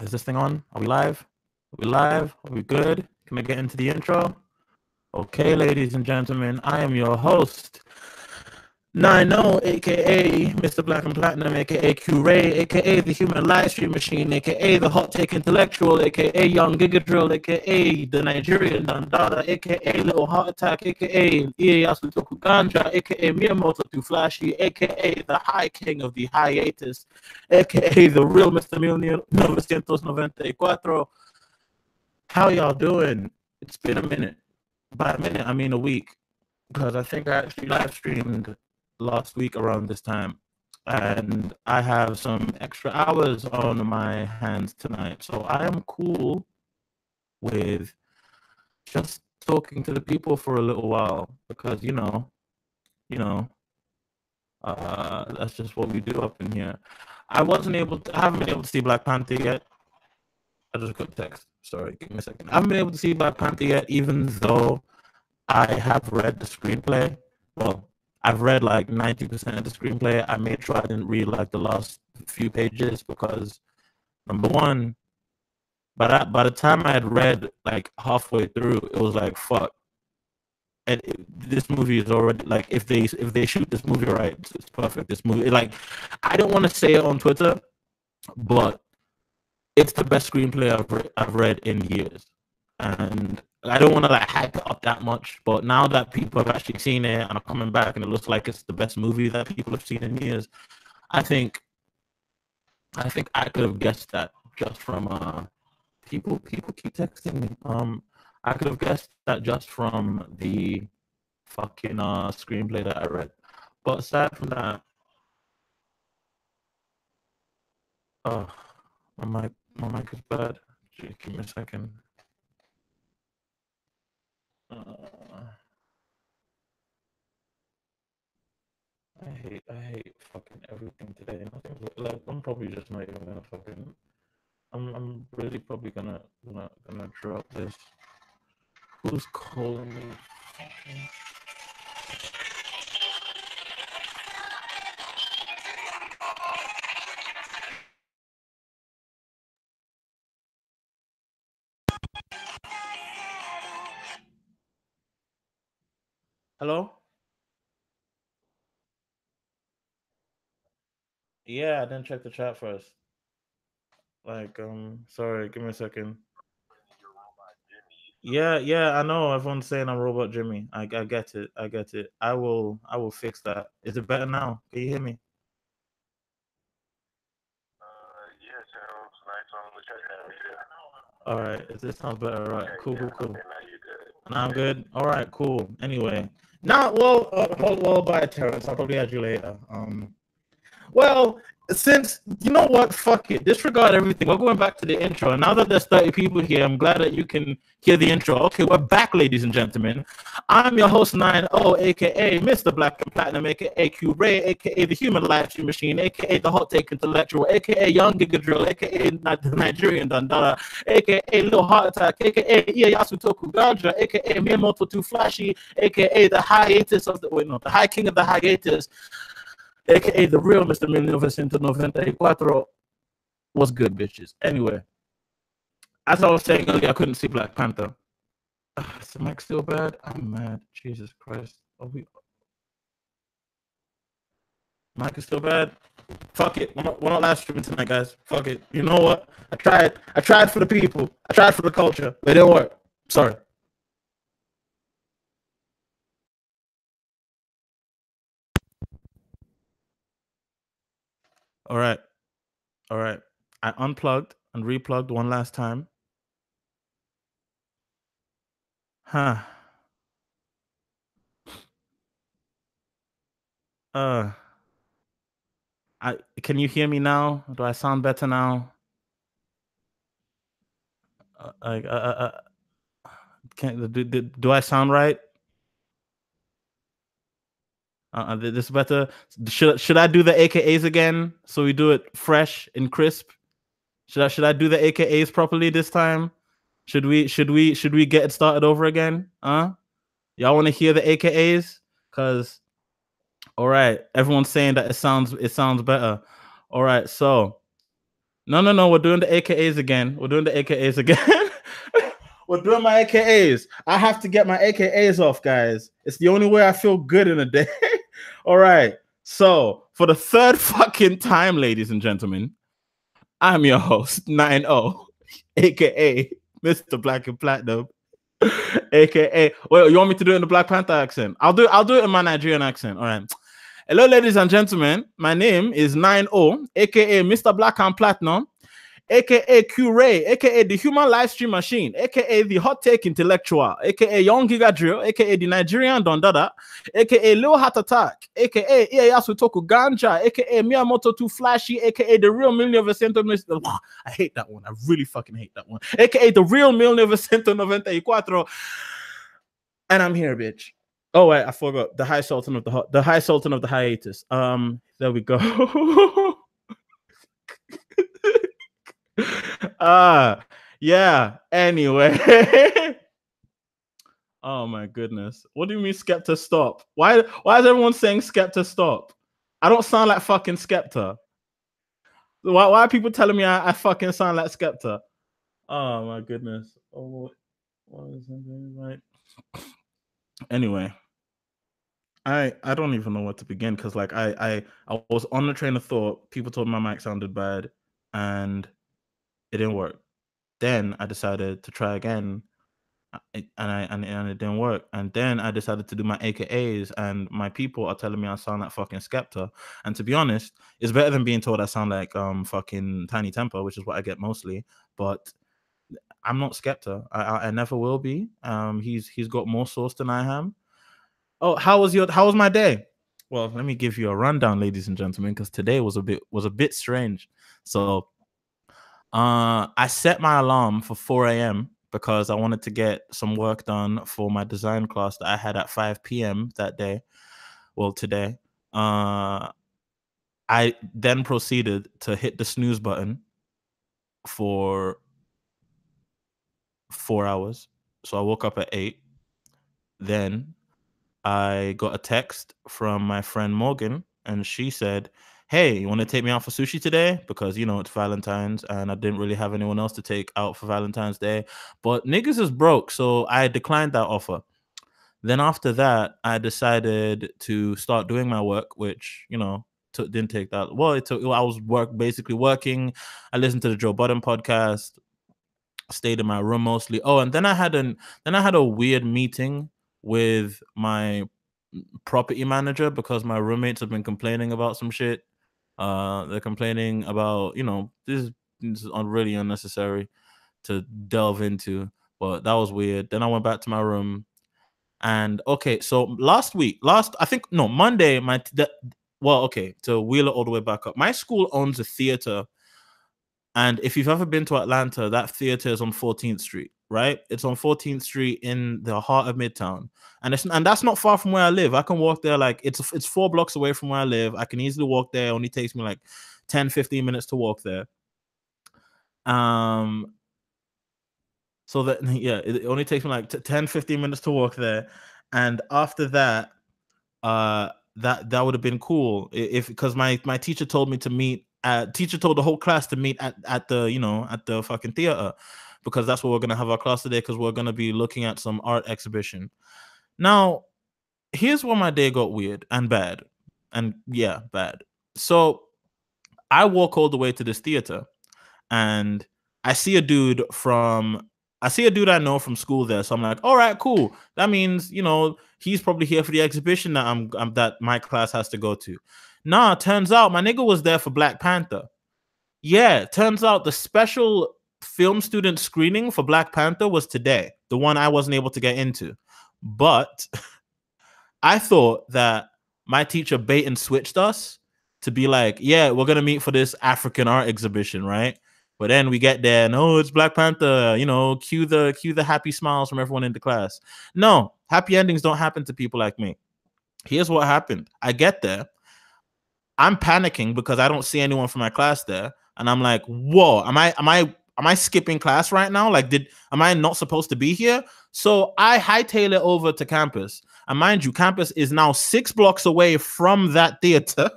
Is this thing on? Are we live? Are we live? Are we good? Can I get into the intro? Okay, ladies and gentlemen, I am your host, 9-0, aka Mr. Black and Platinum, aka Q-Ray, aka the Human Live Stream Machine, aka the Hot Take Intellectual, aka Young Giga Drill, aka the Nigerian Dandada, aka Little Heart Attack, aka Ieyasu Toku Ganja, aka Miyamoto Too Flashy, aka the High King of the Hiatus, aka the real Mr. 1994. How y'all doing? It's been a minute. By a minute, I mean a week, because I think I actually live streamed last week around this time, and I have some extra hours on my hands tonight, so I am cool with just talking to the people for a little while, because that's just what we do up in here. I haven't been able to see Black Panther yet. I just got text. Sorry, give me a second. I haven't been able to see Black Panther yet, even though I have read the screenplay. Well, I've read like 90% of the screenplay. I made sure I didn't read like the last few pages because, number one, by the time I had read like halfway through, it was like, fuck. And this movie is already like, if they shoot this movie right, it's perfect. This movie, like, I don't want to say it on Twitter, but it's the best screenplay I've read in years, and I don't want to like hype it up that much. But now that people have actually seen it and are coming back, and it looks like it's the best movie that people have seen in years, I think I could have guessed that just from people keep texting me. I could have guessed that just from the fucking screenplay that I read. But aside from that, my mic is bad. Gee, give me a second. I hate fucking everything today. Nothing, like, I'm probably just not even gonna fucking. I'm really probably gonna drop this. Who's calling me? Hello? Yeah, I didn't check the chat first. Like, sorry, give me a second. Yeah, I know. Everyone's saying I'm Robot Jimmy. I get it. I will fix that. Is it better now? Can you hear me? All right, this sounds better. All right, cool. Now I'm good. All right, cool. Anyway, now, well, bye, Terrence. I'll probably add you later. Well, since you know what, fuck it. Disregard everything. We're going back to the intro. And now that there's 30 people here, I'm glad that you can hear the intro. Okay, we're back, ladies and gentlemen. I'm your host 9-0, aka Mr. Black and Platinum, aka Q-Ray, aka the Human Live Stream Machine, aka the Hot Take Intellectual, aka Young Giga Drill, aka the Nigerian Dandada, aka Little Heart Attack, aka Ieyasu Toku Ganja, aka Miyamoto Too Flashy, aka the Hiatus of the High King of the Hiatus, aka the real Mr. 1994. What's good, bitches? Anyway, as I was saying earlier, I couldn't see Black Panther. Is the mic still bad? I'm mad. Jesus Christ. Mic is still bad? Fuck it. We're not live streaming tonight, guys. Fuck it. You know what? I tried for the people. I tried for the culture. But it didn't work. Sorry. All right. I unplugged and replugged one last time. Huh. Can you hear me now? Do I sound better now? Do I sound right? This is better. Should I do the AKAs again so we do it fresh and crisp? Should I do the AKAs properly this time? Should we get it started over again? Y'all want to hear the AKAs? Cause all right, everyone's saying that it sounds better. All right, so No. We're doing the AKAs again. We're doing the AKAs again. We're doing my AKAs. I have to get my AKAs off, guys. It's the only way I feel good in a day. All right. So, for the third fucking time, ladies and gentlemen, I'm your host, 9-0, aka Mr. Black and Platinum, aka. Wait, you want me to do it in the Black Panther accent? I'll do it in my Nigerian accent. All right. Hello, ladies and gentlemen. My name is 9-0, aka Mr. Black and Platinum, aka Q-Ray, aka the Human Live Stream Machine, aka the Hot Take Intellectual, aka Young Giga Drill, aka the Nigerian Don Dada, aka Lil Heart Attack, aka Ieyasu Toku Ganja, aka Miyamoto Too Flashy, aka the Real Millionaire Vicente. I hate that one. I really fucking hate that one. Aka the Real Millionaire Vicente 94. And I'm here, bitch. Oh wait, I forgot the High Sultan of the High Sultan of the hiatus. There we go. Yeah. Anyway. Oh my goodness. What do you mean Skepta stop? Why is everyone saying Skepta stop? I don't sound like fucking Skepta. Why are people telling me I fucking sound like Skepta? Oh my goodness. Oh, what is right? Anyway. I don't even know where to begin because like I was on the train of thought. People told me my mic sounded bad, and it didn't work. Then I decided to try again, and it didn't work. And then I decided to do my AKAs, and my people are telling me I sound like fucking Skepta. And to be honest, it's better than being told I sound like fucking Tiny Temper, which is what I get mostly. But I'm not Skepta. I never will be. He's got more sauce than I am. Oh, how was my day? Well, let me give you a rundown, ladies and gentlemen, because today was a bit strange. So, I set my alarm for 4 a.m. because I wanted to get some work done for my design class that I had at 5 p.m. that day. Well, today. I then proceeded to hit the snooze button for 4 hours. So I woke up at 8. Then I got a text from my friend Morgan, and she said, "Hey, you want to take me out for sushi today? Because it's Valentine's, and I didn't really have anyone else to take out for Valentine's Day. But niggas is broke, so I declined that offer." Then after that, I decided to start doing my work, which didn't take that. Well, it took. I was basically working. I listened to the Joe Budden podcast. Stayed in my room mostly. Oh, and then I had a weird meeting with my property manager because my roommates have been complaining about some shit. They're complaining about this is really unnecessary to delve into, but that was weird. Then I went back to my room, and okay, so Monday, to wheel it all the way back up. My school owns a theater. And if you've ever been to Atlanta, that theater is on 14th Street, right? It's on 14th Street in the heart of Midtown. And that's not far from where I live. I can walk there, like it's 4 blocks away from where I live. I can easily walk there. It only takes me like 10, 15 minutes to walk there. So that it only takes me like 10, 15 minutes to walk there. And after that, that would have been cool because my teacher told me to meet. Teacher told the whole class to meet at the fucking theater because that's where we're gonna have our class today because we're gonna be looking at some art exhibition. Now, here's where my day got weird and bad, bad. So I walk all the way to this theater, and I see a dude I know from school there. So I'm like, all right, cool. That means, he's probably here for the exhibition that my class has to go to. Nah, turns out my nigga was there for Black Panther. Yeah, turns out the special film student screening for Black Panther was today, the one I wasn't able to get into. But I thought that my teacher bait and switched us to be like, yeah, we're going to meet for this African art exhibition, right? But then we get there and it's Black Panther, cue the happy smiles from everyone in the class. No, happy endings don't happen to people like me. Here's what happened. I get there. I'm panicking because I don't see anyone from my class there. And I'm like, whoa, am I skipping class right now? Like, am I not supposed to be here? So I hightail it over to campus. And mind you, campus is now 6 blocks away from that theater.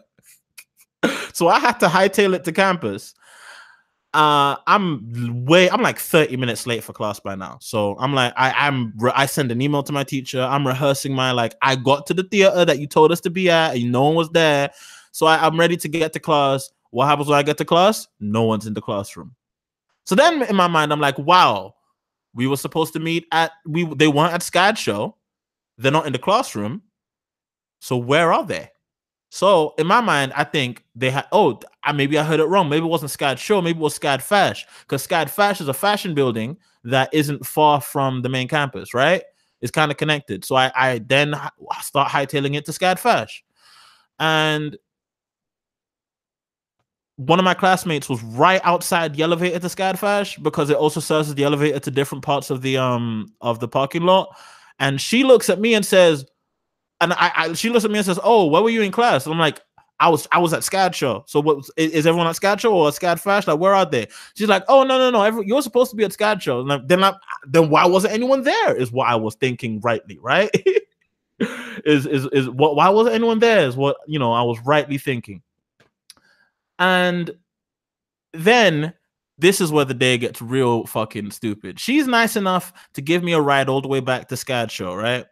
So I had to hightail it to campus. I'm like 30 minutes late for class by now. So I'm like, I send an email to my teacher. I'm rehearsing my, like, I got to the theater that you told us to be at and no one was there. So I'm ready to get to class. What happens when I get to class? No one's in the classroom. So then in my mind, I'm like, wow, we were supposed to meet they weren't at SCAD show. They're not in the classroom. So where are they? So in my mind, I think they had. Oh, maybe I heard it wrong. Maybe it wasn't SCAD Show. Maybe it was SCAD Fash, because SCAD Fash is a fashion building that isn't far from the main campus. Right? It's kind of connected. So I then start hightailing it to SCAD Fash, and one of my classmates was right outside the elevator to SCAD Fash, because it also serves as the elevator to different parts of the parking lot. And she looks at me and says, she looks at me and says, "Oh, where were you in class?" And I'm like, I was at SCAD show. So what is everyone at SCAD show or SCAD Fash? Like, where are they? She's like, "Oh, no. You're supposed to be at SCAD show." And then why wasn't anyone there? Is what I was thinking rightly, right? Why wasn't anyone there? Is what I was rightly thinking. And then this is where the day gets real fucking stupid. She's nice enough to give me a ride all the way back to SCAD show, right?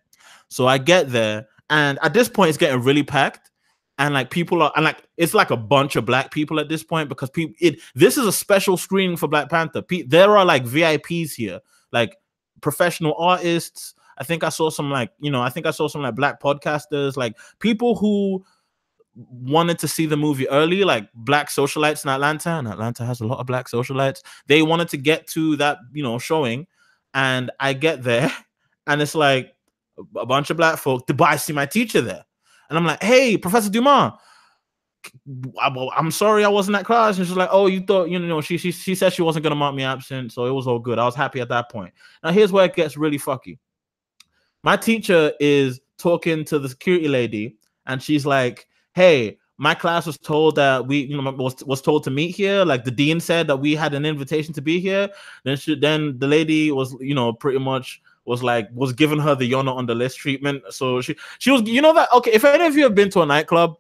So I get there, and at this point, it's getting really packed, and like people are, and like it's like a bunch of black people at this point, because this is a special screening for Black Panther. There are like VIPs here, like professional artists. I think I saw some like black podcasters, like people who wanted to see the movie early, like black socialites in Atlanta, and Atlanta has a lot of black socialites. They wanted to get to that showing, and I get there, and it's like a bunch of black folk, but I see my teacher there, and I'm like, "Hey, Professor Dumas, I'm sorry I wasn't at class." And she's like, "Oh, you thought she said she wasn't gonna mark me absent, so it was all good. I was happy at that point." Now here's where it gets really fucky. My teacher is talking to the security lady, and she's like, "Hey, my class was told that we was told to meet here. Like the dean said that we had an invitation to be here." Then the lady was pretty much was giving her the "you're not on the list" treatment. So she was that, okay, if any of you have been to a nightclub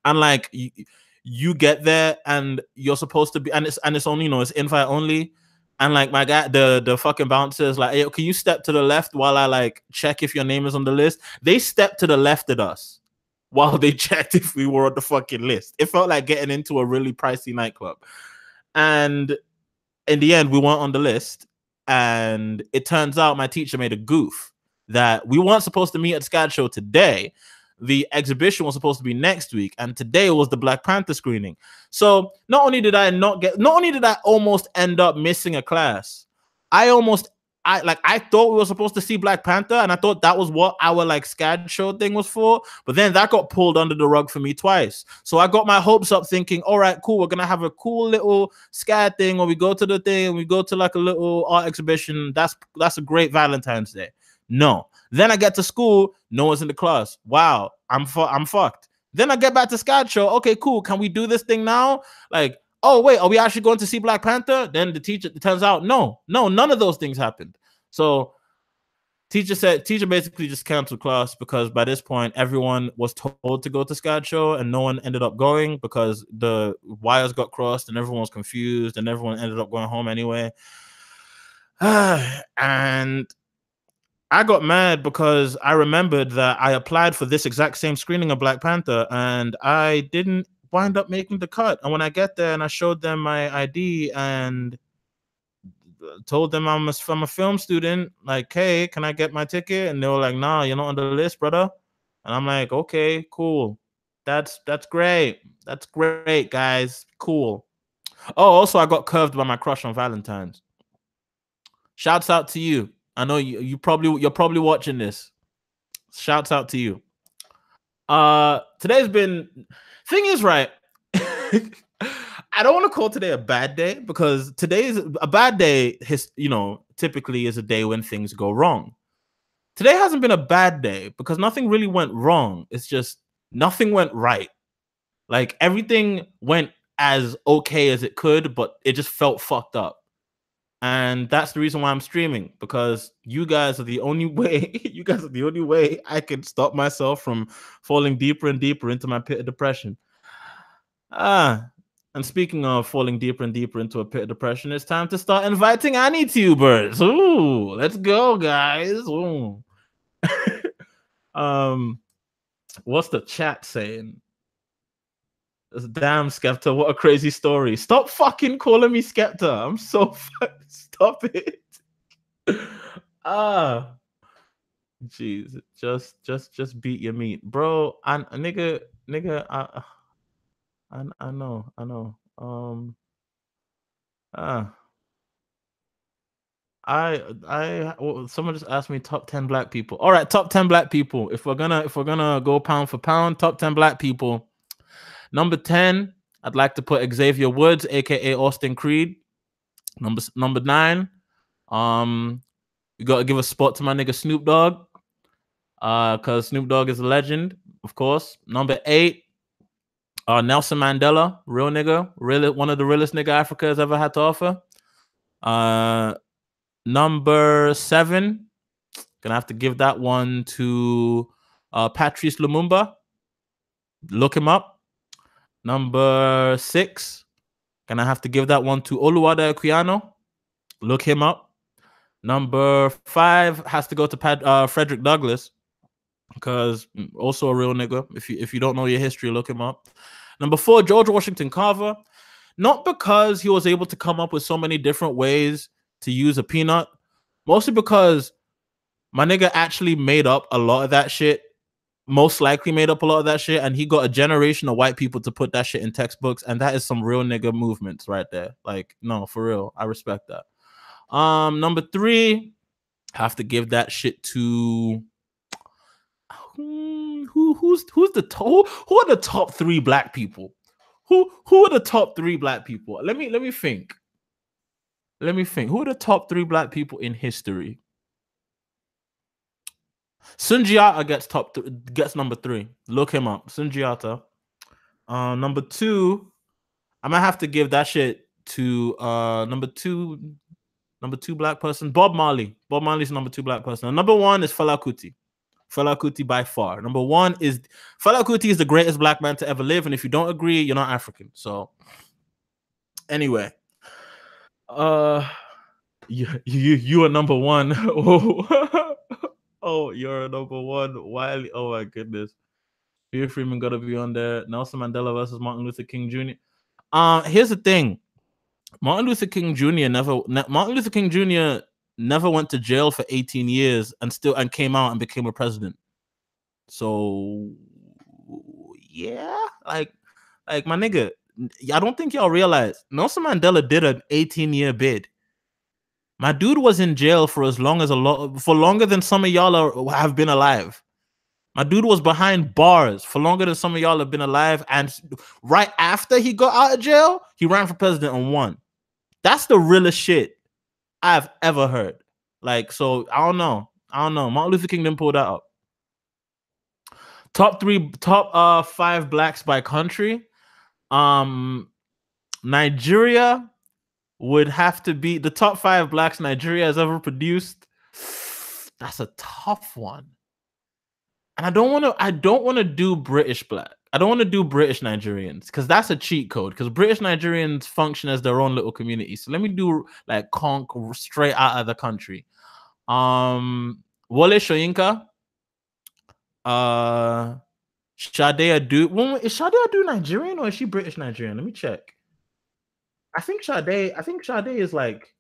and like you get there and you're supposed to be, and it's only it's invite only, and like my guy, the fucking bouncer is like, "Hey, can you step to the left while I like check if your name is on the list?" They stepped to the left of us while they checked if we were on the fucking list. It felt like getting into a really pricey nightclub. And in the end, we weren't on the list. And it turns out my teacher made a goof that we weren't supposed to meet at SCAD show today. The exhibition was supposed to be next week, and today was the Black Panther screening. So not only did I almost end up missing a class, I thought we were supposed to see Black Panther, and I thought that was what our like SCAD show thing was for. But then that got pulled under the rug for me twice. So I got my hopes up thinking, all right, cool, we're gonna have a cool little SCAD thing, or we go to the thing, we go to like a little art exhibition. That's a great Valentine's Day. No. Then I get to school, no one's in the class. Wow, I'm fucked. Then I get back to SCAD show. Okay, cool. Can we do this thing now? Like, oh wait, are we actually going to see Black Panther? Then the teacher, it turns out, no, none of those things happened. So teacher basically just canceled class, because by this point everyone was told to go to SCAD show and no one ended up going because the wires got crossed and everyone was confused and everyone ended up going home anyway. And I got mad because I remembered that I applied for this exact same screening of Black Panther and I didn't wind up making the cut. And when I get there and I showed them my ID and told them I'm a film student, like, "Hey, can I get my ticket?" And they were like, "Nah, you're not on the list, brother." And I'm like, "Okay, cool. That's great. That's great, guys. Cool." Oh, also I got curved by my crush on Valentine's. Shouts out to you. I know you're probably watching this. Shouts out to you. Today's been, thing is, right? I don't want to call today a bad day, because today is a bad day. Typically is a day when things go wrong. Today hasn't been a bad day because nothing really went wrong. It's just nothing went right. Like everything went as okay as it could, but it just felt fucked up. And that's the reason why I'm streaming, because you guys are the only way. You guys are the only way I can stop myself from falling deeper and deeper into my pit of depression. And speaking of falling deeper and deeper into a pit of depression, it's time to start inviting Annie-tubers. Ooh, let's go, guys. Ooh. What's the chat saying? Damn, Skepta, what a crazy story. Stop fucking calling me Skepta. I'm so stop it. Jeez, just beat your meat, bro. And nigga, I know. Someone just asked me top 10 black people. All right, top 10 black people. If we're gonna go pound for pound, top 10 black people. Number 10, I'd like to put Xavier Woods, aka Austin Creed. Number 9, you gotta give a spot to my nigga Snoop Dogg. Cause Snoop Dogg is a legend, of course. Number 8, Nelson Mandela, real nigga, really one of the realest nigga Africa has ever had to offer. Number 7, gonna have to give that one to Patrice Lumumba. Look him up. Number 6, gonna have to give that one to Oluwada Equiano. Look him up. Number 5 has to go to Frederick Douglass, because also a real nigga. If you don't know your history, look him up. Number 4, George Washington Carver. Not because he was able to come up with so many different ways to use a peanut, mostly because my nigga actually made up a lot of that shit. Most likely made up a lot of that shit, and he got a generation of white people to put that shit in textbooks, and that is some real nigga movements right there. Like, no, for real, I respect that. Number 3, have to give that shit to who are the top 3 black people? Who are the top 3 black people? Let me think. Who are the top 3 black people in history? Sundiata gets number 3. Look him up, Sundiata. Number 2, I might have to give that shit to number 2 black person, Bob Marley. Bob Marley's number 2 black person. And number 1 is Fela Kuti. Fela Kuti by far. Number 1 is Fela Kuti is the greatest black man to ever live, and if you don't agree, you're not African. So anyway, you are number 1. Oh, you're number 1. Wiley. Oh my goodness. Peter Freeman gotta be on there. Nelson Mandela versus Martin Luther King Jr. Here's the thing. Martin Luther King Jr. never went to jail for 18 years and came out and became a president. So yeah, like my nigga, I don't think y'all realize Nelson Mandela did an 18-year bid. My dude was in jail for longer than some of y'all have been alive. My dude was behind bars for longer than some of y'all have been alive. And right after he got out of jail, he ran for president and won. That's the realest shit I've ever heard. Like, so I don't know. Martin Luther King didn't pull that up. Top 5 blacks by country. Nigeria would have to be the top 5 blacks Nigeria has ever produced. That's a tough one. And I don't want to do British black. I don't want to do British Nigerians, because that's a cheat code, because British Nigerians function as their own little community. So let me do like conk straight out of the country. Wole Soyinka, Sade Adu. Is Sade Adu Nigerian or is she British Nigerian? Let me check. I think Sade is like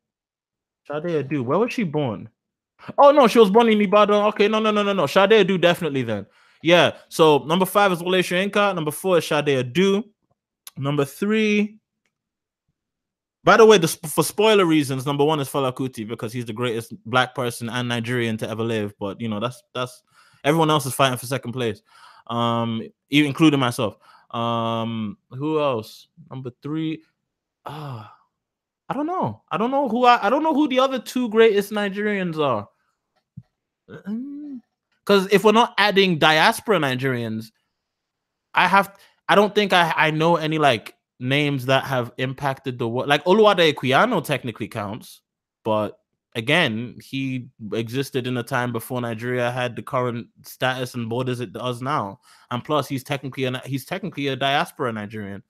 Sade Adu. Where was she born? Oh no, she was born in Ibadan. Okay, no. Sade Adu definitely then. Yeah. So number 5 is Wole Soyinka. Number 4 is Sade Adu. Number 3. By the way, for spoiler reasons, number 1 is Fela Kuti, because he's the greatest black person and Nigerian to ever live. But you know, that's everyone else is fighting for second place, even including myself. Who else? Number 3. I don't know. I don't know who the other 2 greatest Nigerians are. Because if we're not adding diaspora Nigerians, I don't think I know any like names that have impacted the world. Like Oluwade Equiano technically counts, but again, he existed in a time before Nigeria had the current status and borders it does now. And plus, he's technically a diaspora Nigerian.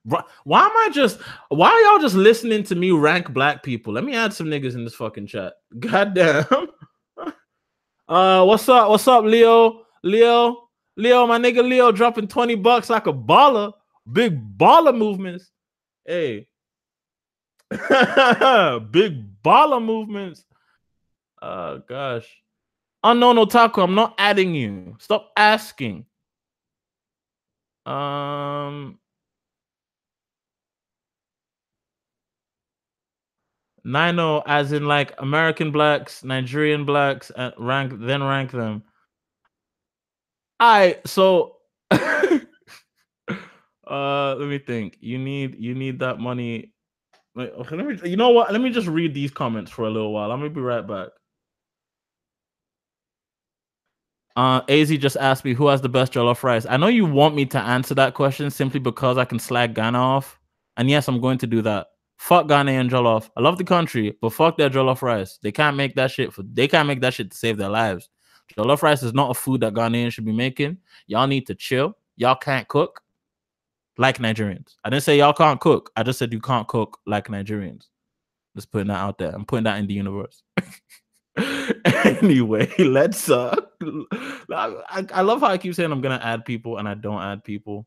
Why am I just? Why are y'all just listening to me rank black people? Let me add some niggas in this fucking chat. Goddamn. What's up? What's up, Leo? Leo, my nigga Leo dropping $20 like a baller. Big baller movements. Hey. Big baller movements. Gosh. Unknown Otaku, I'm not adding you. Stop asking. Nino, as in like American blacks, Nigerian blacks, rank them. I so let me think. You need that money. Wait, okay, let me. You know what? Let me just read these comments for a little while. I'm gonna be right back. AZ just asked me who has the best jollof rice. I know you want me to answer that question simply because I can slag Ghana off, and yes, I'm going to do that. Fuck Ghanaian jollof. I love the country, but fuck their jollof rice. They can't make that shit to save their lives. Jollof rice is not a food that Ghanaians should be making. Y'all need to chill. Y'all can't cook like Nigerians. I didn't say y'all can't cook. I just said you can't cook like Nigerians. Just putting that out there. I'm putting that in the universe. Anyway, let's I love how I keep saying I'm gonna add people and I don't add people.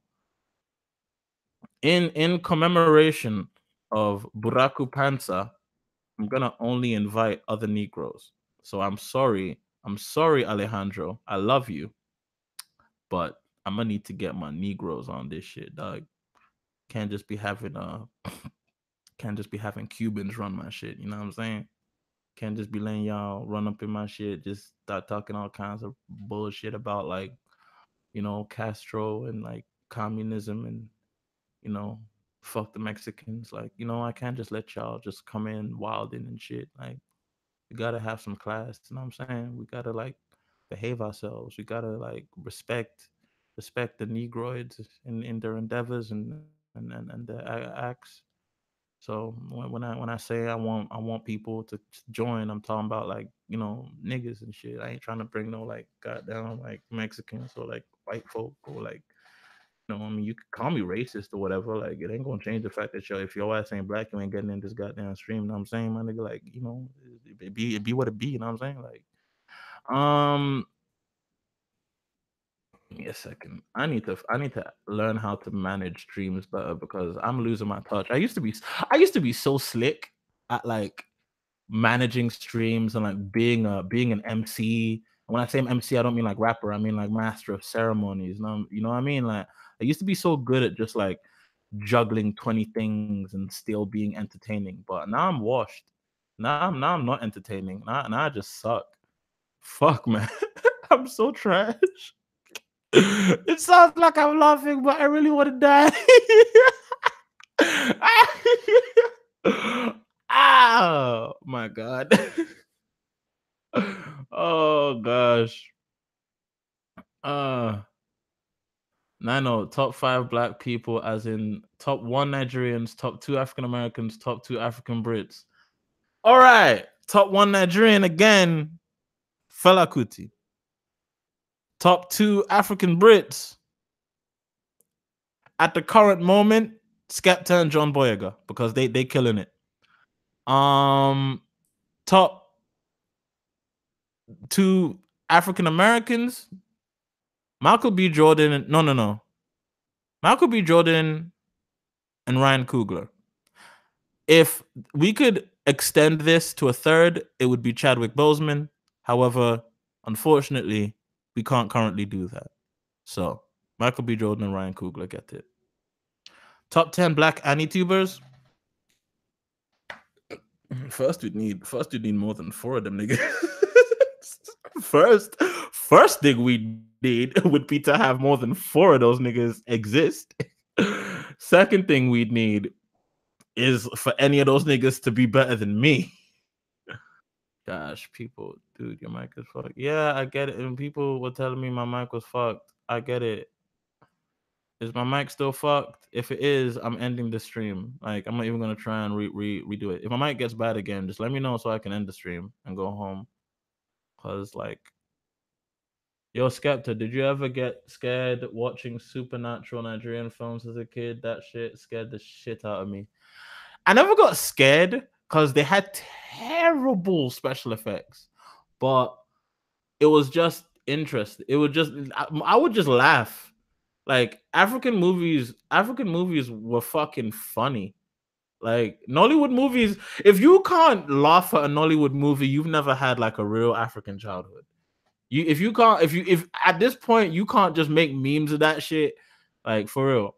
In commemoration of Buraku Panza, I'm gonna only invite other Negroes. So I'm sorry, Alejandro. I love you, but I'm gonna need to get my Negroes on this shit, dog. Can't just be having Cubans run my shit. You know what I'm saying? Can't just be letting y'all run up in my shit, just start talking all kinds of bullshit about like, Castro and like communism and, you know, fuck the Mexicans. Like, I can't just let y'all just come in wilding and shit. Like, we gotta have some class. You know what I'm saying? We gotta like behave ourselves. We gotta like respect the Negroids in their endeavors and their acts. So when I say I want people to join, I'm talking about like niggas and shit. I ain't trying to bring no like goddamn like Mexicans or like white folk or like I mean you could call me racist or whatever. Like it ain't gonna change the fact that if your ass ain't black, you ain't getting in this goddamn stream. You know what I'm saying, my nigga? Like it be what it be. You know what I'm saying? Like um. Give me a second. I need to learn how to manage streams better because I'm losing my touch. I used to be so slick at like managing streams and like being an MC. When I say MC, I don't mean like rapper. I mean like master of ceremonies. You know what I mean? Like I used to be so good at just like juggling 20 things and still being entertaining. But now I'm washed. Now I'm not entertaining. Now I just suck. Fuck man. I'm so trash. It sounds like I'm laughing, but I really want to die. Oh my god. Oh gosh. Uh Nano, top 5 black people, as in top 1 Nigerians, top 2 African Americans, top 2 African Brits. All right, top 1 Nigerian again, Fela Kuti. Top 2 African Brits. At the current moment, Skepta and John Boyega, because they killing it. Top 2 African Americans, Michael B. Jordan. No. Michael B. Jordan and Ryan Coogler. If we could extend this to a third, it would be Chadwick Boseman. However, unfortunately, we can't currently do that. So Michael B. Jordan and Ryan Coogler get it. Top 10 black AniTubers. First, we'd need more than 4 of them niggas. First thing we need would be to have more than 4 of those niggas exist. Second thing we'd need is for any of those niggas to be better than me. Gosh, people, dude, your mic is fucked. Yeah, I get it. And people were telling me my mic was fucked. I get it. Is my mic still fucked? If it is, I'm ending the stream. Like, I'm not even gonna try and redo it. If my mic gets bad again, just let me know so I can end the stream and go home. Cause like, Yo, Skepta, did you ever get scared watching supernatural Nigerian films as a kid? That shit scared the shit out of me. I never got scared because they had terrible special effects, but it was just interesting. It would just I would just laugh. Like African movies were fucking funny. Like Nollywood movies, if you can't laugh at a Nollywood movie, you've never had like a real African childhood. If you can't if at this point you can't just make memes of that shit, like for real.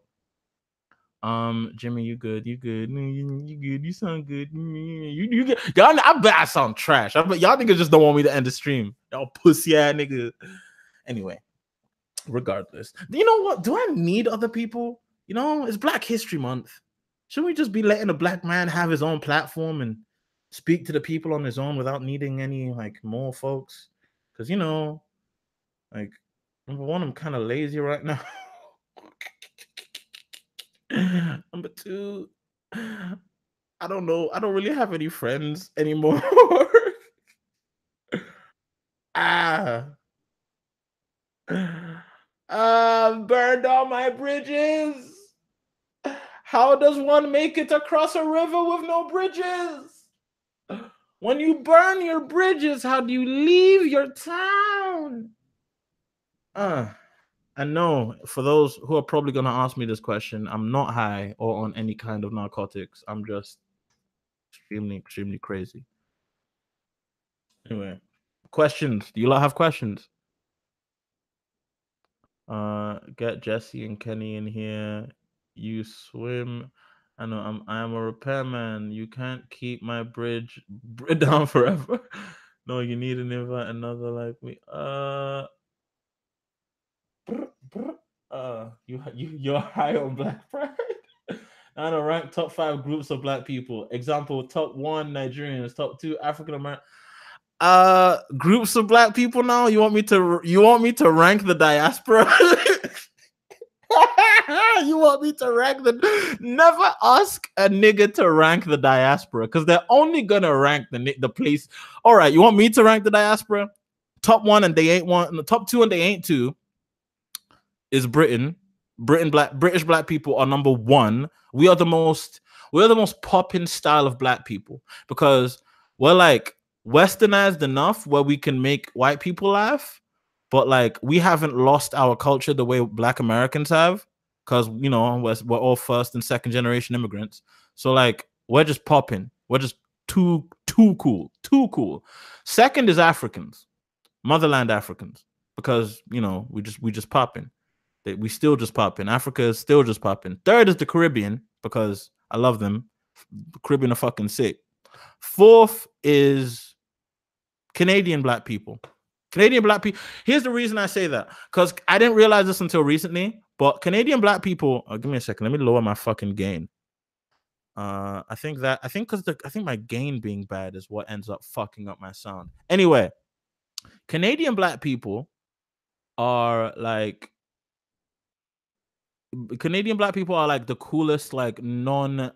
Jimmy, you good? You good? You good? You sound good. You good? Y'all, I bet I sound trash. I bet y'all niggas just don't want me to end the stream. Y'all pussy ass niggas. Anyway, regardless, you know what? Do I need other people? You know, it's Black History Month. Shouldn't we just be letting a black man have his own platform and speak to the people on his own without needing any like more folks? Because you know, like number one, I'm kind of lazy right now. Number two, I don't know. I don't really have any friends anymore. ah, burned all my bridges. How does one make it across a river with no bridges? When you burn your bridges, how do you leave your town? I know for those who are probably going to ask me this question, I'm not high or on any kind of narcotics. I'm just extremely crazy. Anyway, questions. Do you lot have questions? Get Jesse and Kenny in here. You swim. I know I am a repairman. You can't keep my bridge down forever. No, you need an invite another like me. You're high on Black Pride. I know rank top 5 groups of black people. Example: top 1 Nigerians, top 2 African American. Groups of black people now. You want me to rank the diaspora? You want me to rank never ask a nigga to rank the diaspora because they're only gonna rank the place. All right, you want me to rank the diaspora? Top 1 and they ain't one, the top 2 and they ain't 2 is Britain. British black people are number 1. We're the most popping style of black people because we're like westernized enough where we can make white people laugh, but like we haven't lost our culture the way black Americans have because you know we're all first and second generation immigrants. So like we're just popping. We're just too cool. Second is Africans, motherland Africans, because you know we just popping. We still just popping. Africa is still just popping. Third is the Caribbean because I love them. The Caribbean are fucking sick. Fourth is Canadian black people. Canadian black people. Here's the reason I say that because I didn't realize this until recently. But Canadian black people. Oh, give me a second. Let me lower my fucking gain. I think my gain being bad is what ends up fucking up my sound. Anyway, Canadian black people are like Canadian black people are like the coolest, like non-British,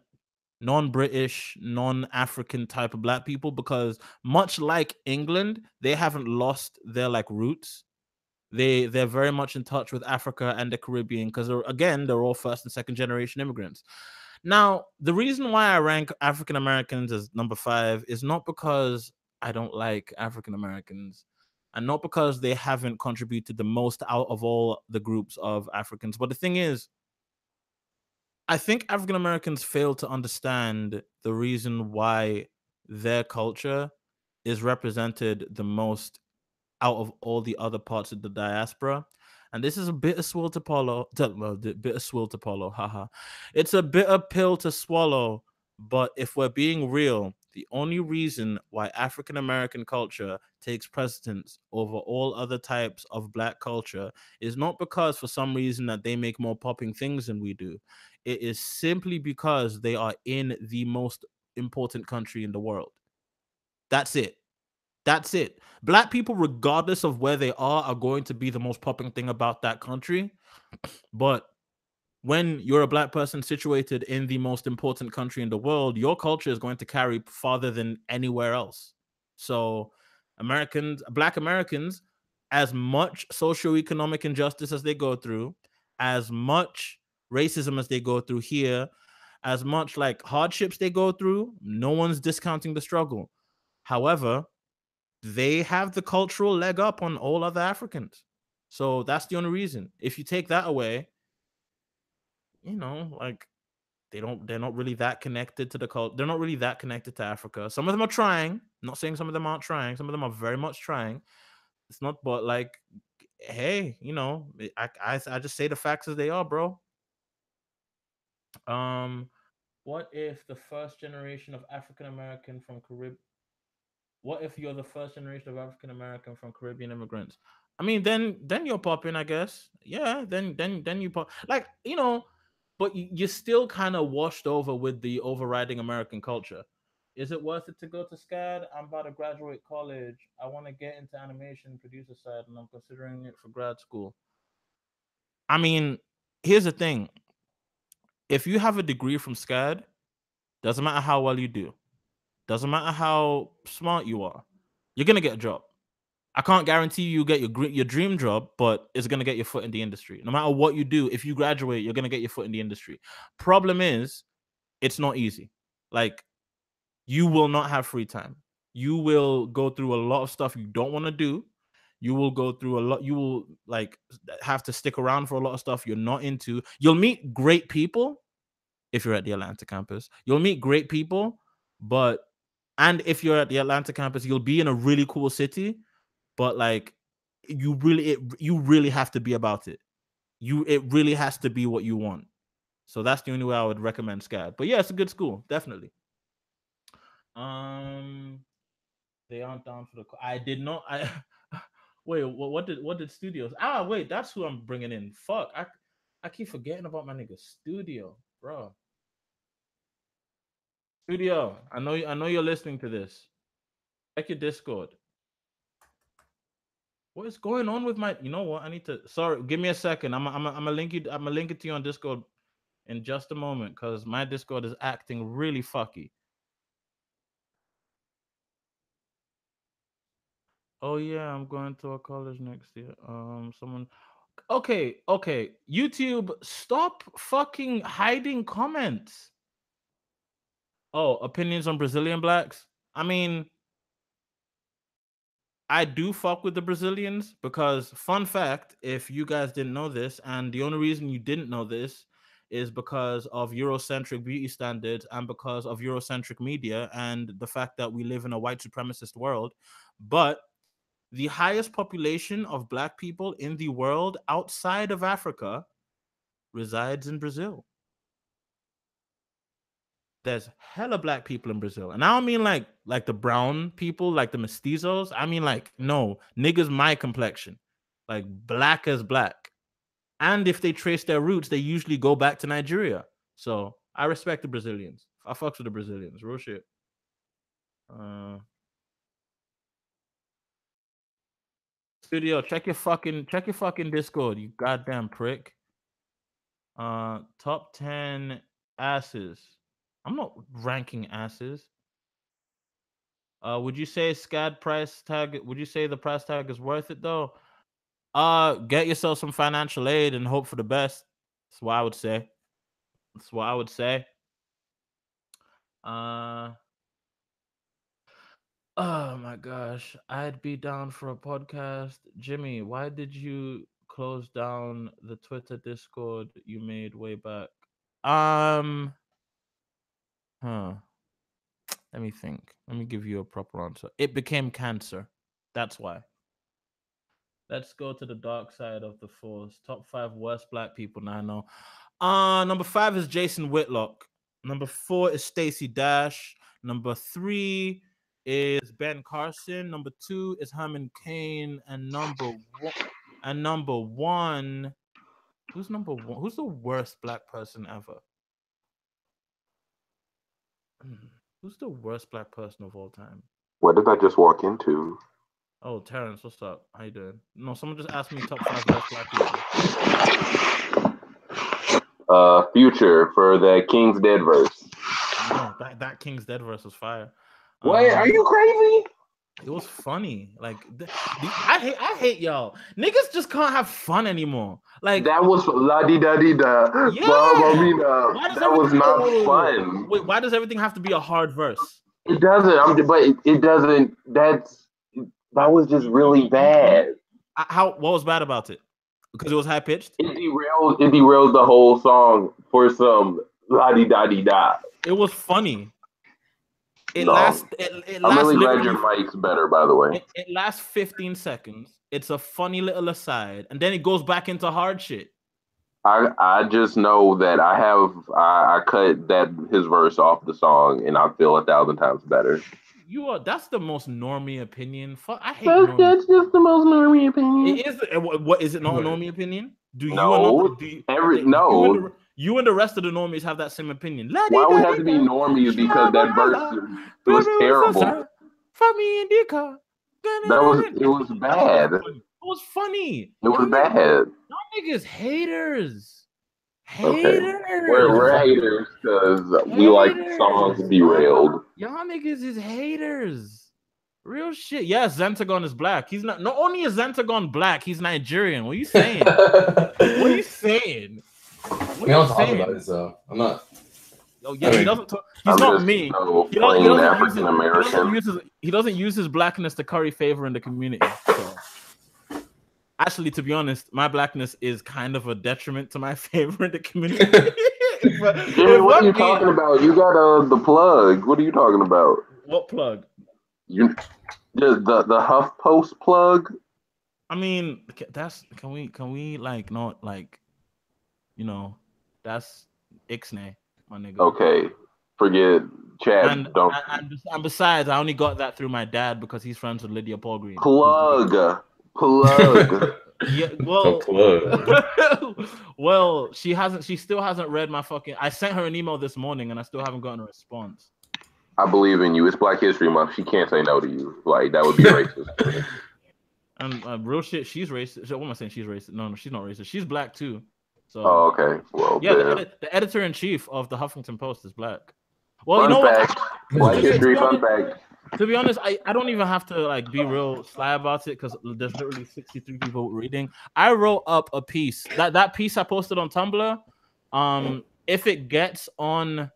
non-African type of black people because much like England, they haven't lost their like roots. They're very much in touch with Africa and the Caribbean because they're all first and second generation immigrants. Now, the reason why I rank African Americans as number 5 is not because I don't like African Americans and not because they haven't contributed the most out of all the groups of Africans. But the thing is, I think African Americans fail to understand the reason why their culture is represented the most out of all the other parts of the diaspora. And this is a bitter swill to follow. Bitter swill to follow. Haha. It's a bitter pill to swallow. But if we're being real, the only reason why African American culture takes precedence over all other types of black culture is not because for some reason that they make more popping things than we do. It is simply because they are in the most important country in the world. That's it. That's it. Black people, regardless of where they are going to be the most popping thing about that country. But when you're a black person situated in the most important country in the world, your culture is going to carry farther than anywhere else. So Black Americans as much socioeconomic injustice as they go through, as much racism as they go through here, as much like hardships they go through, no one's discounting the struggle. However, they have the cultural leg up on all other Africans. So that's the only reason. If you take that away, like they're not really that connected to the culture. They're not really that connected to Africa. Some of them are trying. I'm not saying some of them aren't trying. Some of them are very much trying. It's not, but like, hey, I just say the facts as they are, bro. What if the first generation of African American from Caribbean? What if you're the first generation of African American from Caribbean immigrants? I mean, then you're popping, I guess. Yeah, then you pop, like, but you're still kind of washed over with the overriding American culture. Is it worth it to go to SCAD? I'm about to graduate college. I want to get into animation producer side, and I'm considering it for grad school. I mean, here's the thing. If you have a degree from SCAD, doesn't matter how well you do, doesn't matter how smart you are, you're gonna get a job. I can't guarantee you get your dream job, but it's gonna get your foot in the industry. No matter what you do, if you graduate, you're gonna get your foot in the industry. Problem is, it's not easy. Like, you will not have free time. You will go through a lot of stuff you don't want to do. You will go through a lot. You will like have to stick around for a lot of stuff you're not into. You'll meet great people if you're at the Atlanta campus. You'll meet great people, and if you're at the Atlanta campus, you'll be in a really cool city. But like, you really have to be about it. It really has to be what you want. So that's the only way I would recommend SCAD. But yeah, it's a good school, definitely. They aren't down for the. I did not. I wait. What did studios? Wait, that's who I'm bringing in. Fuck, I keep forgetting about my nigga Studio, bro. Studio, I know you're listening to this. Check your Discord. What is going on with my? You know what? I need to. Sorry, give me a second. I'm gonna link you. I'm gonna link it to you on Discord in just a moment because my Discord is acting really fucky. Oh yeah, I'm going to a college next year. Someone. Okay. YouTube, stop fucking hiding comments. Oh, opinions on Brazilian blacks. I mean, I do fuck with the Brazilians because, fun fact, if you guys didn't know this, and the only reason you didn't know this is because of Eurocentric beauty standards and because of Eurocentric media and the fact that we live in a white supremacist world. But the highest population of black people in the world outside of Africa resides in Brazil. There's hella black people in Brazil. And I don't mean like the brown people, like the mestizos. I mean like, no, niggas my complexion. Like black as black. And if they trace their roots, they usually go back to Nigeria. So I respect the Brazilians. I fucks with the Brazilians. Real shit. Studio, check your fucking Discord, you goddamn prick. Top 10 asses. I'm not ranking asses. Would you say SCAD price tag? Would you say the price tag is worth it though? Get yourself some financial aid and hope for the best. That's what I would say. That's what I would say. Oh my gosh, I'd be down for a podcast. Jimmy, why did you close down the Twitter Discord you made way back? Huh. Let me think. Let me give you a proper answer. It became cancer. That's why. Let's go to the dark side of the force. Top 5 worst black people now I know. Number 5 is Jason Whitlock. Number 4 is Stacey Dash. Number 3 is Ben Carson. Number 2 is Herman Cain. And number 1. Who's number 1? Who's the worst black person ever? Who's the worst black person of all time? What did I just walk into? Oh, Terrence, what's up? How you doing? No, someone just asked me top 5 worst black people. Future for the King's Dead verse. No, that King's Dead verse was fire. What? Are you crazy? It was funny. Like I hate y'all. Niggas just can't have fun anymore. Like that was la di da di da. yeah. Why does That was everything? not Oh, fun. wait, why does everything have to be a hard verse? It doesn't. But it doesn't. That was just really bad. How? What was bad about it? Because it was high pitched. It derailed. It derailed the whole song for some la di da di da. It was funny. It No, lasts. It I'm lasts really glad literally. your mic's better, by the way. It lasts 15 seconds. It's a funny little aside, and then it goes back into hard shit. I just know that I cut his verse off the song and I feel 1,000 times better. That's the most normie opinion. Fuck, I hate That's just the most normie opinion. It is. What is it? Not a normie opinion? Do you No, you and the rest of the normies have that same opinion? Why we have to be normies because that verse was terrible. For me in the car. It was bad. It was funny. It was bad. Y'all niggas haters. Haters. Okay. We're haters because we like songs derailed. Y'all niggas is haters. Real shit. Yeah, Zentagon is black. He's not only is Zentagon black, he's Nigerian. What are you saying? What are you saying? We don't talk about it, so I'm not. Oh yeah, he doesn't talk. He's not me. He doesn't use his blackness to curry favor in the community. So. Actually, to be honest, my blackness is kind of a detriment to my favor in the community. Jimmy, what are you talking about? You got the plug. What are you talking about? What plug? The HuffPost plug. I mean, can we like not like, that's Ixnay, my nigga. Okay, forget Chad. And besides, I only got that through my dad because he's friends with Lydia Paul Green. Plug. Yeah, well, she still hasn't read my fucking. I sent her an email this morning and I still haven't gotten a response. I believe in you. It's Black History Month. She can't say no to you. Like, that would be racist. And real shit, she's racist. What am I saying? She's racist? No, she's not racist. She's black too. So. Oh, okay. Well, yeah, the editor in chief of the Huffington Post is black. Well, fun you know fact. what? Black History fun fact. To be honest, I don't even have to like be real sly about it because there's literally 63 people reading. I wrote up a piece. That piece I posted on Tumblr. If it gets on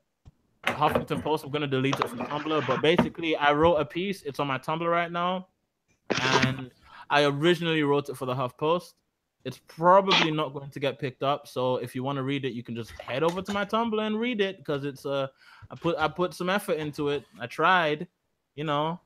Huffington Post, I'm gonna delete it from Tumblr. But basically, I wrote a piece. It's on my Tumblr right now, and I originally wrote it for the Huff Post. It's probably not going to get picked up. So if you want to read it, you can just head over to my Tumblr and read it because it's I put some effort into it. I tried. I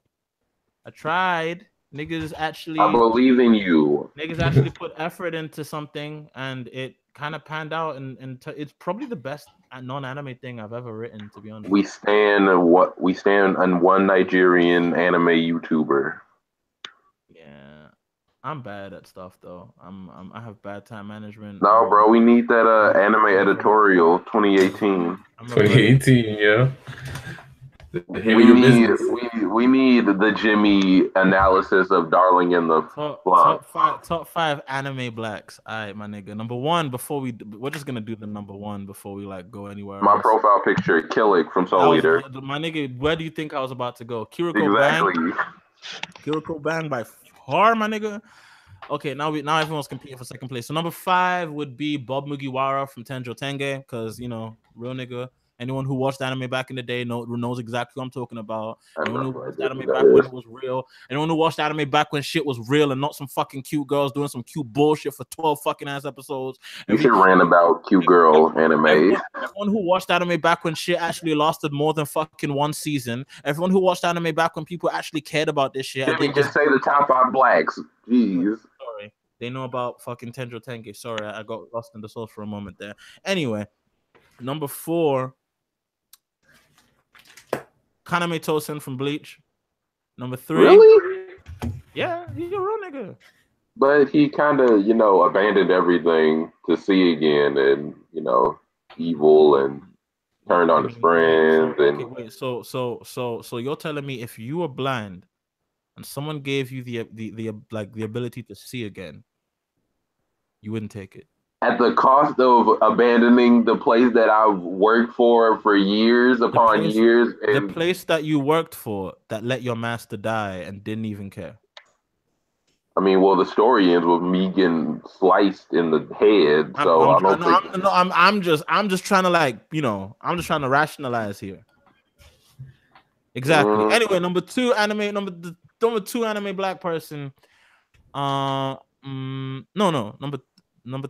tried. Niggas actually. I believe in you. Niggas actually put effort into something, and it kind of panned out. And it's probably the best non-anime thing I've ever written, to be honest. We stand on one Nigerian anime YouTuber. Yeah, I'm bad at stuff though. I have bad time management. No, bro, we need that anime editorial 2018. 2018, yeah. We need the Jimmy analysis of Darling in the top five anime blacks. All right, my nigga. Number one, we're just gonna do the number one before we like go anywhere. My profile picture, Killick from Soul Eater. My nigga, where do you think I was about to go? Kiriko Bang by far, my nigga. Okay, now everyone's competing for second place. So number 5 would be Bob Mugiwara from Tenjo Tenge, because real nigga. Anyone who watched anime back in the day knows exactly what I'm talking about. Anyone who watched anime back when it was real. Anyone who watched anime back when shit was real and not some fucking cute girls doing some cute bullshit for 12 fucking ass episodes. You should rant about cute girl anime. Everyone who watched anime back when shit actually lasted more than fucking one season. Everyone who watched anime back when people actually cared about this shit. Jimmy, just say the top 5 blacks. Jeez. Sorry. They know about fucking Tenjo Tenge. Sorry, I got lost in the sauce for a moment there. Anyway, number 4... Kaname Tosen from Bleach. Number 3. Really? Yeah, he's a real nigga. But he kind of, abandoned everything to see again and, evil and turned on his friends. Okay, wait, so you're telling me if you were blind and someone gave you the ability to see again, you wouldn't take it? At the cost of abandoning the place that I've worked for years upon years. The And place that you worked for that let your master die and didn't even care. I mean, well, the story ends with me getting sliced in the head, so I'm just trying to I'm just trying to rationalize here. Exactly. Anyway, number two anime black person. Number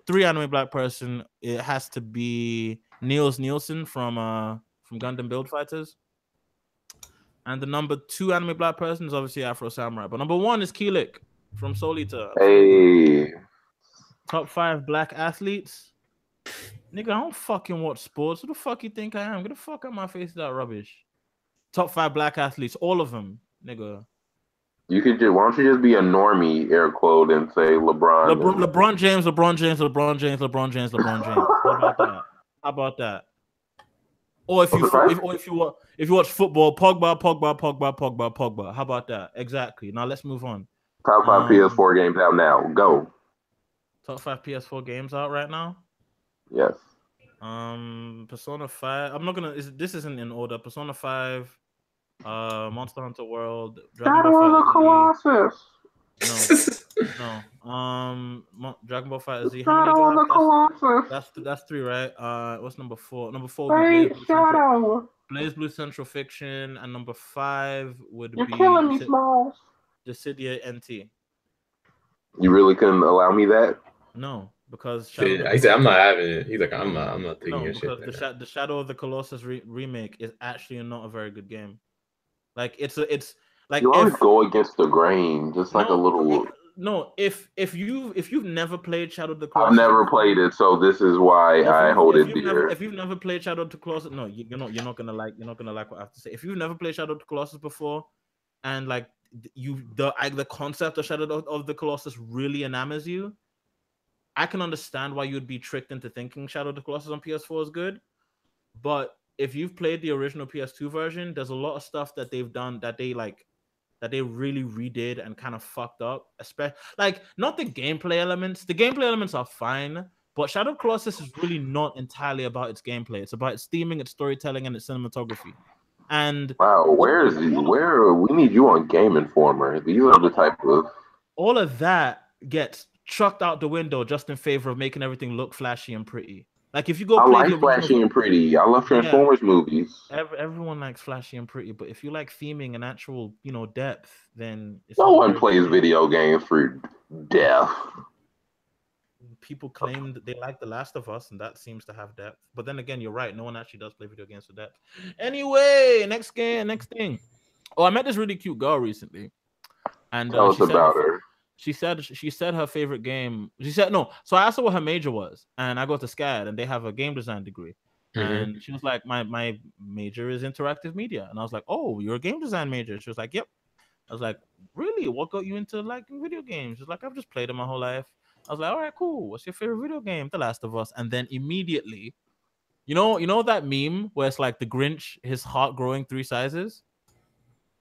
three anime black person. It has to be Niels Nielsen from Gundam Build Fighters. And the number two anime black person is obviously Afro Samurai. But number one is Keelik from Soul Eater. Hey. Top 5 black athletes. Nigga, I don't fucking watch sports. Who the fuck you think I am? Get the fuck out my face with that rubbish. Top 5 black athletes, all of them, nigga. Why don't you just be a normie, air quote, and say LeBron? LeBron James. How about that? Or if you watch football, Pogba. How about that? Exactly. Now let's move on. Top 5 PS4 games out now. Go. Top 5 PS4 games out right now? Yes. Persona 5. I'm not gonna. This isn't in order. Persona 5, Monster Hunter World, Dragon Ball Colossus. No. Dragon Ball FighterZ. Shadow of the Colossus. That's 3, right? What's number 4? Number 4 would be Blaze Blue Central Fiction, and number 5 would be killing me, Smalls. Dissidia NT. You really couldn't allow me that? No, because I said I'm not having it. He's like, I'm not taking your shit. Because the Shadow of the Colossus remake is actually not a very good game. Like it's like you always go against the grain, just like a little. If you've never played Shadow of the Colossus, I've never played it, so this is why I hold it dear. If you've never played Shadow of the Colossus, no, you're not gonna like what I have to say. If you've never played Shadow of the Colossus before, and like the concept of Shadow of the Colossus really enamors you, I can understand why you'd be tricked into thinking Shadow of the Colossus on PS4 is good. But if you've played the original PS2 version, there's a lot of stuff that they've done that they really redid and kind of fucked up. Especially like not the gameplay elements. The gameplay elements are fine, but Shadow of the Colossus is really not entirely about its gameplay. It's about its theming, its storytelling, and its cinematography. And wow, where we need you on Game Informer. These are the type of all of that gets chucked out the window just in favor of making everything look flashy and pretty. Like if you go play the flashy and pretty. I love Transformers movies. Everyone likes flashy and pretty, but if you like theming and actual, depth, then no one plays video games for depth. People claim that they like The Last of Us, and that seems to have depth. But then again, you're right. No one actually does play video games for depth. Anyway, next thing. Oh, I met this really cute girl recently, and tell us about her. She said her favorite game. She said no. So I asked her what her major was, and I go to SCAD, and they have a game design degree. Mm-hmm. And she was like, my major is interactive media, and I was like, oh, you're a game design major? She was like, yep. I was like, really? What got you into liking video games? She was like, I've just played them my whole life. I was like, all right, cool. What's your favorite video game? The Last of Us. And then immediately, you know that meme where it's like the Grinch, his heart growing 3 sizes.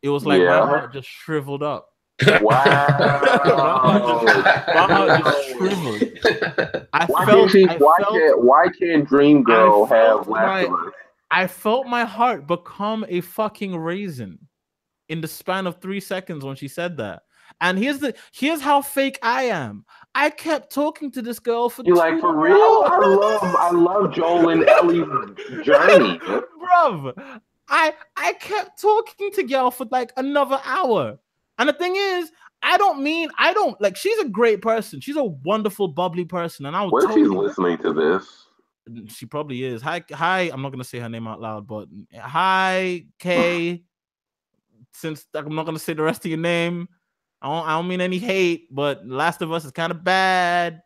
It was like my heart just shriveled up. Wow. my heart just shriveled. Why can't Dream Girl have Last of Us? I felt my heart become a fucking raisin in the span of 3 seconds when she said that. And here's how fake I am. I kept talking to this girl for 2 like for real? I love Joel and Ellie's journey. Bruv, I kept talking to girl for like another hour. And the thing is, I don't like, she's a great person. She's a wonderful, bubbly person. And what if she's listening to this? She probably is. Hi, I'm not gonna say her name out loud, but hi, Kay. Since I'm not gonna say the rest of your name, I don't mean any hate, but Last of Us is kind of bad.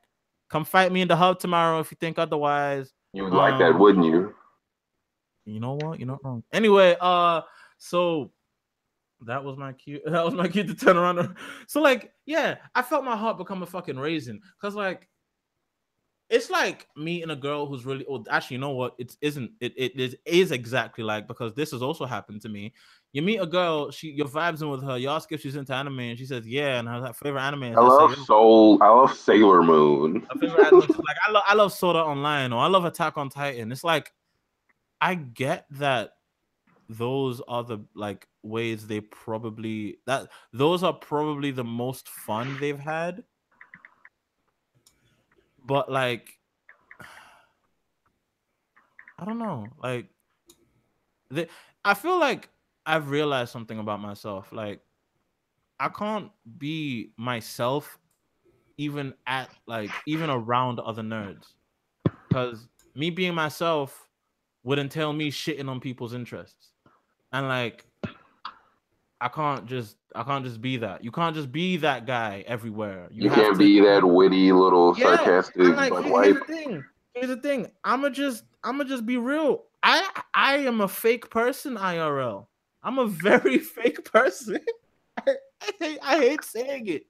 Come fight me in the hub tomorrow if you think otherwise. You would like that, wouldn't you? You know what? You're not wrong. Anyway, so that was my cue. That was my cue to turn around. So like, yeah, I felt my heart become a fucking raisin. Cause like, It's like meeting a girl who's really. Oh, actually, you know what? It isn't. It is exactly like, because this has also happened to me. You meet a girl, your vibes in with her. You ask if she's into anime, and she says yeah, and her favorite anime is, I let's say, love Soul. I love Sailor Moon. her favorite anime is like I love Sword Art Online, or I love Attack on Titan. It's like, I get that those are the like ways those are probably the most fun they've had, but like, I don't know, like, I feel like I've realized something about myself. Like, I can't be myself even around other nerds, because me being myself would entail me shitting on people's interests, and like, I can't just be that. You can't just be that guy everywhere. You You have can't to be that kind of, witty little yeah. And sarcastic like, butt here's wipe. the thing. Here's the thing. I'ma just be real. I am a fake person IRL. I'm a very fake person. I hate saying it,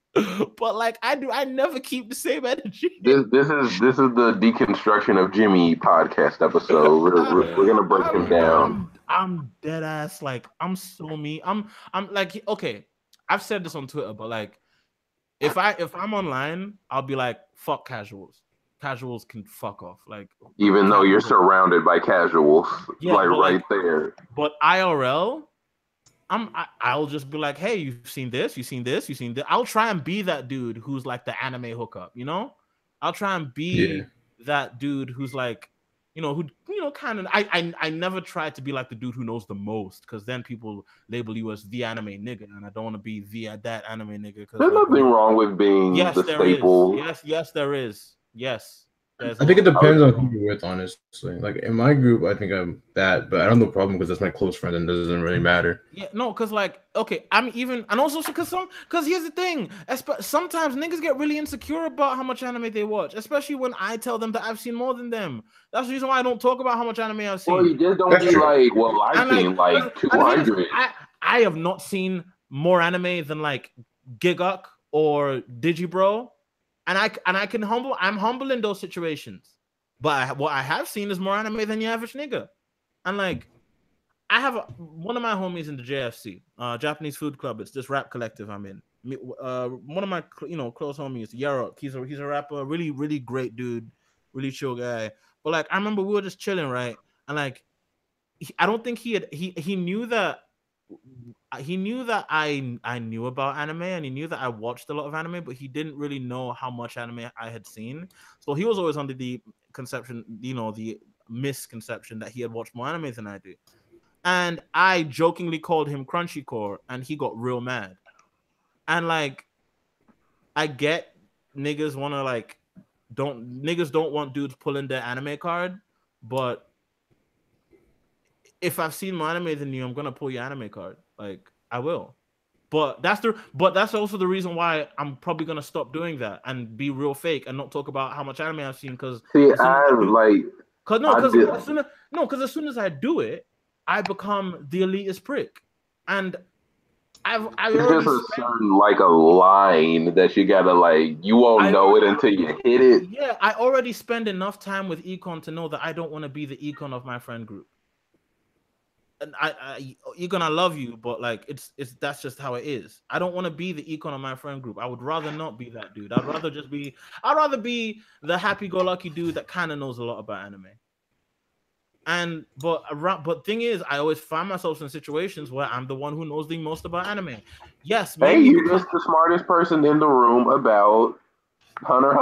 but like, I never keep the same energy. This is the deconstruction of Jimmy podcast episode. We're gonna break him down. I'm dead ass. Like, I'm so me. I'm like, okay. I've said this on Twitter, but like, if I'm online, I'll be like, fuck casuals. Casuals can fuck off. Like, Even though you're casuals surrounded by casuals, yeah, like but right like, there. but IRL, I'll just be like, hey, you've seen this, you've seen this, you've seen this. I'll try and be that dude who's like the anime hookup, you know? I'll try and be that dude who's like, kind of. I never tried to be like the dude who knows the most, because then people label you as the anime nigga, and I don't want to be that anime nigga. Because There's like, nothing wrong with being yes, the there is. staple. Yes, there is. Yes, there's. I think it a lot. depends on who you're with, honestly. Like in my group, I think I'm that, but I don't have no problem because that's my close friend and it doesn't really matter. Yeah, no, because like, okay, I'm even, and also because here's the thing, sometimes niggas get really insecure about how much anime they watch, especially when I tell them that I've seen more than them. That's the reason why I don't talk about how much anime I've seen. Well, you just don't be like, well, I've seen like and the thing is, 200. I have not seen more anime than like Giguk or Digibro, and I'm humble in those situations. But what I have seen is more anime than your average nigga, and like, I have one of my homies in the JFC, Japanese Food Club. It's this rap collective I'm in. One of my close homies, Yarok. He's a rapper, really really great dude, really chill guy. But like, I remember we were just chilling, right? And like, I don't think he knew that I knew about anime, and he knew that I watched a lot of anime, but he didn't really know how much anime I had seen. So he was always under the conception, the misconception that he had watched more anime than I do. And I jokingly called him Crunchy Core, and he got real mad. And like, I get niggas don't want dudes pulling their anime card, but if I've seen more anime than you, I'm gonna pull your anime card. Like, I will. But that's also the reason why I'm probably gonna stop doing that and be real fake and not talk about how much anime I've seen. Because as soon as I do it, I become the elitist prick, and I It's already just a certain like a line that you gotta like. You won't know it until you hit it. Yeah, I already spend enough time with Econ to know that I don't want to be the Econ of my friend group. And Econ, I love you, but like, it's that's just how it is. I don't want to be the Econ of my friend group. I would rather not be that dude. I'd rather be the happy-go-lucky dude that kind of knows a lot about anime. And but thing is, I always find myself in situations where I'm the one who knows the most about anime. Yes, Hey, you're just the smartest person in the room about Hunter x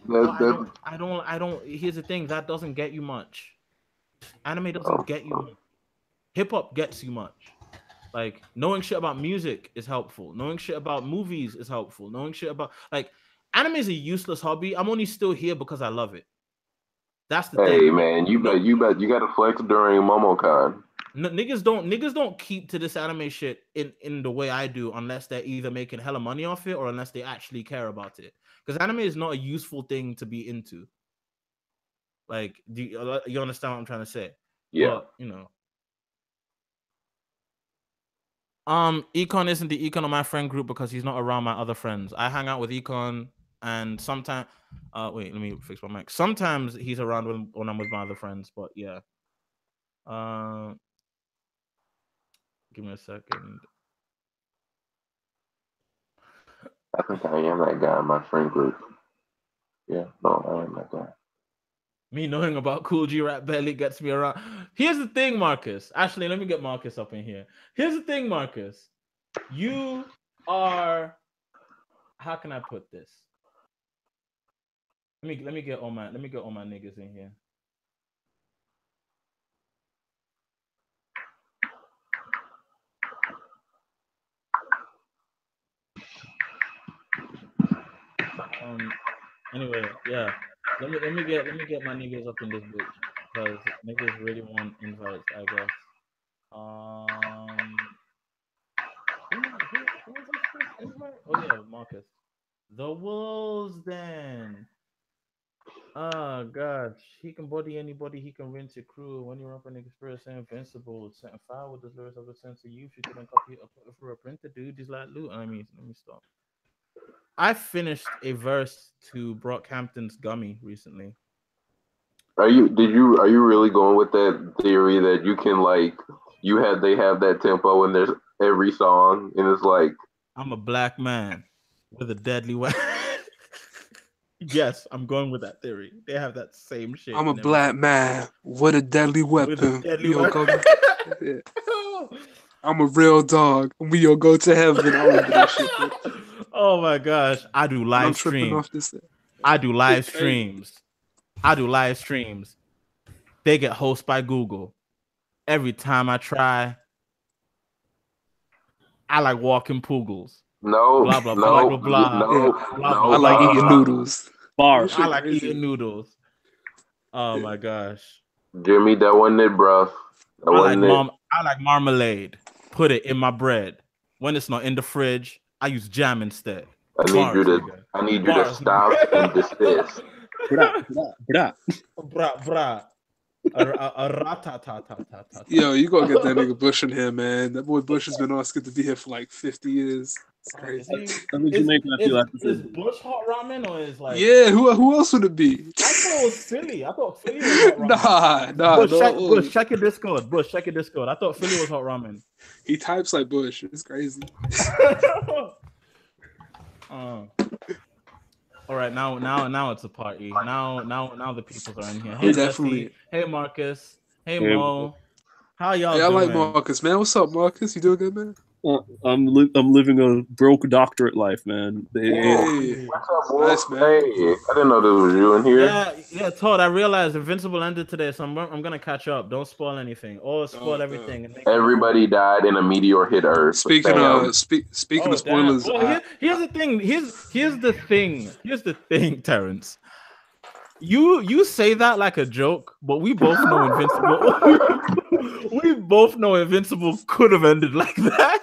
Hunter. I don't. Here's the thing: that doesn't get you much. Anime doesn't get you much. Hip hop gets you much. Like, knowing shit about music is helpful. Knowing shit about movies is helpful. Knowing shit about, like, anime is a useless hobby. I'm only still here because I love it. That's the thing. Hey man, you gotta flex during MomoCon. Niggas don't keep to this anime shit in the way I do, unless they're either making hella money off it or unless they actually care about it. Because anime is not a useful thing to be into. Like, do you understand what I'm trying to say? Yeah. But, Econ isn't the Econ of my friend group because he's not around my other friends. I hang out with Econ and sometimes, wait, let me fix my mic. Sometimes he's around when I'm with my other friends, but yeah. Give me a second. I think I am that guy in my friend group. Yeah, no, I am that guy. Me knowing about Cool G Rap barely gets me around. Here's the thing, Marcus. Actually, let me get Marcus up in here. Here's the thing, Marcus. You are. How can I put this? Let me get all my niggas in here. Anyway, yeah. Let me get my niggas up in this bitch because niggas really want invites, I guess. Who was this first invite? Oh yeah, Marcus. The Wolves then. Oh gosh, he can body anybody, he can rinse your crew. When you're up an experience invincible, setting fire with the lyrics of a sense of youth, you couldn't copy it through a printer, dude. He's like loot. Let me stop. I finished a verse to Brockhampton's Gummy recently. Are you really going with that theory that you can like they have that tempo in there's every song and it's like I'm a black man with a deadly weapon. Yes, I'm going with that theory. They have that same shit. I'm a black man with a deadly weapon. Yeah. I'm a real dog. We all go to heaven. I remember that shit. Oh my gosh. I do live streams. I do live streams. They get hosted by Google. Every time I try, I like walking poogles. No, blah blah blah blah blah. No, I like eating noodles. Bars. I like eating noodles. Oh my gosh. Jimmy, that wasn't it, bro. I like marmalade. Put it in my bread. When it's not in the fridge, I use jam instead. I need you to stop and desist. Bra. Yo, you gotta get that nigga Bush in here, man. That boy Bush has been asking to be here for like 50 years. It's crazy. Is Bush hot ramen or is like? Yeah, who else would it be? I thought it was Philly. Was hot ramen. Nah. Bush, check your Discord. I thought Philly was hot ramen. He types like Bush. It's crazy. All right, now it's a party. Now the people are in here. Hey, definitely. Jesse. Hey Marcus. Hey Mo. How y'all doing? I like Marcus, man. What's up, Marcus? You doing good, man? I'm living a broke doctorate life, man. Hey, what's up, boy? Nice, man. Hey, I didn't know there was you in here. Yeah, Todd. I realized Invincible ended today, so I'm gonna catch up. Don't spoil anything or spoil everything. And everybody died in a meteor hit Earth. Speaking of spoilers, here's the thing. Here's the thing, Terrence. You say that like a joke, but we both know Invincible could have ended like that.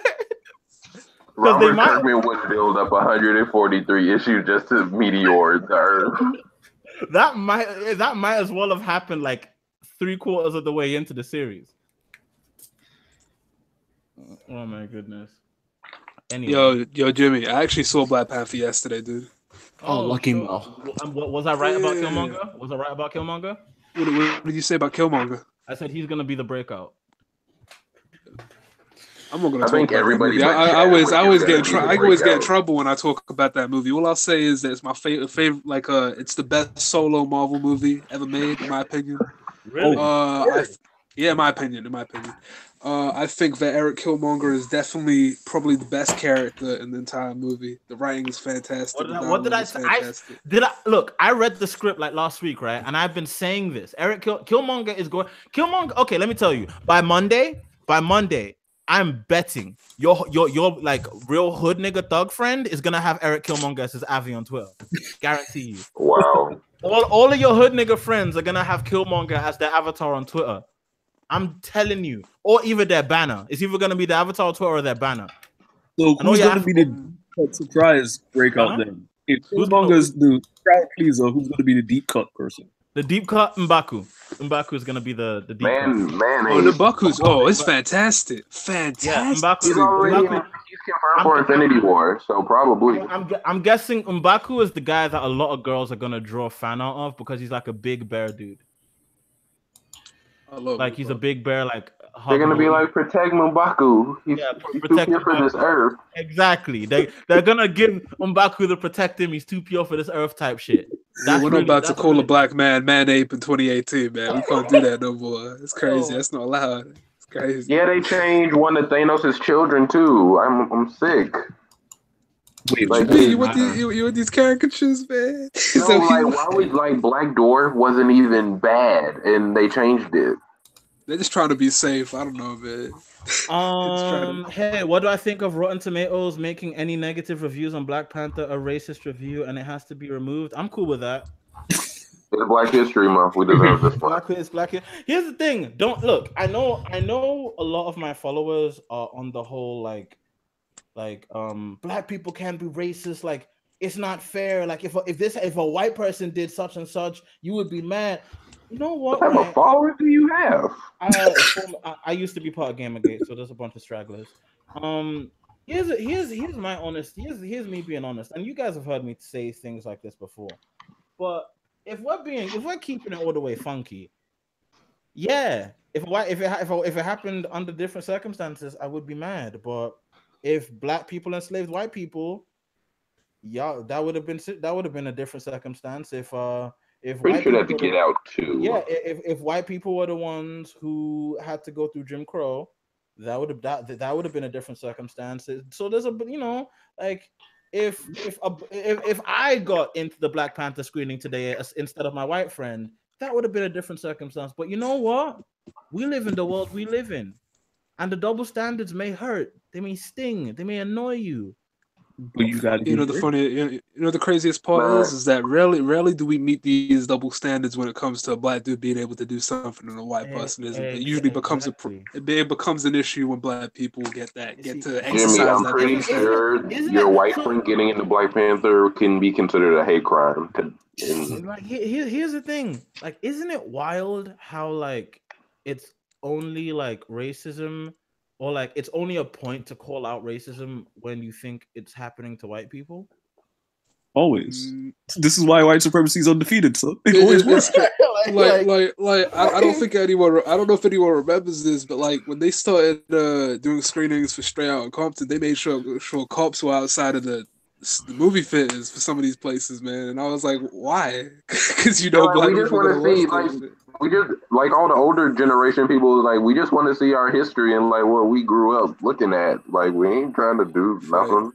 Robert Kirkman would build up 143 issues just to meteor the Earth. That might as well have happened like 3/4 of the way into the series. Oh my goodness. Anyway. Yo, Jimmy, I actually saw Black Panther yesterday, dude. Oh, lucky Mo. Was I right about Killmonger? What did you say about Killmonger? I said he's gonna be the breakout. I'm not gonna talk about everybody. I always get in trouble when I talk about that movie. All I'll say is that it's my favorite. Like, it's the best solo Marvel movie ever made, in my opinion. Really? In my opinion. I think that Eric Killmonger is definitely probably the best character in the entire movie. The writing is fantastic. What did I say? Look, I read the script like last week, right? And I've been saying this. Killmonger is going. Killmonger. Okay, let me tell you. By Monday, I'm betting your like real hood nigga thug friend is gonna have Eric Killmonger as his Avi on Twitter. Guarantee you. Wow. All of your hood nigga friends are gonna have Killmonger as their avatar on Twitter. I'm telling you, or even their banner. It's either gonna be the avatar on Twitter or their banner. So who's gonna be the surprise breakout then? If Killmonger's the crowd pleaser, who's gonna be the deep cut person? The deep cut M'Baku. M'Baku is gonna be the deep cut. M'Baku's it's fantastic. Fantastic. Yeah, he's confirmed confirmed for Infinity War, so probably. I'm guessing M'Baku is the guy that a lot of girls are gonna draw fan art of because he's like a big bear dude. Like he's a big bear, like they're gonna be like, protect M'Baku. He's too pure for this earth. Exactly. They're gonna give M'Baku to protect him. He's too pure for this earth type shit. We're not about to call a black man ape in 2018, man. We can't do that no more. It's crazy. That's not allowed. It's crazy. Yeah, they changed one of Thanos' children too. I'm sick. Wait, like, you want these caricatures, man? No, so like, why was like Black Dwarf wasn't even bad, and they changed it. They're just trying to be safe. I don't know, man. Hey, what do I think of Rotten Tomatoes making any negative reviews on Black Panther a racist review and it has to be removed? I'm cool with that. It's Black History Month. We deserve this one. Black. Here's the thing. Don't look. I know. A lot of my followers are on the whole like black people can't be racist. Like it's not fair. Like if a white person did such and such, you would be mad. You know what? What type of followers do you have? I used to be part of Gamergate, so there's a bunch of stragglers. Here's my honest. Here's me being honest, and you guys have heard me say things like this before. But if we're keeping it all the way funky, yeah. If it happened under different circumstances, I would be mad. But if black people enslaved white people, yeah, that would have been a different circumstance. If pretty sure that to get out too. Yeah, if white people were the ones who had to go through Jim Crow, that would have been a different circumstance. So there's like if I got into the Black Panther screening today instead of my white friend, that would have been a different circumstance. But you know what? We live in the world we live in, and the double standards may hurt. They may sting. They may annoy you. But you got the craziest part is that rarely do we meet these double standards when it comes to a black dude being able to do something and a white person isn't. It usually becomes an issue when black people get to exercise. Jimmy, I'm pretty sure your white friend getting into Black Panther can be considered a hate crime. Like here's the thing, like, isn't it wild how like it's only like racism? Or like it's only a point to call out racism when you think it's happening to white people? Always. This is why white supremacy is undefeated, so it always works. I don't think anyone. I don't know if anyone remembers this, but like when they started doing screenings for Straight Outta Compton, they made sure cops were outside of the movie theaters for some of these places, man. And I was like, why? Because black we just want to see we just like all the older generation people. Like we just want to see our history and like what we grew up looking at. Like we ain't trying to do nothing.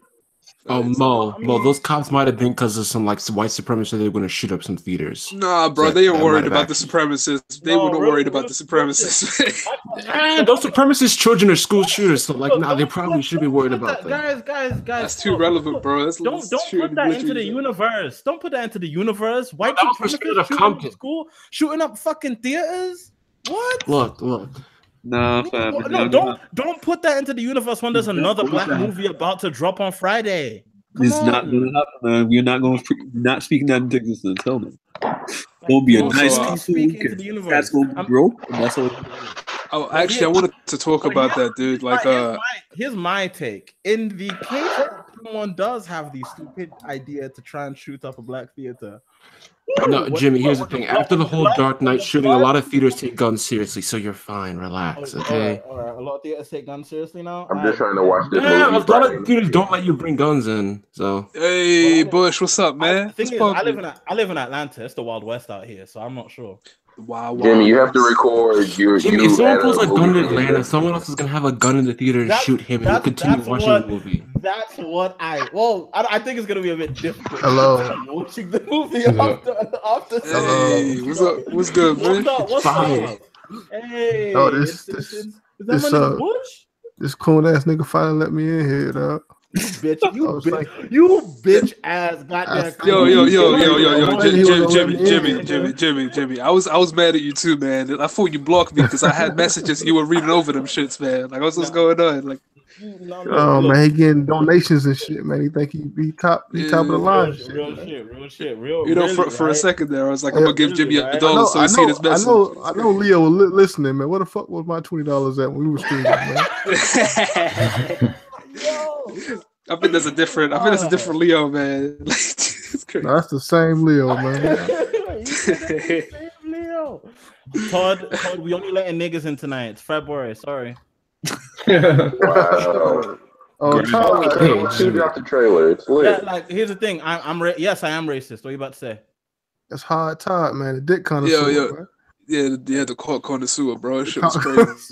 Oh, Mo, those cops might have been because of some white supremacists. They were going to shoot up some theaters. Nah, bro, they were worried about the supremacists. They were not worried about the supremacists. Those supremacist children are school shooters, so they probably should be worried about that. Guys, that's too relevant, bro. Don't put that into the universe. Don't put that into the universe. White supremacists shooting up school, shooting up fucking theaters. What? Look. No, fam. No, don't put that into the universe when there's another black movie about to drop on Friday. It's not going to happen, man. We're not speaking that into existence. Tell me. Gonna be a nice people. That's gonna be broke. That's all. Oh, actually, I wanted to talk about that, dude. Here's my take. In the case that someone does have the stupid idea to try and shoot up a black theater. No, Jimmy, here's the thing. After the whole Dark Knight shooting, a lot of theaters take guns seriously, so you're fine. Relax, okay? All right. A lot of theaters take guns seriously now? I'm just trying to watch this movie. A lot of theaters don't let you bring guns in, so... Hey, Bush, what's up, man? I live in Atlanta. It's the Wild West out here, so I'm not sure. Wow. Jimmy, you have to record Jimmy, if someone pulls a gun in Atlanta, someone else is going to have a gun in the theater and shoot him and he'll continue watching the movie. That's what I think it's going to be a bit difficult. Hello. Watching the movie after. Hey, what's good, man? What's up? Hey. Oh, this cool ass nigga finally let me in here, dog. You bitch ass goddamn. Jimmy. I was mad at you too, man. I thought you blocked me because I had messages you were reading over them shits, man. Like, what's going on? Like, man, he getting donations and shit, man. He think he be top of the line. Real shit. You know, for a second there, I was like, I'm gonna give Jimmy $1 so he see this message. I know Leo was listening, man. What the fuck was my $20 at when we were streaming, man? I think there's a different Leo, man. It's crazy. No, that's the same Leo, man. Same Leo. Todd, we only letting niggas in tonight. It's February. Sorry. Wow. Oh, Todd. Shoot out the trailer. It's lit. Yeah, like here's the thing. Yes, I am racist. What are you about to say? That's hard Todd, man. The dick connoisseur. Man. Yeah, the court connoisseur, bro. Shit was crazy. Is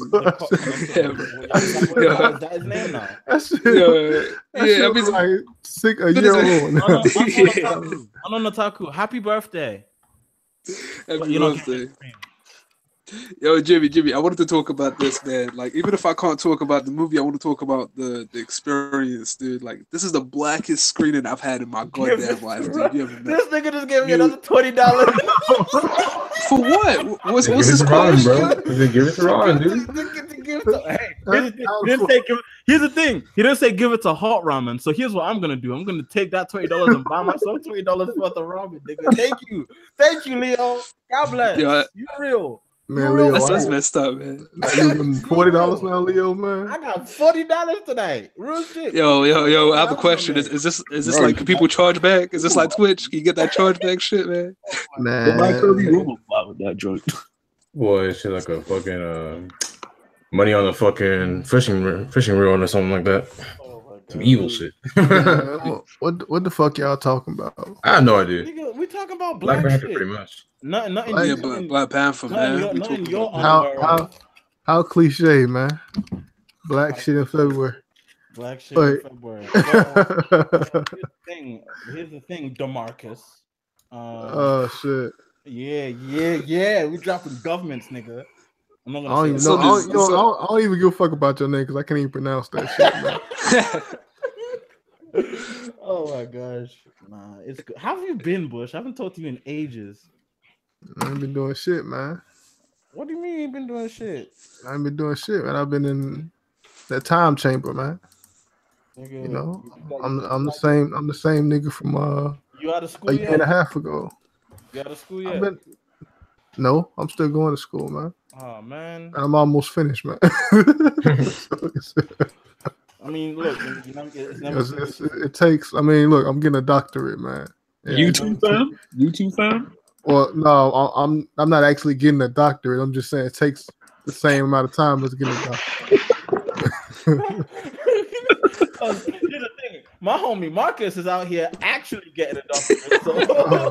that his name now? I mean, like sick a year old. I'm on Otaku. Happy birthday. Happy birthday. Yo, Jimmy, I wanted to talk about this, man. Like, even if I can't talk about the movie, I want to talk about the experience, dude. Like, this is the blackest screening I've had in my goddamn life, dude. You ever met? This nigga just gave me another $20. For what? What's this Ron, question? bro? Give it to Ron, dude. Here's the thing. He didn't say give it to hot ramen. So here's what I'm gonna do. I'm gonna take that $20 and buy myself $20 worth of ramen, nigga. Thank you, Leo. God bless. Yeah, you real. Man, Leo, that's messed up, man. $40 now, Leo, man. I got $40 tonight. Real shit. Yo, I have a question. Is this like, can people charge back? Is this like Twitch? Can you get that charge back shit, man? Nah. With that joint. Boy, it's like a fucking money on the fucking fishing reel or something like that. Some evil shit. What the fuck y'all talking about? I have no idea. Nigga, we talking about Black Panther, shit. pretty much. Nothing. Black Panther, man. How cliche, man. Black shit in February. Black shit in February. Well, here's the thing, DeMarcus. Oh shit. Yeah. We dropping governments, nigga. I'm not gonna I don't even give a fuck about your name because I can't even pronounce that shit, man. Oh my gosh. Nah, it's good. How have you been, Bush? I haven't talked to you in ages. I ain't been doing shit, man. What do you mean you been doing shit? I ain't been doing shit, man. I've been in that time chamber, man. Nigga, you know, I'm the same nigga from you out of school a year and a half ago. You out of school yet? No, I'm still going to school, man. Oh man. I'm almost finished, man. I mean, look, it takes. I mean, look, I'm getting a doctorate, man. Yeah, YouTube fam? Well, no, I'm not actually getting a doctorate. I'm just saying it takes the same amount of time as getting a doctorate. Here's the thing, my homie Marcus is out here actually getting a doctorate. So.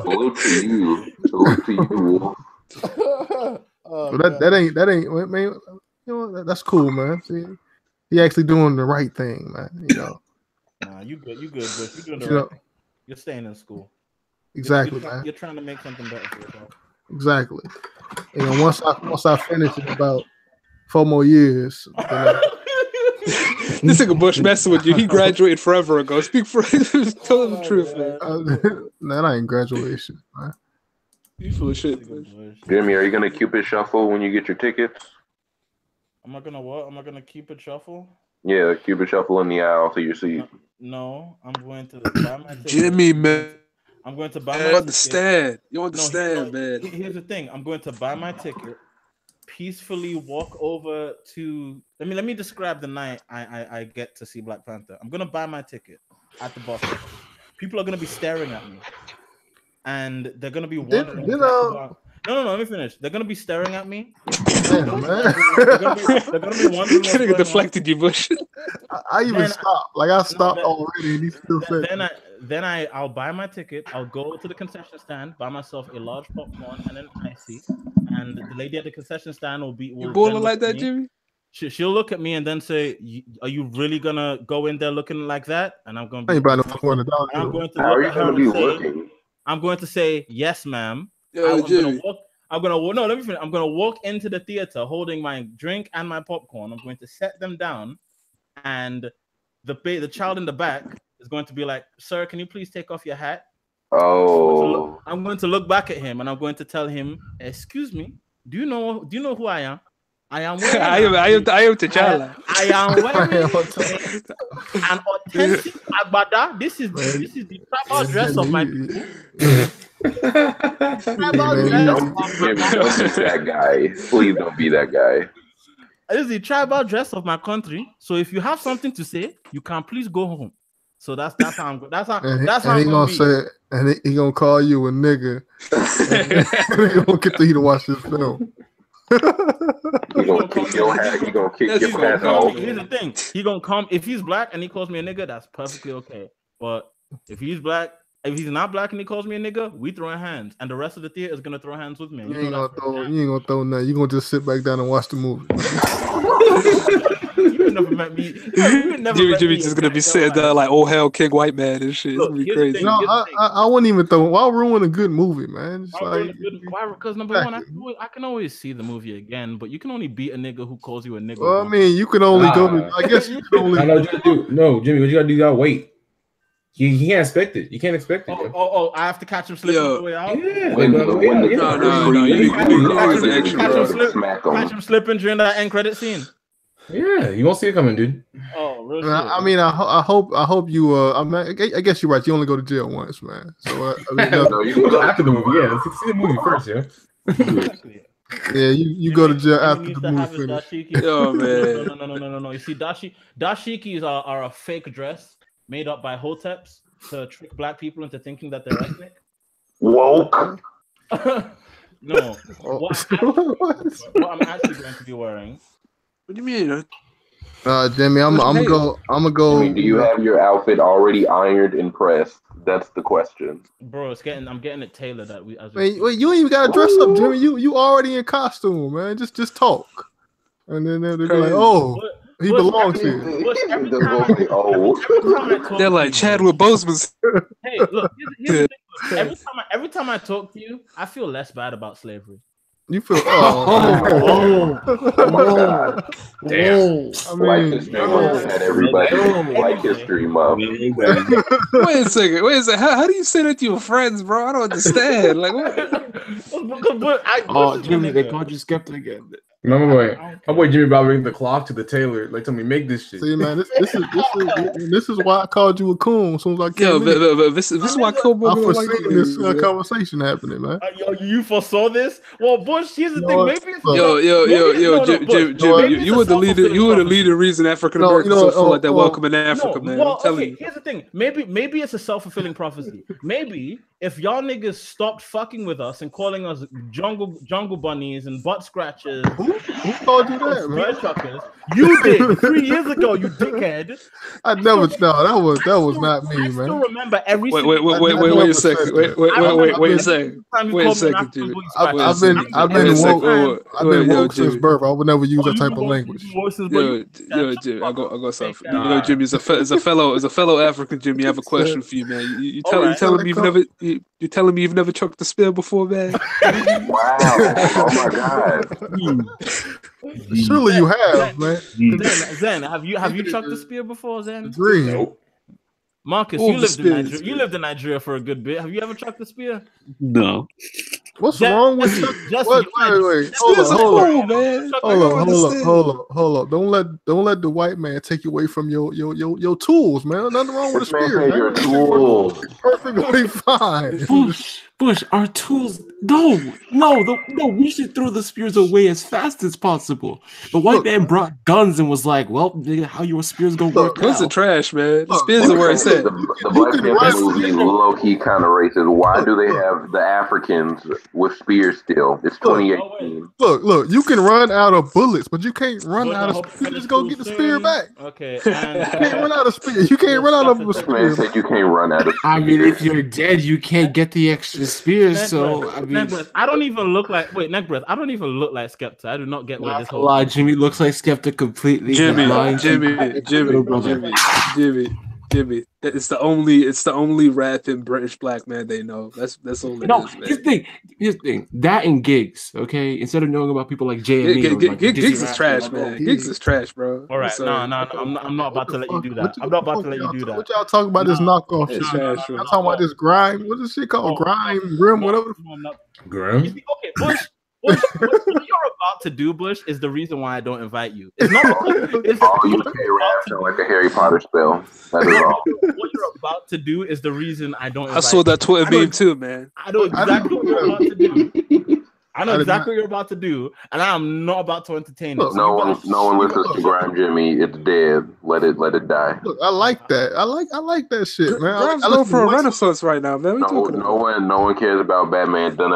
Salute to you. That ain't, man. You know, that's cool, man. See, he actually doing the right thing, man. You know. Nah, you good, but you're doing the right thing. You're staying in school. Exactly, you're trying to make something better for yourself. Exactly. You know, once I finish in about 4 more years. This nigga Bush messing with you. He graduated forever ago. Speak for tell him the truth, man. That ain't graduation, man. You full of shit, man. Jimmy, are you gonna Cupid shuffle when you get your tickets? Am I gonna what? Am I gonna keep it shuffle? Yeah, Cupid shuffle in the aisle to your seat. No, I'm going to buy my ticket. Jimmy, man. I'm going to buy my You understand, man. Here's the thing. I'm going to buy my ticket, peacefully walk over to let me describe the night I get to see Black Panther. I'm gonna buy my ticket at the bus stop. People are gonna be staring at me. And they're gonna be wondering. No, let me finish. They're gonna be staring at me. Damn, man. They're gonna be wondering. Nigga deflected you, Bush. I even stopped. Like I stopped already, and he still said. Then I'll buy my ticket. I'll go to the concession stand, buy myself a large popcorn and an icy. And the lady at the concession stand will you balling like that, Jimmy? She'll look at me and then say, "Are you really gonna go in there looking like that?" And I'm gonna. I ain't buying no $400. I'm going to. How are you gonna be looking? I'm going to say, "Yes, ma'am." Yo, I'm gonna no. Let me finish. I'm gonna walk into the theater holding my drink and my popcorn. I'm going to set them down, and the child in the back is going to be like, "Sir, can you please take off your hat?" Oh. I'm going to look back at him and I'm going to tell him, "Excuse me, do you know who I am? I am wearing I am T'Challa. I am wearing an authentic agbada. This is the tribal dress of my people." Don't be that guy. Please don't be that guy. is the tribal dress of my country. So if you have something to say, you can please go home. So that's how I'm. That's how. That's how he I'm gonna be. say, and he gonna call you a nigga. And he gonna get to watch this film. He gonna kick your ass. He gonna kick your ass off. Here's the thing. He gonna come if he's black and he calls me a nigga. That's perfectly okay. But if he's black, if he's not black and he calls me a nigga, we throwing hands, and the rest of the theater is gonna throw hands with me. You ain't gonna throw nothing. You gonna just sit back down and watch the movie. You never met me. Jimmy just gonna be sitting there like, oh hell, King White Man and shit. It's gonna be crazy. No, I wouldn't even throw. Why ruin a good movie, man? Because number one, I can always see the movie again, but you can only beat a nigga who calls you a nigga. Well, I mean, you can only go to. I guess you can only. I know what you do. No, Jimmy, what you gotta do? You gotta wait. You can't expect it. You can't expect it. Oh! I have to catch him slipping on the way out. Yeah. Catch him slipping during that end credit scene. Yeah, you won't see it coming, dude. Oh, really? I mean, I hope you. I guess you're right. You only go to jail once, man. So I mean, no, you can go after the movie. Yeah, let's see the movie first, yeah. Yeah, you go to jail after the movie finishes. Oh man, no. You see, dashikis are a fake dress made up by hoteps to trick black people into thinking that they're ethnic. Woke. No. What I'm actually going to be wearing. What do you mean? Jimmy, I'm gonna go. I mean, do you have your outfit already ironed and pressed? That's the question. Bro, I'm getting it tailored. Wait, you ain't even gotta dress up, Jimmy. You already in costume, man. Just talk, and then they'll be like, "Oh, he belongs here." They're like Chadwick Boseman. Hey, look. Here's the thing. Every time I talk to you, I feel less bad about slavery. You feel damn. Black History Month had everybody Black History Month. Wait a second. How do you say that to your friends, bro? I don't understand. Like what? Jimmy, they called you skeptic again. No, my boy Jimmy about bringing the cloth to the tailor. Like, tell me, make this shit. See, man, this is why I called you a coon as soon as I came in. This is why I foreseen this conversation happening, man. You foresaw this? Well, Bush, here's the thing. Maybe Jim, you were the leader. You were the leader reason African Americans don't feel like they're welcome in Africa, man. Well, okay, here's the thing. Maybe it's a self-fulfilling prophecy. Maybe if y'all niggas stopped fucking with us and calling us jungle bunnies and butt scratchers. Who called you that, man? Truckers. You did 3 years ago, you dickhead. I never. No, that was not me, man. I still remember every. Wait a second. Wait a second. I've been woke since birth. I would never use that type of language. Jimmy, I got something. You know, Jimmy, as a fellow African, Jimmy, I have a question for you, man. You telling me you've never chucked the spear before, man? Wow! Oh my God! Surely you have, man. Zen, have you chucked the spear before, Zen? Nope. Marcus, you lived in Nigeria for a good bit. Have you ever chucked the spear? No. What's wrong with wait. Hold on. Don't let the white man take you away from your tools, man. Nothing wrong with a spear. Your tools. Perfectly fine. Bush, our tools. No. We should throw the spears away as fast as possible. The white man brought guns and was like, "Well, nigga, how your spears gonna work?" Guns are trash, man. The spears are where it's at. The Black Panther movie low key kind of racist. Why do they have the Africans with spears still? It's 2018. Look, you can run out of bullets, but you can't run out of spears. Just go get the spear back. Okay. You can't run out of spears. You can't run out of a spear. Man said you can't run out of spears. I mean, if you're dead, you can't get the extra spears. So I mean, I don't even look like Neckbreath. I don't even look like Skepta. I do not get where this whole lie. Jimmy looks like Skepta completely. Jimmy. It's the only rapping British black man they know. That's all it is, man. Here's the thing. That and gigs, okay? Instead of knowing about people like JME. Gigs is trash, man. Gigs is trash, bro. All right, no. I'm not about to let you do that. I'm not about to let you do that. What y'all talking about? This knockoff shit. I'm talking about this grime. What's this shit called? Grim, whatever. Grim. Okay, Bush. What you're about to do, Bush, is the reason why I don't invite you. It's not. You can't like a Harry Potter spell. That is all. What you're about to do is the reason I don't. I saw that Twitter meme too, man. I know exactly what you're about to do. I know exactly what you're about to do, and I'm not about to entertain it. No one listens to Grime Jimmy. It's dead. Let it die. Look, I like that. I like that shit, man. Grime's going for a renaissance right now, man. No one cares about Batman. Done.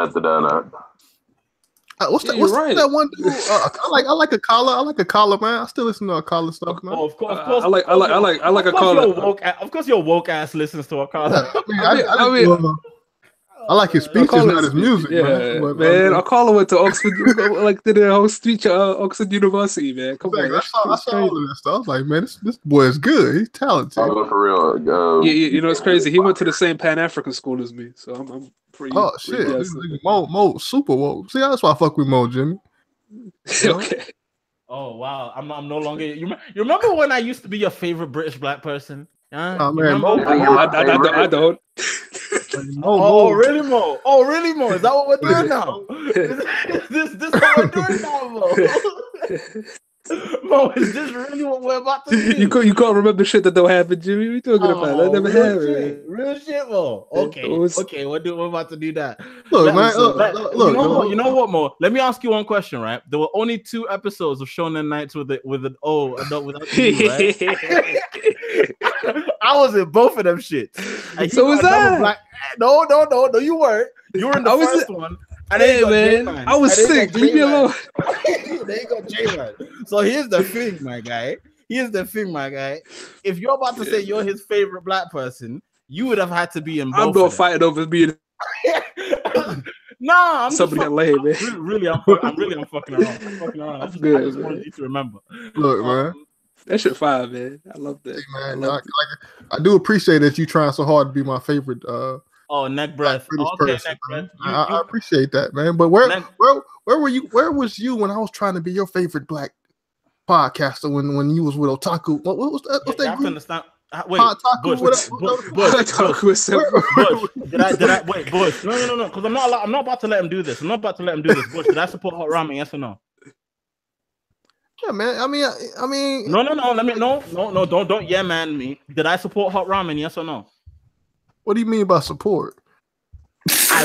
What's that one dude? I like a collar. I like a collar, man. I still listen to a collar stuff, man. Oh, of course. I like a collar. Of course, your woke ass listens to a collar. I like his speeches, not his music, man. But, man, I call went to Oxford, like did the whole speech at Oxford University, man. Come on, I saw all of that stuff. I was like, man, this boy is good. He's talented. Oh, for real. You know, it's crazy. He went to the same Pan African school as me, so I'm pretty. Oh shit, Mo, super woke. See, that's why I fuck with Mo, Jimmy. Okay. Oh wow, I'm no longer. You remember when I used to be your favorite British black person? Oh man, I don't. Really, Mo? Oh, really, Mo? Is that what we're doing now? Is this what we're doing now, Mo? Mo, is this really what we're about to do? You can't remember shit that don't happen, Jimmy. What are you talking about? That never happened. Real shit, Mo. Okay, we're about to do that. Look, man. You know what, Mo? Let me ask you one question, right? There were only 2 episodes of Shonen Nights with an adult without you, right? I was in both of them shits. So was I. No, you weren't. You were in the first one. And hey, man, I was sick. Leave me alone. There you go, J-Man. So here's the thing, my guy. If you're about to say you're his favorite black person, you would have had to be in both. I'm not fighting over being. Nah, I'm somebody that lame, man. I'm fucking around. I just wanted you to remember. Look, man. That shit fire, man. I love that. Hey, man, I do appreciate that you trying so hard to be my favorite. Neck breath. Okay, neck breath. I appreciate that, man. But where were you? Where was you when I was trying to be your favorite black podcaster? When you was with Otaku? What was that? What's that group? Understand. Wait, Bush. Did I wait, Bush? No. Because I'm not about to let him do this. Bush, did I support Hot Ramen? Yes or no? Yeah, man. I mean. No. Let me no. Don't yeah, man. Me. Did I support Hot Ramen? Yes or no? What do you mean by support? I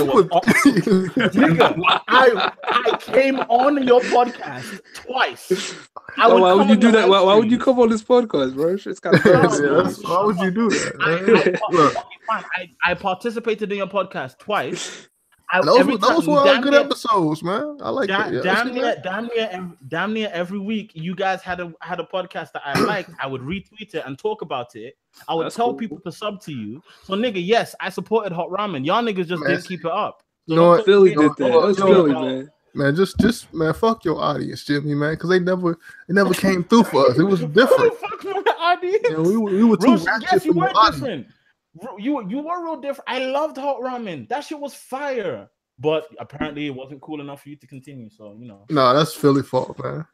came on your podcast twice. Why would you do that? Why would you come on this podcast, bro? It's kind of why would you do that? I participated in your podcast twice. Those were good episodes, man. I like that. Damn near every week, you guys had a podcast that I liked. I would retweet it and talk about it. I would tell people to sub to you. So, nigga, yes, I supported Hot Ramen. Y'all niggas just didn't keep it up. You know what? Philly did that. That's Philly, man. Man, just man, fuck your audience, Jimmy, man, because they never came through for us. It was different. Fuck my audience. You know, we were too yes, you were different. You were real different. I loved Hot Ramen. That shit was fire. But apparently it wasn't cool enough for you to continue. So, you know. No, that's Philly fault, man.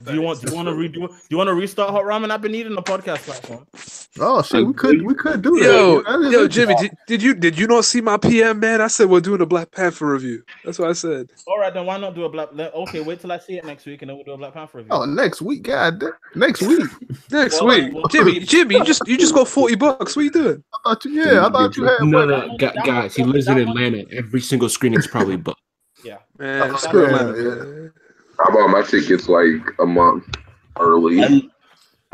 Do you want to restart Hot Ramen? I've been needing a podcast platform. Oh shit, we could do that. Yo, Jimmy, did you not see my PM, man? I said we're doing a Black Panther review. That's what I said. All right, then why not do a Black? Okay, wait till I see it next week, and then we'll do a Black Panther review. Oh, next week, God, next week, Jimmy, you just got $40. What are you doing? I thought you had. No, guys, he lives in Atlanta. Every single screening's probably booked. Yeah, man. Screw Atlanta. How about my tickets like a month early?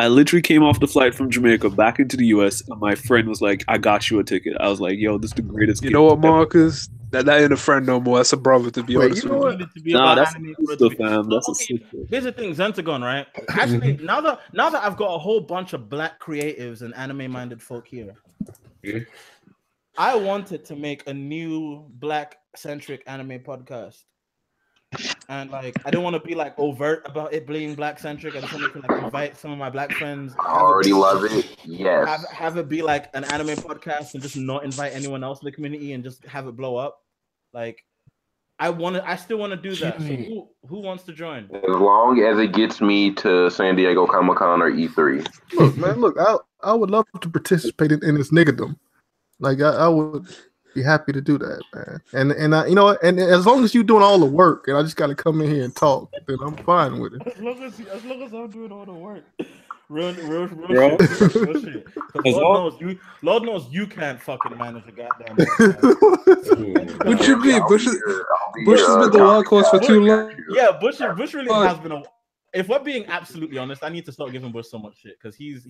I literally came off the flight from Jamaica back into the US, and my friend was like, I got you a ticket. I was like, yo, this is the greatest. You know what, Marcus? That ain't a friend no more. That's a brother, to be honest with you. Nah, that's the fam. That's okay. Here's the thing, Zentagon, right? Actually, now that I've got a whole bunch of black creatives and anime-minded folk here, I wanted to make a new black-centric anime podcast. And like, I don't want to be like overt about it being black centric. I just want to like invite some of my black friends. I already love it. Yes. Have it be like an anime podcast and just not invite anyone else in the community and just have it blow up. Like, I still want to do that. So who wants to join? As long as it gets me to San Diego Comic-Con or E3. Look, man, I would love to participate in this niggerdom. Like I would be happy to do that, man. And I, you know, and as long as you're doing all the work, and I just got to come in here and talk, then I'm fine with it. As long as I'm doing all the work. Real Bro. shit. Real shit. 'Cause Lord knows you can't fucking manage a goddamn podcast. What you mean? Bush has been the wild horse for too long. Yeah, Bush really has been a. If we're being absolutely honest, I need to start giving Bush so much shit because he's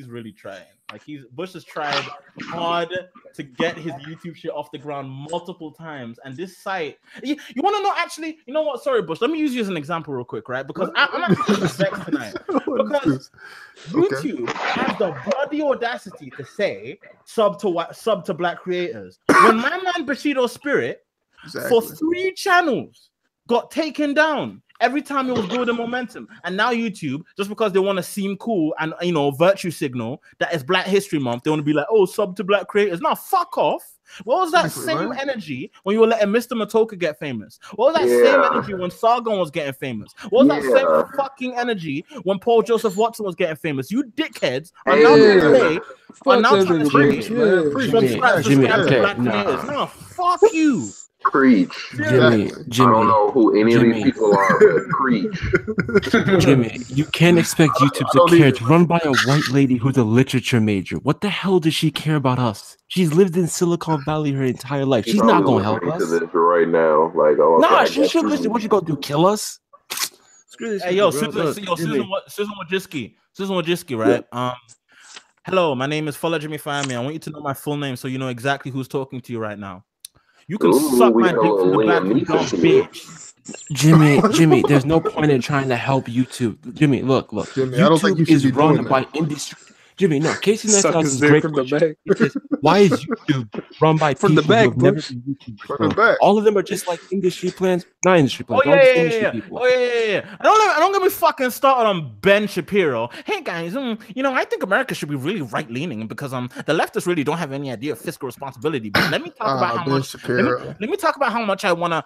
really trying. Like Bush has tried hard to get his YouTube shit off the ground multiple times, and this site. You want to know? Actually, you know what? Sorry, Bush. Let me use you as an example real quick, right? Because I'm actually vexed tonight because YouTube has the bloody audacity to say sub to black creators when my man Bushido Spirit for 3 channels got taken down every time it was building momentum, and now YouTube, just because they want to seem cool and virtue signal that it's Black History Month, they want to be like, oh, sub to black creators. No, fuck off. What was that same energy when you were letting Mr. Matoka get famous? What was that same energy when Sargon was getting famous? What was that same fucking energy when Paul Joseph Watson was getting famous? You dickheads are now trying to say subscribe to black creators. No, fuck you. Preach. Jimmy. I don't know who any of these people are, but preach. Jimmy, you can't expect YouTube to care. It's run by a white lady who's a literature major. What the hell does she care about us? She's lived in Silicon Valley her entire life. She's not gonna help us. To this right now, like, nah, she should listen. What you gonna do? Kill us? Hey, yo, Susan Wojcicki, right? Hello, my name is Follow Jimmy Fami. I want you to know my full name so you know exactly who's talking to you right now. You can suck my dick from the back, you dumb bitch. Jimmy, there's no point in trying to help YouTube. Jimmy, look. Jimmy, YouTube I don't think you should be run by industry. Jimmy, no, Casey Neistat is great. From the back. Why is YouTube run by from people the back, who have never been YouTube from the back? All of them are just like industry plans, not industry plans. Oh yeah. Don't get me fucking started on Ben Shapiro. Hey guys, I think America should be really right leaning because the leftists really don't have any idea of fiscal responsibility. But let me talk about how much. Let me talk about how much I wanna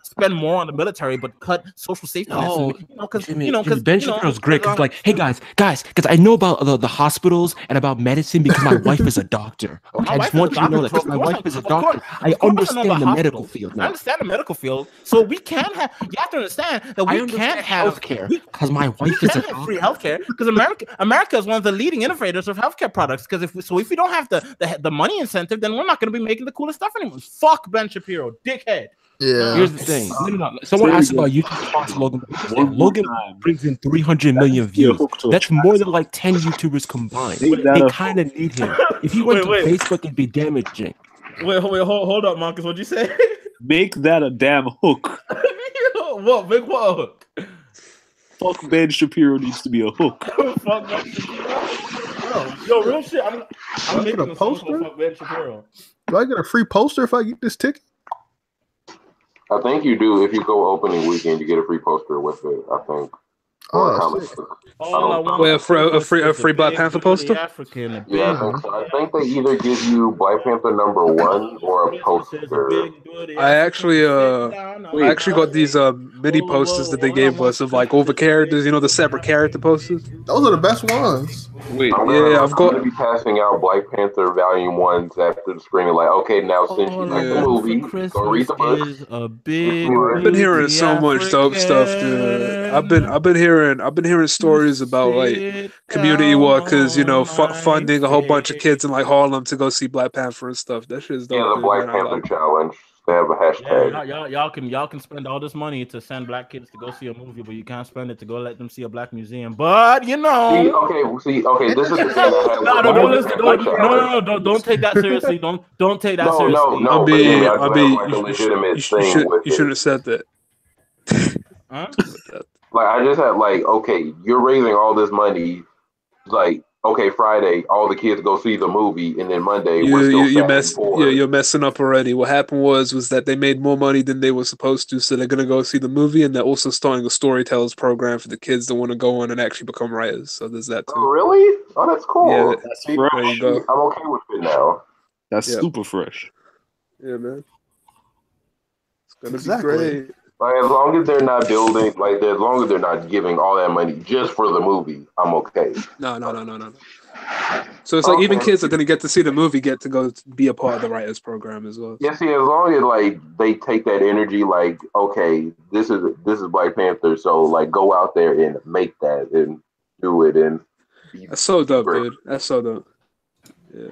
spend more on the military, but cut social safety. Because Ben Shapiro's great. Because hey guys, because I know about the hospitals and about medicine because my wife is a doctor. Okay? I just want you to know that because my wife is a doctor. I understand the medical field now. I understand the medical field. So we can have. You have to understand that we can't have healthcare because my wife is a doctor. Free healthcare because America is one of the leading innovators of healthcare products. Because if we don't have the money incentive, then we're not going to be making the coolest stuff anymore. Fuck Ben Shapiro, dickhead. Yeah. Here's the thing. No. Someone asked about YouTube sponsor Logan. Logan brings in 300 million views. That's more than like 10 YouTubers combined. They kind of need him. If he went to Facebook, it'd be damaging. Wait, hold up, Marcus. What'd you say? Make that a damn hook. What? Make what a hook? Fuck Ben Shapiro needs to be a hook. Fuck Ben Shapiro. Yo, real shit. I'm making a poster. Fuck Ben Shapiro. Do I get a free poster if I get this ticket? I think you do. If you go opening weekend, you get a free poster with it, I think. A free Black Panther poster? Yeah, I think so. I think they either give you Black Panther #1 or a poster. I actually got these mini posters that they gave us of like over characters, the separate character posters. Those are the best ones. I'm going to be passing out Black Panther Volume 1s after the screening. Like, okay, now since you like the movie, go read the book. I've been hearing so much dope stuff, dude. I've been hearing stories about like community workers, funding a whole bunch of kids in like Harlem to go see Black Panther and stuff. That shit's dope. Yeah, the Black Panther challenge. They have a hashtag. Y'all can spend all this money to send black kids to go see a movie, but you can't spend it to go let them see a black museum. But this is the thing. Don't take that seriously. Don't take that seriously. You shouldn't have said that. Huh? Like I just had okay, you're raising all this money, okay, Friday, all the kids go see the movie, and then Monday you're messing up already. What happened was that they made more money than they were supposed to, so they're gonna go see the movie, and they're also starting a storytellers program for the kids that want to go on and actually become writers. So there's that too. Oh, really? Oh, that's cool. Yeah, that's fresh. There you go. I'm okay with it now. That's super fresh. Yeah, man. It's gonna be great. Like, as long as they're not building, as long as they're not giving all that money just for the movie, I'm okay. No. So it's like even kids are going to get to see the movie, get to go be a part of the writers program as well. Yeah, see, as long as they take that energy, okay, this is Black Panther, so go out there and make that and do it, and That's so dope, dude. That's so dope. Yeah.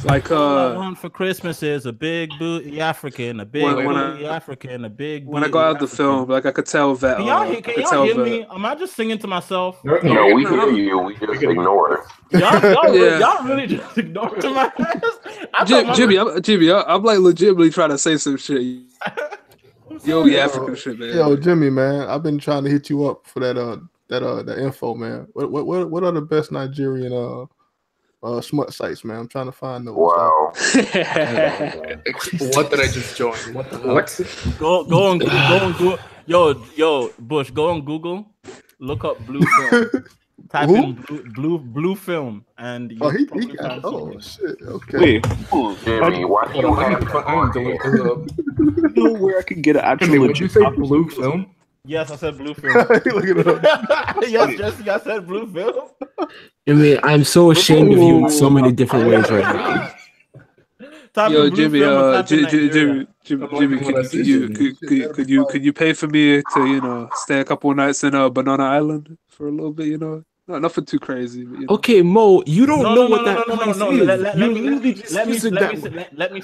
Like all I want for Christmas is a big booty African, a big booty African, a big. When I go out the film, like I could tell that. Can y'all hear me? Am I just singing to myself? No, we hear you. We just ignore it. Y'all really just ignore it. My ass. Jimmy, I'm like legitimately trying to say some shit. Yo, African shit, man. Yo, Jimmy, man, I've been trying to hit you up for that info, man. What are the best Nigerian smut sites, man? I'm trying to find those. Wow. What did I just join? What the hell? Go on Google. Yo, Bush, go on Google. Look up blue film. Type in blue film, and he shit. Okay. Wait, Jimmy, why do you have you know where I can get an actual? Would you say blue film? Yes, I said blue film. Look it up. Yes, Jesse, I said blue film. I mean, I'm so ashamed of you in so many different ways right now. Yo, Jimmy, could you pay for me to stay a couple of nights in Banana Island for a little bit? No, nothing too crazy. But, Okay, Mo, you don't know what that place is. Let me.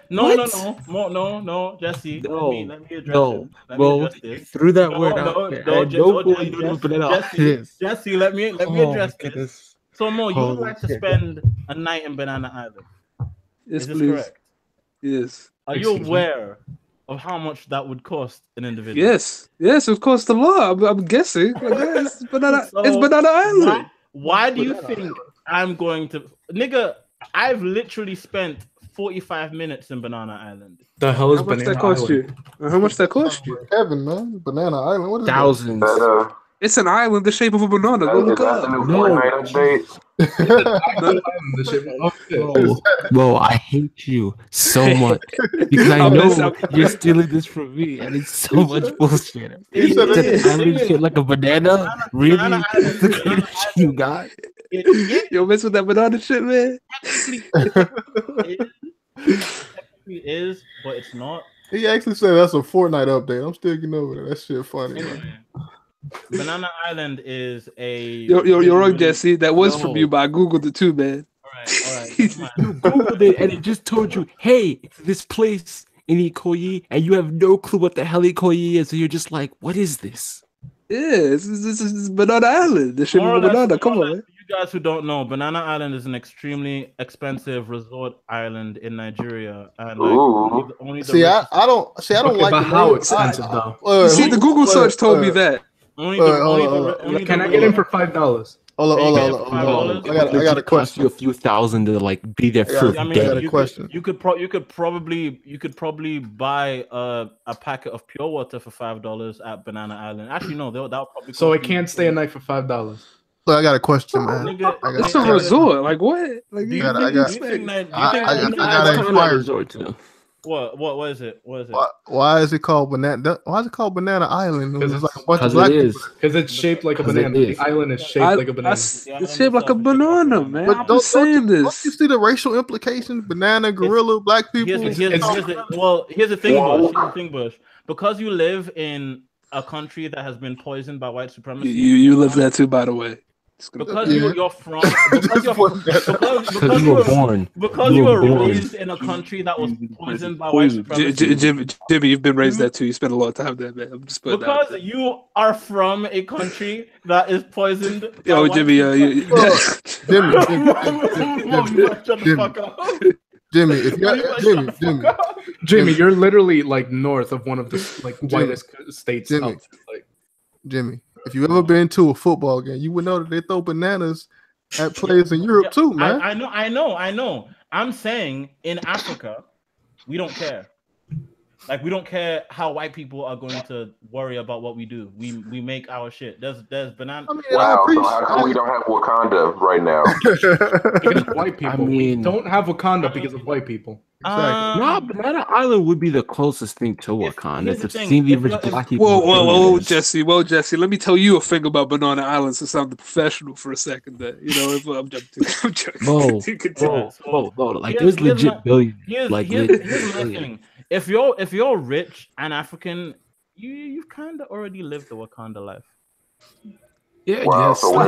No, Jesse. Let me address this. Through that word out there. Jesse, let me address this. So, Mo, you would like to spend a night in Banana Island? Yes, is this please. correct? Yes. Are you aware of how much that would cost an individual? Yes, of course, the law. I'm guessing. It's Banana Island. Why do you think I'm going to... Nigga, I've literally spent 45 minutes in Banana Island. The hell is How much Banana that cost Island? you? How much that cost you? Kevin, man, Banana Island. What is Thousands. It's an island the shape of a banana. Go look up. Bro, I hate you so much because I know you're stealing this from me, and it's so much bullshit. Island shit like a banana. Really? That's the kind of shit you got? Yo, mess with that banana shit, man. It is, but it's not. He actually said that's a Fortnite update. I'm still getting over that. That shit funny, man. Banana Island is a... You're wrong, Jesse. That was from you, but I googled it too, man. All right. You googled it, and it just told you, "Hey, it's this place in Ikoyi," and you have no clue what the hell Ikoyi is, so you're just like, "What is this?" Yeah, this is Banana Island. This shit is banana. Come on, man. You guys who don't know, Banana Island is an extremely expensive resort island in Nigeria, and only I don't like. But how expensive though? The Google search told me that. Can I get in for $5? Hold on. I got a question. You a few thousand to like be there for a day. I got a question. You could probably buy a packet of pure water for $5 at Banana Island. Actually, no, that'll probably. So I can't stay a night for $5. Look, I got a question, man. It's a resort. Like what? Like I got an inquiry. What is it? Why is it called Banana? Why is it called Banana Island? Because it's like a bunch of black people. Because it's shaped like a banana. The island is shaped like a banana. It's shaped like a banana, man. But don't you see the racial implications? Banana, gorilla, black people. Here's the thing, Bush. Because you live in a country that has been poisoned by white supremacy. You live there too, by the way. Because you were born. Because you were raised in a country that was poisoned by white supremacy. Jimmy, you've been raised there too. You spent a lot of time there, man. I'm just because you are from a country that is poisoned. Yo, Jimmy, Jimmy, shut the fuck up. Jimmy, you're literally like north of one of the like whitest states. Jimmy. If you ever been to a football game, you would know that they throw bananas at players in Europe too, man. I know. I'm saying in Africa, we don't care. Like we don't care how white people are going to worry about what we do. We make our shit. There's banana. Wow. So how come we don't have Wakanda right now? Because of white people. We don't have Wakanda because of white people. Exactly. No, Banana Island would be the closest thing to Wakanda. To see the original black people. Whoa, Jesse. Well, Jesse, let me tell you a thing about Banana Island since I'm the professional for a second. That I'm joking. Whoa. Like there's legit billions. Here's my thing. If you're rich and African, you've kind of already lived the Wakanda life. Yeah, wow, yes. so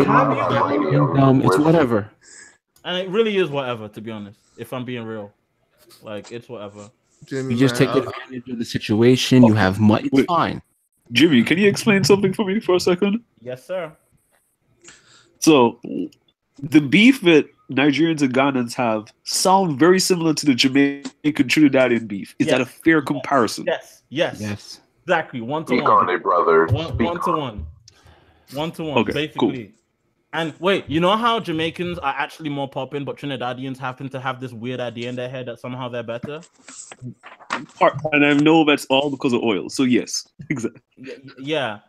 It's whatever. And it really is whatever, to be honest. If I'm being real, like it's whatever. Jimmy, you just take advantage of the situation. You have money. It's fine. Jimmy, can you explain something for me for a second? Yes, sir. So, the beef that Nigerians and Ghanaians have sound very similar to the Jamaican Trinidadian beef. Is that a fair comparison? Yes. Exactly. 1 to 1. Speak on it, brother. 1 to 1. 1 to 1. Okay, basically. Cool. And wait, you know how Jamaicans are actually more popping, but Trinidadians happen to have this weird idea in their head that somehow they're better? And I know that's all because of oil. So yes, exactly. Yeah.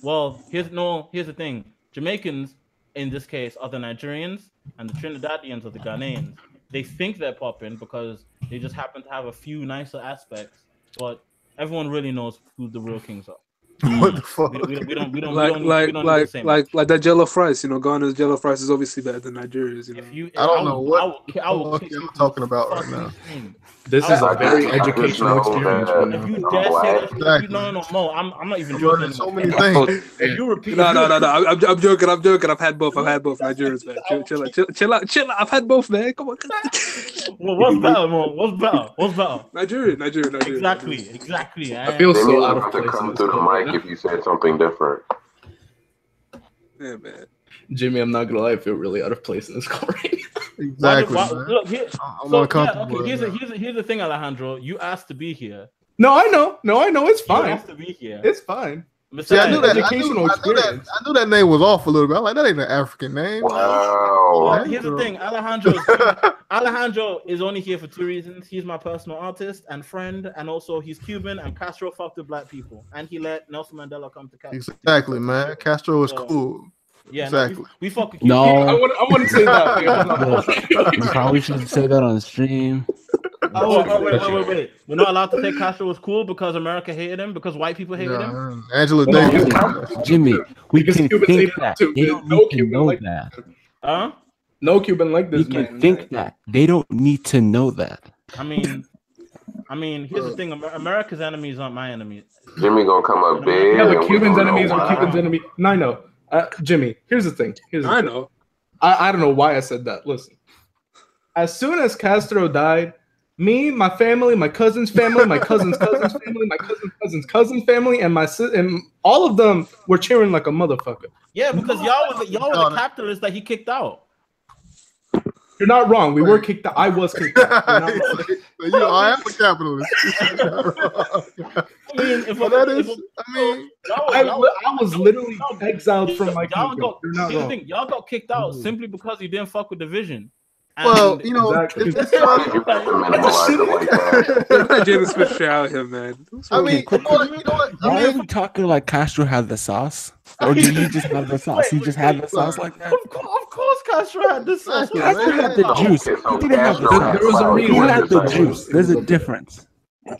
Well, here's the thing. Jamaicans, in this case, are the Nigerians, and the Trinidadians are the Ghanaians. They think they're popping because they just happen to have a few nicer aspects, but everyone really knows who the real kings are. What the fuck? We don't like that jello fries. You know, Ghana's jello fries is obviously better than Nigeria's. You know? I don't know what you're talking about right now. This is a very educational experience. If you dare say that, no, Mo, I'm not even joking. So many things. If you repeat, no, I'm joking. I've had both Nigerians, man. Chill out. I've had both, man. Come on. Well, what's better, Mo? What's better? Nigerian. Exactly. I feel so out of to place. come through the mic if you said something different. Yeah, man. Jimmy, I'm not gonna lie, I feel really out of place in this call right now. Exactly. Look, here's the thing, Alejandro. You asked to be here. No, I know. It's fine. You asked to be here. It's fine. See, I knew that name was off a little bit. I'm like, that ain't an African name. Wow. Well, here's the thing, Alejandro is only here for 2 reasons. He's my personal artist and friend, and also he's Cuban, and Castro fucked with black people, and he let Nelson Mandela come to Castro. Exactly, man. Castro is cool. Yeah, exactly. No, we fuck with No, I want to say that. You probably shouldn't say that on stream. Wait. We're not allowed to say Castro was cool because America hated him, because white people hated him? Angela Davis. Jimmy, we can think that. They don't need to know that. Huh? No Cuban like this. We can think that. They don't need to know that. I mean, here's the thing. America's enemies aren't my enemies. Jimmy gonna come up big. Yeah, but Cubans' enemies are Cubans' enemies. No, I know. Jimmy, here's the thing. I know. I don't know why I said that. Listen. As soon as Castro died, me, my family, my cousin's family, my cousin's cousin's family, my cousin's cousin's family, and and all of them were cheering like a motherfucker. Yeah, because y'all were the capitalists that he kicked out. You're not wrong. We were kicked out. I was kicked out. I am a capitalist. I was literally exiled from my country. Y'all got kicked out simply because you didn't fuck with the vision. Well, you know, James Smith out here, man. I mean, you know what? Why are we talking like Castro had the sauce? Or do you just have the sauce? You just had the sauce like that? Of course, Castro had the sauce. Castro had the juice. He didn't have the sauce. There was a reason. He had the juice. There's a difference.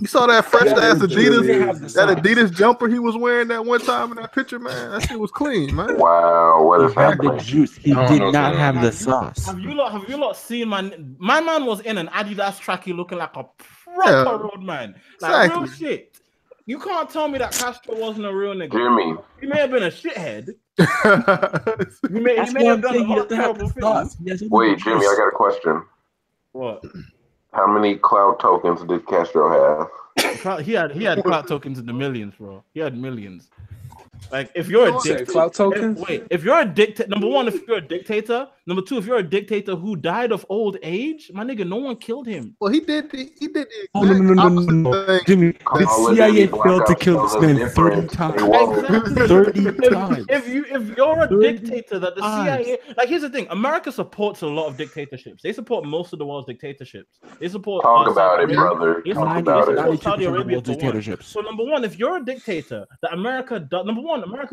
You saw that fresh ass Adidas jumper he was wearing that one time in that picture, man. That shit was clean, man. Wow, what is He had happening? the juice. He did not have the sauce. Have you lot seen my man was in an Adidas trackie looking like a proper road man, like real shit. You can't tell me that Castro wasn't a real nigga. Jimmy, he may have been a shithead. he may have done a lot of terrible things. Wait, Jimmy, I got a question. What? How many cloud tokens did Castro have? He had cloud tokens in the millions, bro. He had millions. Like, if you're a dictator, cloud tokens. If you're a dictator, number one, if you're a dictator, number two, if you're a dictator who died of old age, my nigga, no one killed him. Well, he did. Oh, no. Jimmy, the CIA failed to kill this man 30 times. Exactly. 30 times. If you're a dictator that the CIA, like, here's the thing, America supports a lot of dictatorships. They support most of the world's dictatorships. They support. Talk about it, brother. Talk about it. Saudi Arabia dictatorships. So number one, if you're a dictator, that America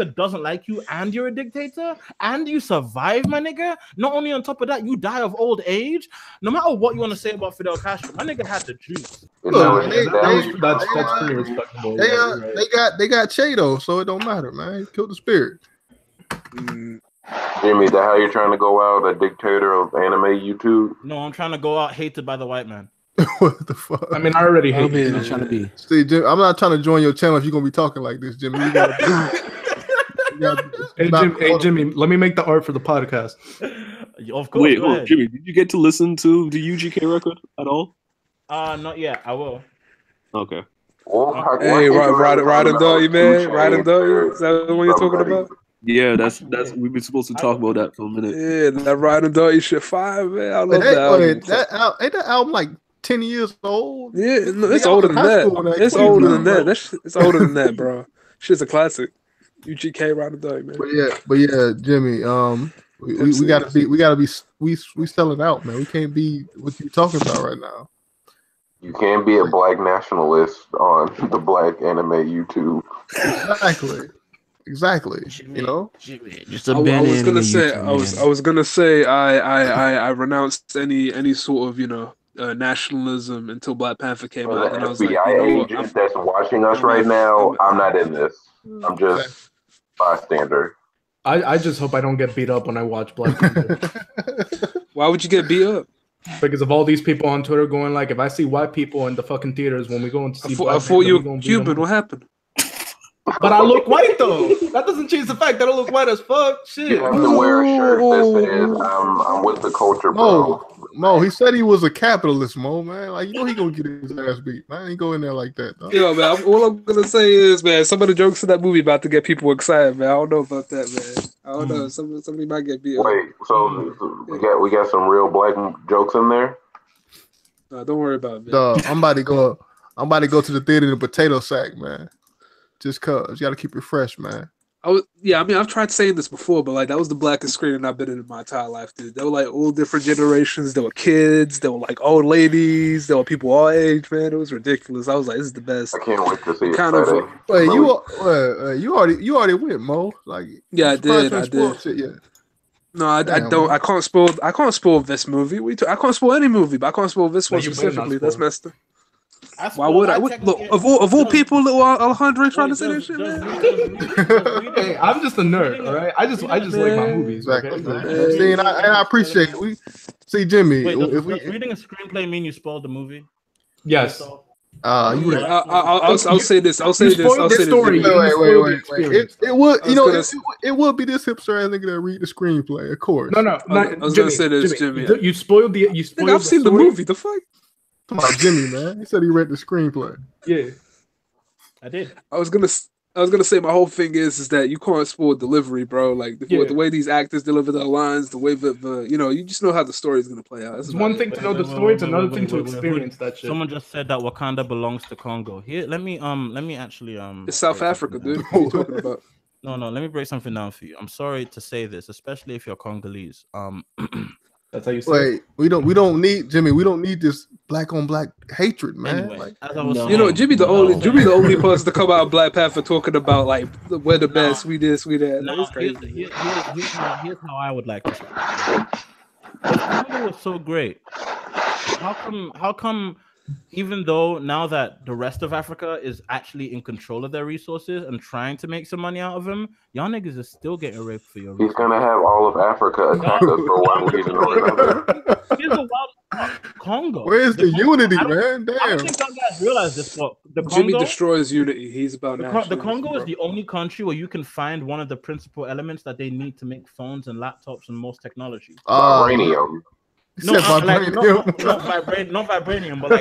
doesn't like you, and you're a dictator, and you survive, my nigga. Not only on top of that, you die of old age. No matter what you want to say about Fidel Castro, my nigga had the juice. That's pretty respectable. They got Cheeto, so it don't matter, man. He killed the spirit. Jimmy, that how you're trying to go out, a dictator of anime YouTube? No, I'm trying to go out hated by the white man. What the fuck? I mean, I already hate you. Trying to be. See, Jim, I'm not trying to join your channel if you're gonna be talking like this, Jimmy. You gotta Hey, Jimmy, let me make the art for the podcast. Of course. Wait, hold on, Jimmy, did you get to listen to the UGK record at all? Not yet. I will. Okay. Hey, Ride and Dirty, man. Ride and Dirty. Is that the one you're talking about? Yeah, that's we've been supposed to talk about that for a minute. Yeah, that Ride and Dirty shit fire, man. I love that album. Ain't that album like 10 years old? Yeah, no, it's older than that. It's older than that. It's older than that, bro. Shit's a classic. UGK Ride and Dirty, man. But yeah, Jimmy, we gotta be selling out, man. We can't be what you talking about right now. You can't be a black nationalist on the Black Anime YouTube. Exactly. Jimmy, You know. Jimmy, just I was gonna say, I was gonna say, I renounced any sort of nationalism until Black Panther came For out, the and I was FBI like, agent that's watching us right now, I'm not in this. I'm just bystander. I just hope I don't get beat up when I watch Black Panther. Why would you get beat up? Because of all these people on Twitter going like, if I see white people in the fucking theaters when we go and see I thought you were Cuban. What happened? But I look white though. That doesn't change the fact that I look white as fuck. Shit. You have to wear a shirt that says I'm with the culture, bro. Mo, he said he was a capitalist, Mo, man. Like, you know he gonna get his ass beat. Man, ain't go in there like that, though. Yo, man, all I'm gonna say is, man, some of the jokes in that movie about to get people excited, man. I don't know about that, man. I don't know. Somebody might get beat up. Wait, so we got some real black jokes in there? No, don't worry about it, man. Duh, I'm about to go to the theater in a potato sack, man. Just cause you gotta keep it fresh, man. I've tried saying this before, but like that was the blackest screening I've been in my entire life, dude. There were like all different generations. There were kids. There were like old ladies. There were people our age, man. It was ridiculous. I was like, this is the best. I can't wait to see it. Kind of. Wait, you already went, Mo. Like, yeah, I did. Shit yet. No, I don't. I can't spoil this movie. I can't spoil any movie, but I can't spoil this one specifically. That's messed up. Why would I? Look, of all people, little Alejandro trying to say that shit, man. Hey, I'm just a nerd, all right? I just like my movies. Exactly. Okay? See, and I appreciate it. See, Jimmy. Wait, does reading a screenplay mean you spoiled the movie? Yes. I'll say this. I'll say this. Story. Wait. It would, it would be this hipster ass nigga that read the screenplay, of course. No. I was gonna say this, Jimmy. You spoiled the. I've seen the movie. The fuck. Come on, Jimmy, man. He said he read the screenplay. Yeah, I did. I was gonna say my whole thing is that you can't spoil delivery, bro. Like the way these actors deliver their lines, the way that you just know how the story is gonna play out. It's one thing to know the story; it's another thing to experience that shit. Someone just said that Wakanda belongs to Congo. Here, let me actually It's South Africa, dude. What are you talking about? No, let me break something down for you. I'm sorry to say this, especially if you're Congolese. That's how you say. Wait, we don't need Jimmy. We don't need this black on black hatred, man. Anyway, like, as I was saying, Jimmy the only person to come out of Black Panther talking about like we're the best, we this, we that. No, here's how I would like to say it. If Congo was so great, how come even though now that the rest of Africa is actually in control of their resources and trying to make some money out of them, y'all niggas is still getting raped for your resources. He's gonna have all of Africa attack us for one reason or another. Here's the wild Congo. Where's the unity, man? Damn. I don't think some guys realize this, but Jimmy destroys unity. He's about the Congo is the only country where you can find one of the principal elements that they need to make phones and laptops and most technology. Vibranium. No, not vibranium, but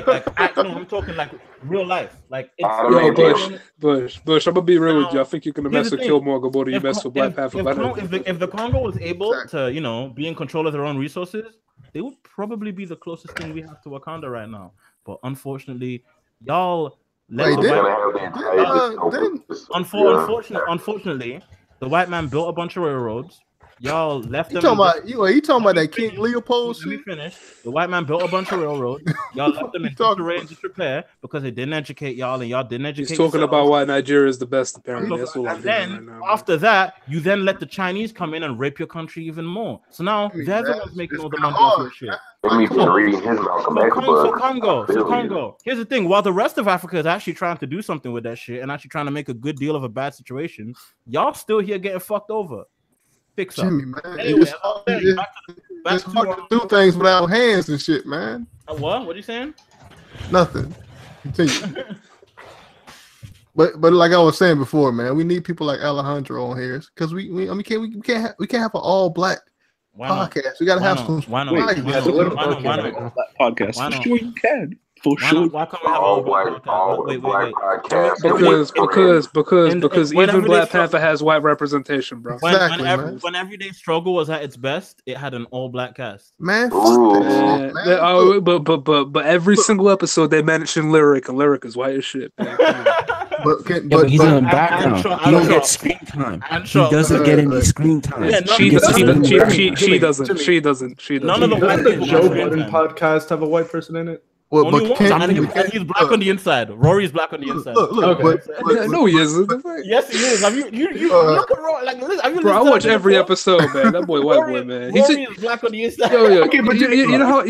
I'm talking like real life. Like it's Bush. I'm gonna be real with you. I think you're gonna mess with Killmonger more than you mess with Black Panther. If the Congo was able to, be in control of their own resources, they would probably be the closest thing we have to Wakanda right now. But unfortunately, y'all unfortunately, the white man built a bunch of railroads. Y'all left them. You talking about that King Leopold shit? Let me finish. The white man built a bunch of railroads. Y'all left them in disarray and disrepair because they didn't educate y'all, and y'all didn't educate. He's talking yourselves. about why Nigeria is the best. Apparently, that's what and then right now, after that, you then let the Chinese come in and rape your country even more. So now they're the ones making all the money off your shit. So Congo. Here's the thing: while the rest of Africa is actually trying to do something with that shit and actually trying to make a good deal of a bad situation, y'all still here getting fucked over. Fix up. Jimmy, man. Anyway, it's hard to do things without hands and shit, man. What? What are you saying? Nothing. Continue. But like I was saying before, man, we need people like Alejandro on here because we can't have an all black podcast. We gotta have some. Why not? Podcast. For sure you can. For sure. Why can't we have all black podcast? Because even Black Panther has white representation, bro. When Everyday Struggle was at its best, it had an all black cast. Man, but every single episode they mention Lyric, and Lyric is white as shit. Man. But he's in the background. He don't get screen time. He doesn't get any screen time. Yeah, she doesn't. None of the Joe Budden podcasts have a white person in it. Well, and he's black on the inside. Rory's black on the inside. No, he isn't. Yes, he is. Have you look at Rory? Like, bro, I watch every episode, man. That boy, white boy, man. Rory is black on the inside. Okay, but you know how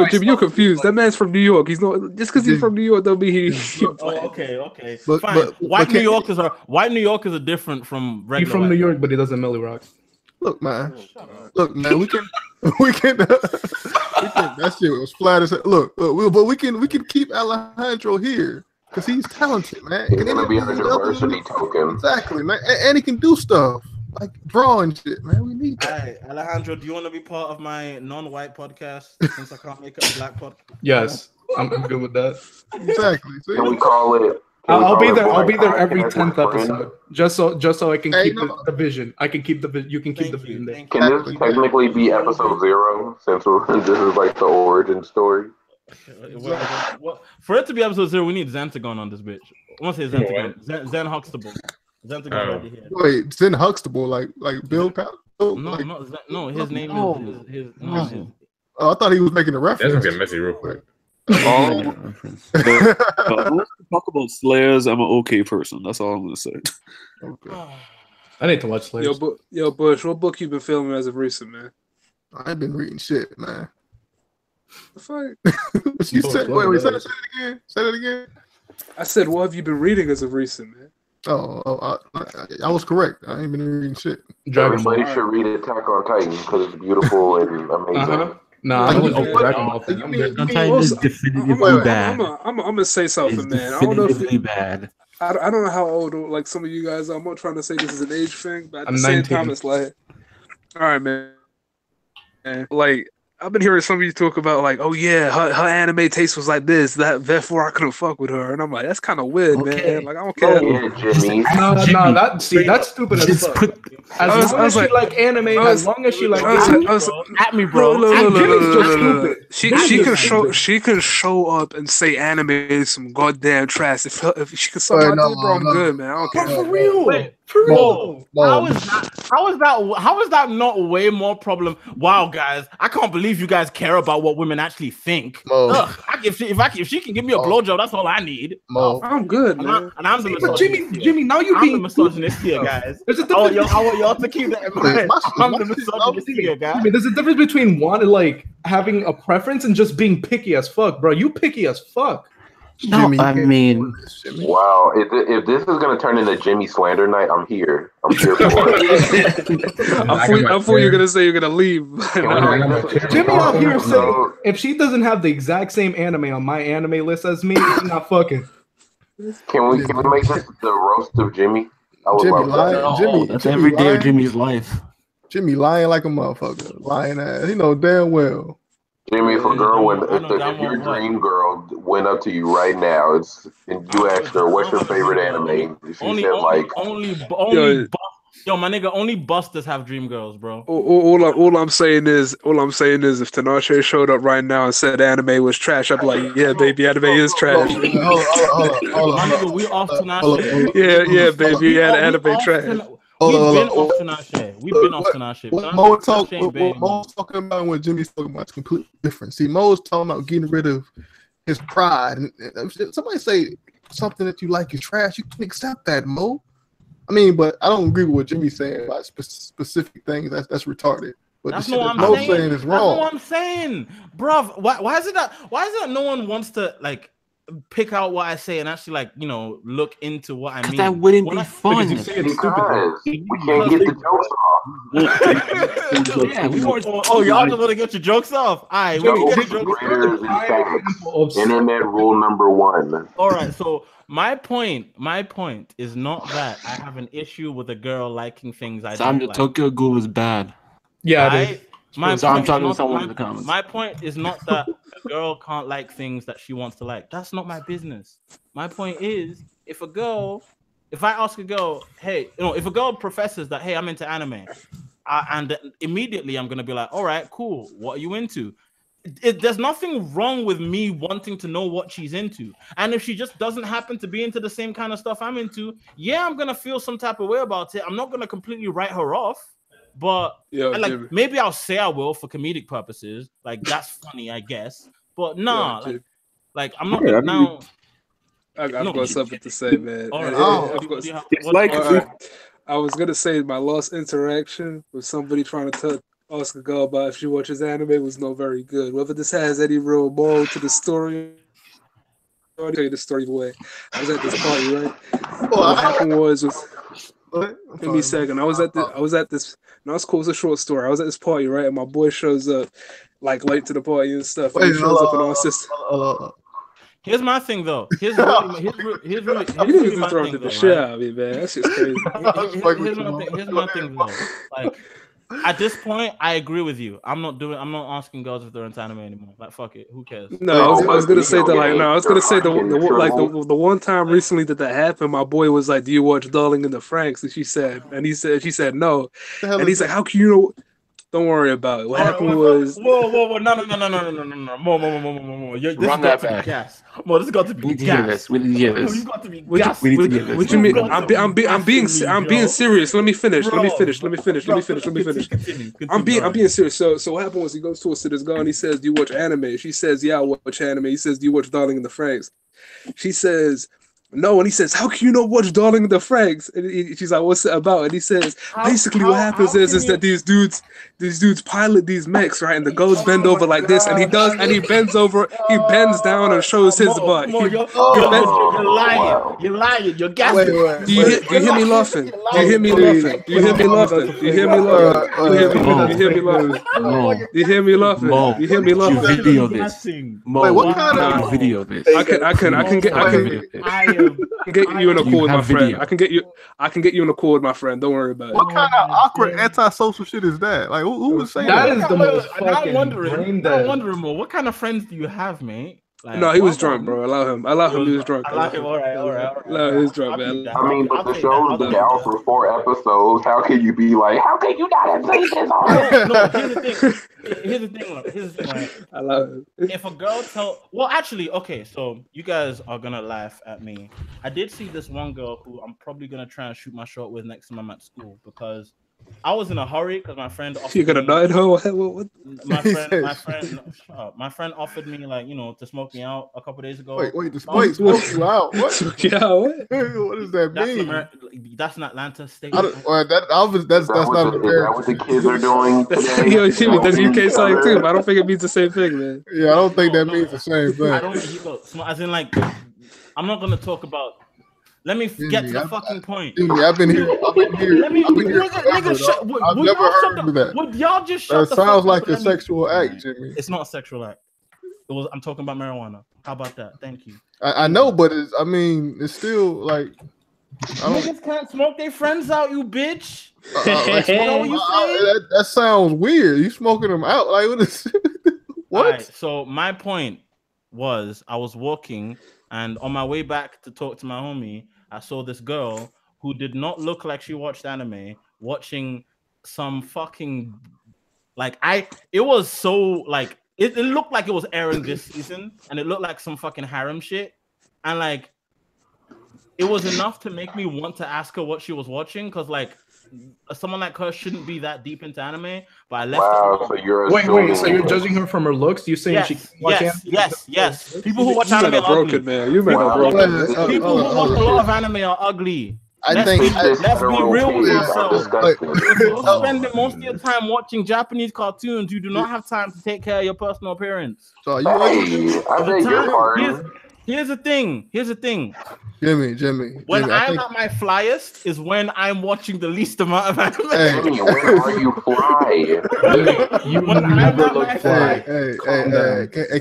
Jim, you're confused. That man's from New York. He's not just because he's from New York. Don't mean he. Okay. Fine. White New Yorkers are different from regular. He's from New York, but he doesn't Millie Rock. Look, man, we can. That shit was flat as hell. Look, but we can keep Alejandro here because he's talented, man. He's gonna be a diversity token. Exactly, man, and he can do stuff like draw and shit, man. We need that. All right, Alejandro, do you want to be part of my non-white podcast since I can't make it a black podcast? Yes, I'm good with that. Exactly. Can we call it? I'll be there every 10th episode, just so I can keep the vision. I can keep the vision. You can keep the vision there. Can this technically be episode 0 since this is like the origin story? For it to be episode 0, we need Xantagon on this bitch. I want to say Xantagon. Zen Huxtable. Xantagon right here. Wait, Zen Huxtable, like Bill Powell? No, his name is. Oh, I thought he was making a reference. That's gonna get messy real quick. Talk about Slayers. I'm an okay person. That's all I'm gonna say. Okay. I need to watch Slayers. Yo, Bush, what book you been filming as of recent, man? I ain't been reading shit, man. The fuck? What you said? Wait, say that again. Say that again. I said, what have you been reading as of recent, man? I was correct. I ain't been reading shit. Everybody should read Attack on Titan because it's beautiful and amazing. No, I'm is definitively bad. I'm gonna say something, man. I don't know if bad. I don't know how old like some of you guys are. I'm not trying to say this is an age thing, but at the same time, it's like, all right, man. Like I've been hearing some of you talk about like, oh yeah, her anime taste was like this, therefore I couldn't fuck with her, and I'm like, that's kind of weird, man. Like I don't care. Jimmy. No, that's stupid as fuck. As long as she like anime, as long as she like at me, bro. She can show up and say anime is some goddamn trash. If she can somehow do it, bro, I'm good, man. I don't care. For real. For real. How is that not way more problem? Wow, guys, I can't believe you guys care about what women actually think. If she can give me a blowjob, that's all I need. I'm good, man. And I'm the misogynist. Jimmy, now you're being the misogynist here, guys. I want y'all to keep that in mind. I'm the misogynist here, guys. There's a difference between wanting like having a preference and just being picky as fuck, bro. You picky as fuck. No, Jimmy, I mean, wow. If this is gonna turn into Jimmy slander night, I'm here. I'm here for it. I thought you were gonna say you're gonna leave. Jimmy out here saying if she doesn't have the exact same anime on my anime list as me, she's not fucking. Can we make this the roast of Jimmy? I would love that. That's every day of Jimmy's life. Jimmy lying like a motherfucker, lying ass. He know damn well. Jimmy, if a girl if your dream girl went up to you right now, and you asked her, "What's your favorite anime?" She said, Yo, my nigga, only busters have dream girls, bro. All I'm saying is, if Tinashe showed up right now and said anime was trash, I'd be like, yeah, baby, anime is trash. My nigga, we off Tinashe. Yeah, baby, yeah, anime trash. We've been off Tinashe. What Mo's talking about and what Jimmy's talking about is completely different. See, Mo's talking about getting rid of his pride. And somebody say something that you like is trash, you can accept that, Mo. I mean, but I don't agree with what Jimmy's saying about specific things. That's retarded. But that's the shit that Mo's saying is wrong. That's what I'm saying, bruv. Why is it that no one wants to like pick out what I say and actually like look into what I mean. That wouldn't be fun. We can't get the jokes off. Yeah, we want. Oh, y'all just want to get your jokes off. All right, we can get your jokes off. Internet rule number 1. All right, so my point is not that I have an issue with a girl liking things I don't like. Tokyo Ghoul is bad. Yeah, I'm talking to someone in the comments. My point is not that a girl can't like things that she wants to like. That's not my business. My point is, if I ask a girl, hey, if a girl professes that, hey, I'm into anime, and immediately I'm gonna be like, all right, cool. What are you into? There's nothing wrong with me wanting to know what she's into. And if she just doesn't happen to be into the same kind of stuff I'm into, yeah, I'm gonna feel some type of way about it. I'm not gonna completely write her off. But maybe I'll say I will for comedic purposes. Like that's funny, I guess. But nah, like I'm not now. I've got something to say, man. I was gonna say my last interaction with somebody trying to ask a girl about if she watches anime was not very good. Whether this has any real moral to the story, I'll tell you the story away. I was at this party, right? What happened was give me a second. I was at this. No, it's cool. It's a short story. I was at this party, right? And my boy shows up, like late to the party and stuff. And he shows up and all this. Here's my thing, though. Here's really throwing the shit out of me, man. That's just crazy. Here's my thing, though. Like at this point, I agree with you. I'm not asking girls if they're into anime anymore. Like fuck it. Who cares? No, I was gonna say that. Like, no, I was gonna say the one time recently that happened. My boy was like, "Do you watch Darling in the Franxx?" And she said no. And he's like, "How can you know?" Don't worry about it. What happened was... Whoa. No. More. Run that back. This has got to be gas. We need to hear this. You got to be gas. What you mean? I'm being serious. Let me finish. I'm being serious. So what happened was he goes to this girl and he says, "Do you watch anime?" She says, "Yeah, I watch anime." He says, "Do you watch Darling in the Franxx?" She says, "No," and he says, "How can you not watch Darling in the Franxx?" And she's like, "What's it about?" And he says, "Basically, what happens is that these dudes pilot these mechs, right? And the girls bend over like this, and he bends down and shows his butt. You're lying. You're gassing. Do you hear me laughing? Do you hear me laughing? Do you hear me laughing? Do you hear me laughing? Do you hear me laughing? Do you hear me laughing? Do you hear me laughing? You video this. Wait, what kind of video this? I can get you in a call with my friend. I can get you in a call with my friend. Don't worry about it. What kind of awkward antisocial shit is that? Like, who would say that? That is the most fucking I'm wondering more. What kind of friends do you have, mate? Like, no, he was drunk, bro. Allow him. He was drunk. Allow him. All right. No, he was drunk, man. I mean, but the show's been out for 4 episodes. How can you be like, how can you not have seen this already? No, here's the thing. Right? I love it. If a girl actually, okay, so you guys are gonna laugh at me. I did see this one girl who I'm probably gonna try and shoot my shot with next time I'm at school because I was in a hurry because my friend offered you're gonna nut her? What? My friend offered me to smoke me out a couple days ago. Wait, to smoke you out? What? Smoke you out? What? What does that mean? That's in Atlanta State. That's not what the kids are doing today. Yo, Jimmy, that's UK slang too, but I don't think it means the same thing, man. Yeah, I don't think that means the same thing. I don't think as in like, I'm not gonna talk about. Let me get to the fucking point. I've been here. Nigga, I've never heard of that. Would y'all just shut the fuck up? That sounds like a sexual act, Jimmy. It's not a sexual act. I'm talking about marijuana. How about that? Thank you. I know, but it's still like... Niggas can't smoke their friends out, you bitch. That sounds weird. You smoking them out? Like, what is... What? Right, so my point was I was walking and on my way back to talk to my homie, I saw this girl who did not look like she watched anime, watching some fucking it was so like it looked like it was airing this season, and it looked like some fucking harem shit, and like it was enough to make me want to ask her what she was watching, because like someone like her shouldn't be that deep into anime. But I left. Wow, so you're wait. So you're juging her from her looks? You saying she watch anime? Yes. People who watch anime are ugly. Man. You made a broken. People who watch a lot of anime are ugly. Let's be real with ourselves. If you're spending most of your time watching Japanese cartoons, you do not have time to take care of your personal appearance. So I beg your pardon. Here's the thing. Jimmy. When Jimmy, I'm at my flyest is when I'm watching the least amount of anime. Hey, When are you fly? You When I'm never at look my fly.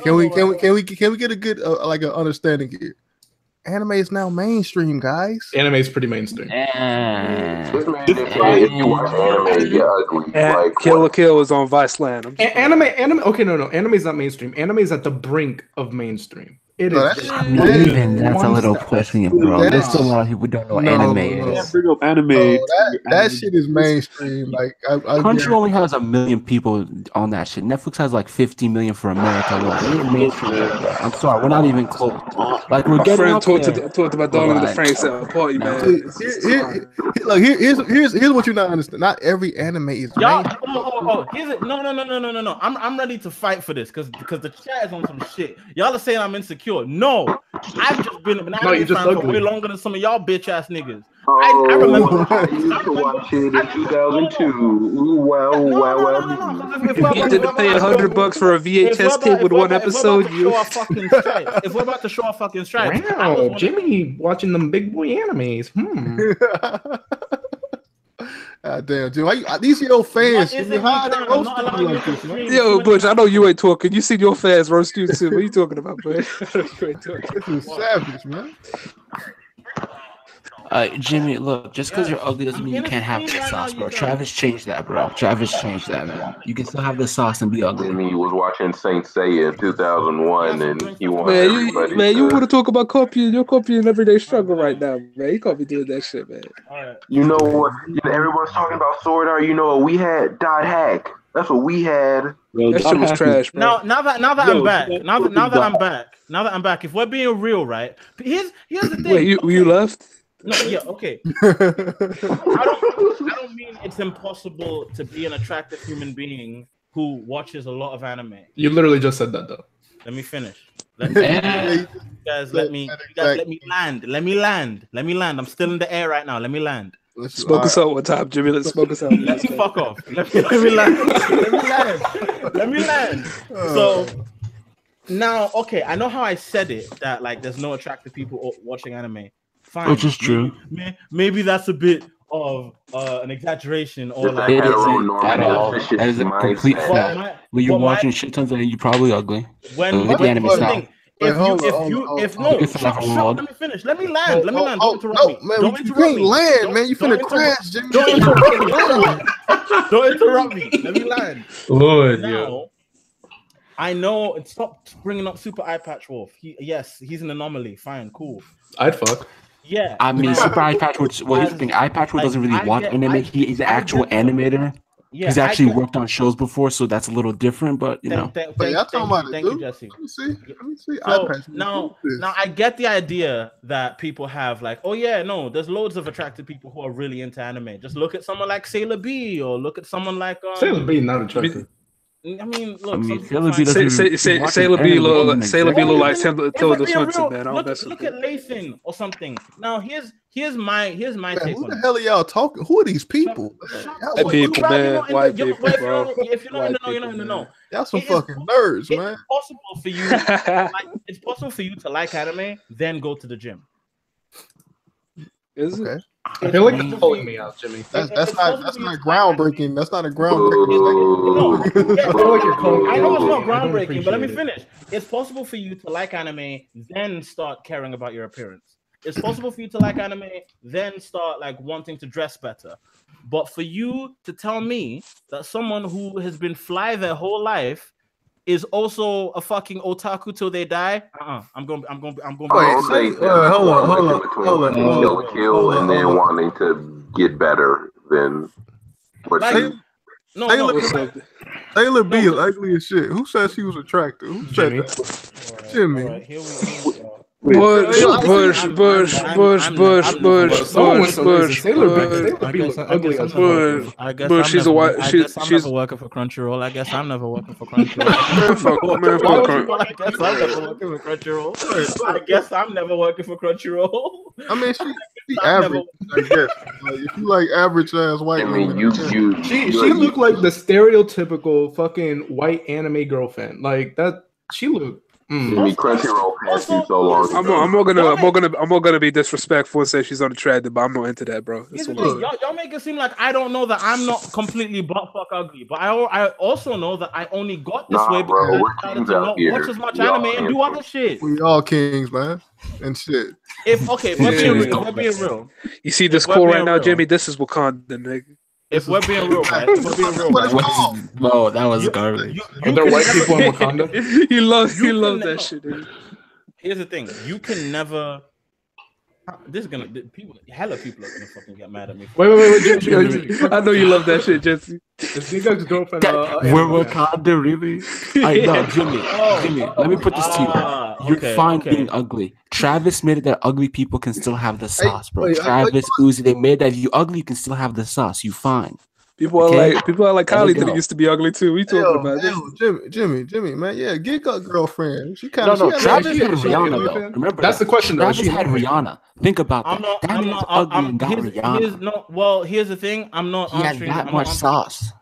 Can we get a good like an understanding here? Anime is now mainstream, guys. Anime is pretty mainstream. This man just said if you watch anime, you're ugly. Like Kill la what? Kill is on Viceland. Anime. Okay, no. Anime is not mainstream. Anime is at the brink of mainstream. It No, is. that's- just I mean, even that's a one little step. pushing it, bro. That There's is- still a lot of people who don't know No, anime no. is. Bring up anime. That shit is mainstream. Like I Crunchyroll only has 1 million people on that shit. Netflix has like 50 million for America alone. We're mainstream, bro. I'm sorry, we're not even close. Like we're My getting friend up talked there. to my dog at the Like, Frank Center party, man. Here's what you're not understanding. Not every anime is Y'all, mainstream. here's it. No. I'm ready to fight for this because the chat is on some shit. Y'all are saying I'm insecure. No, I've just been an No, anime you're just fan for ugly. way longer than some of y'all bitch ass niggas. Oh, I remember. I used to watch it in 2002. Ooh, wow. If we're You about did to pay $100 for a VHS tape with one episode. If we're about to show our fucking stripes, Wow, Jimmy watching them big boy animes. Damn, dude. These are your fans. What is You it hide you and done? roast I'm not people allowing like you this, to man. stream. Yo, Butch, I know you ain't talking. You seen your fans roast you too. What are you talking about, bro? You ain't talking. This is savage, man. Jimmy, look, just because you're ugly doesn't mean you can't have the sauce, bro. Travis changed that, bro. Travis changed that, man. You can still have the sauce and be ugly. Jimmy was watching Saint Seiya in 2001, and he wanted Man, everybody you want to. to talk about copying? You're copying everyday struggle right now, man. You can't be doing that shit, man. You know what? Everyone's talking about Sword Art. You know what? We had Dot Hack. That's what we had. That shit was trash, bro. Now that I'm back. Now that I'm back. If we're being real, right? Here's the thing. Wait, you left? No, yeah, okay. I don't mean it's impossible to be an attractive human being who watches a lot of anime. You literally just said that though. Let me finish. Let me land. I'm still in the air right now. Let me land. Smoke us out one time, Jimmy. Let's smoke us out. Let me fuck off. Let me land. So now, okay, I know how I said it, that like there's no attractive people watching anime. Fine. Which is true. Maybe that's a bit of an exaggeration, or It's like a At all. heteronormative That is a complete mindset. fact. When you're watching shit tons of it, you're probably ugly. when Look at the anime style. let me finish. Let me land. Don't interrupt me. Man, Don't you interrupt can't me. land, man. You finna crash, Jimmy. Don't interrupt me. Don't interrupt me. Let me land. Lord, Now, I know. Stop bringing up Super Eye Patch Wolf. He's an anomaly. Fine, cool. I'd fuck. Yeah. I mean, Super Eye Patch, here's the thing. Eye Patch doesn't really watch anime. He is an actual animator. Yeah, He's actually worked on shows before, so that's a little different. But you know, But y'all talking about it, thank you, dude. Jesse. Let me see. So iPad. now I get the idea that people have like, oh yeah, no, there's loads of attractive people who are really into anime. Just look at someone like Sailor B, or look at someone like Sailor B not attractive. I mean, look, Sailor B doesn't Sailor B look like Tilda Swinton, man. Look at Lathan or something. Now here's my take Who on the it. hell are y'all talking? Who are these people? White people, man. White people, bro. If you don't know, Y'all some fucking nerds, man. It's possible for you. It's possible for you to like anime, then go to the gym. Is it? Okay. I feel like you're pulling me out, Jimmy. That's not groundbreaking. That's not a groundbreaking statement. I feel like you're calling. I know it's not groundbreaking, but let me finish. It's possible for you to like anime, then start caring about your appearance. It's possible for you to like anime, then start like wanting to dress better. But for you to tell me that someone who has been fly their whole life is also a fucking otaku till they die, I'm going. Wait, hold on. Kill and then wanting to get better than what Taylor B is ugly as shit. Who said she was attractive? Who said that? Jimmy. All right, here we go. Bush. She's a white. She's never working for Crunchyroll. I guess I'm never working for Crunchyroll. I guess I'm never working for Crunchyroll. I mean, she average. I guess. Like, if you like average ass white women, she looked like the stereotypical fucking white anime girlfriend. Like that. She looked Jimmy, Crunchyroll passed you so long. I'm not gonna be disrespectful and say she's unattractive, but I'm not into that, bro. Y'all make it seem like I don't know that I'm not completely butt fuck ugly, but I also know that I only got this way because I decided to not watch as much anime and do other shit. We all kings, man, and shit. We're being real. You see this call right now, Jimmy? This is Wakanda, nigga. If we're being real, right? Bro, that was garbage. Are there white people in Wakanda? He loves that shit. Dude. Here's the thing: you can never. Hella people are gonna fucking get mad at me. Wait, Jimmy. I know you love that shit, Jesse. Is Nico's girlfriend? We're Wakanda, really? No, Jimmy. Let me put this to you. You're fine being ugly. Travis made it that ugly people can still have the sauce, bro. Travis, Uzi, they made that if you ugly, you can still have the sauce. You fine. People are like Kylie that used to be ugly too. We talking about this. Jimmy, man, yeah, get a girlfriend. She kind of Travis had Rihanna though. Remember that's the question. Travis had Rihanna. Think about that. That man's ugly and got Rihanna. Here's the thing. I'm not answering that much sauce.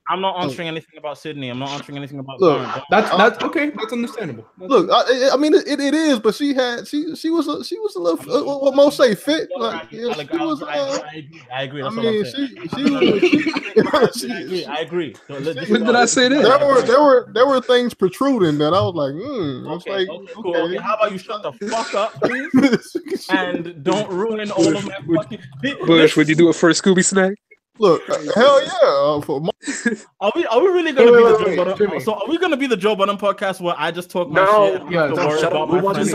I'm not answering anything about Sydney. I'm not answering anything about. That's okay. That's understandable. Look, I mean, it is, but she was a little what most say fit. Like, yeah, she was. I agree. That's I agree. When did I say that? There were things protruding that I was like, Okay, how about you shut the fuck up, please, and don't ruin all of my fucking. Bush, would you do it for a Scooby snack? Look, hell yeah! Are we really gonna be the Joe Budden? So are we gonna be the Joe Budden podcast where I just talk my shit? Move on to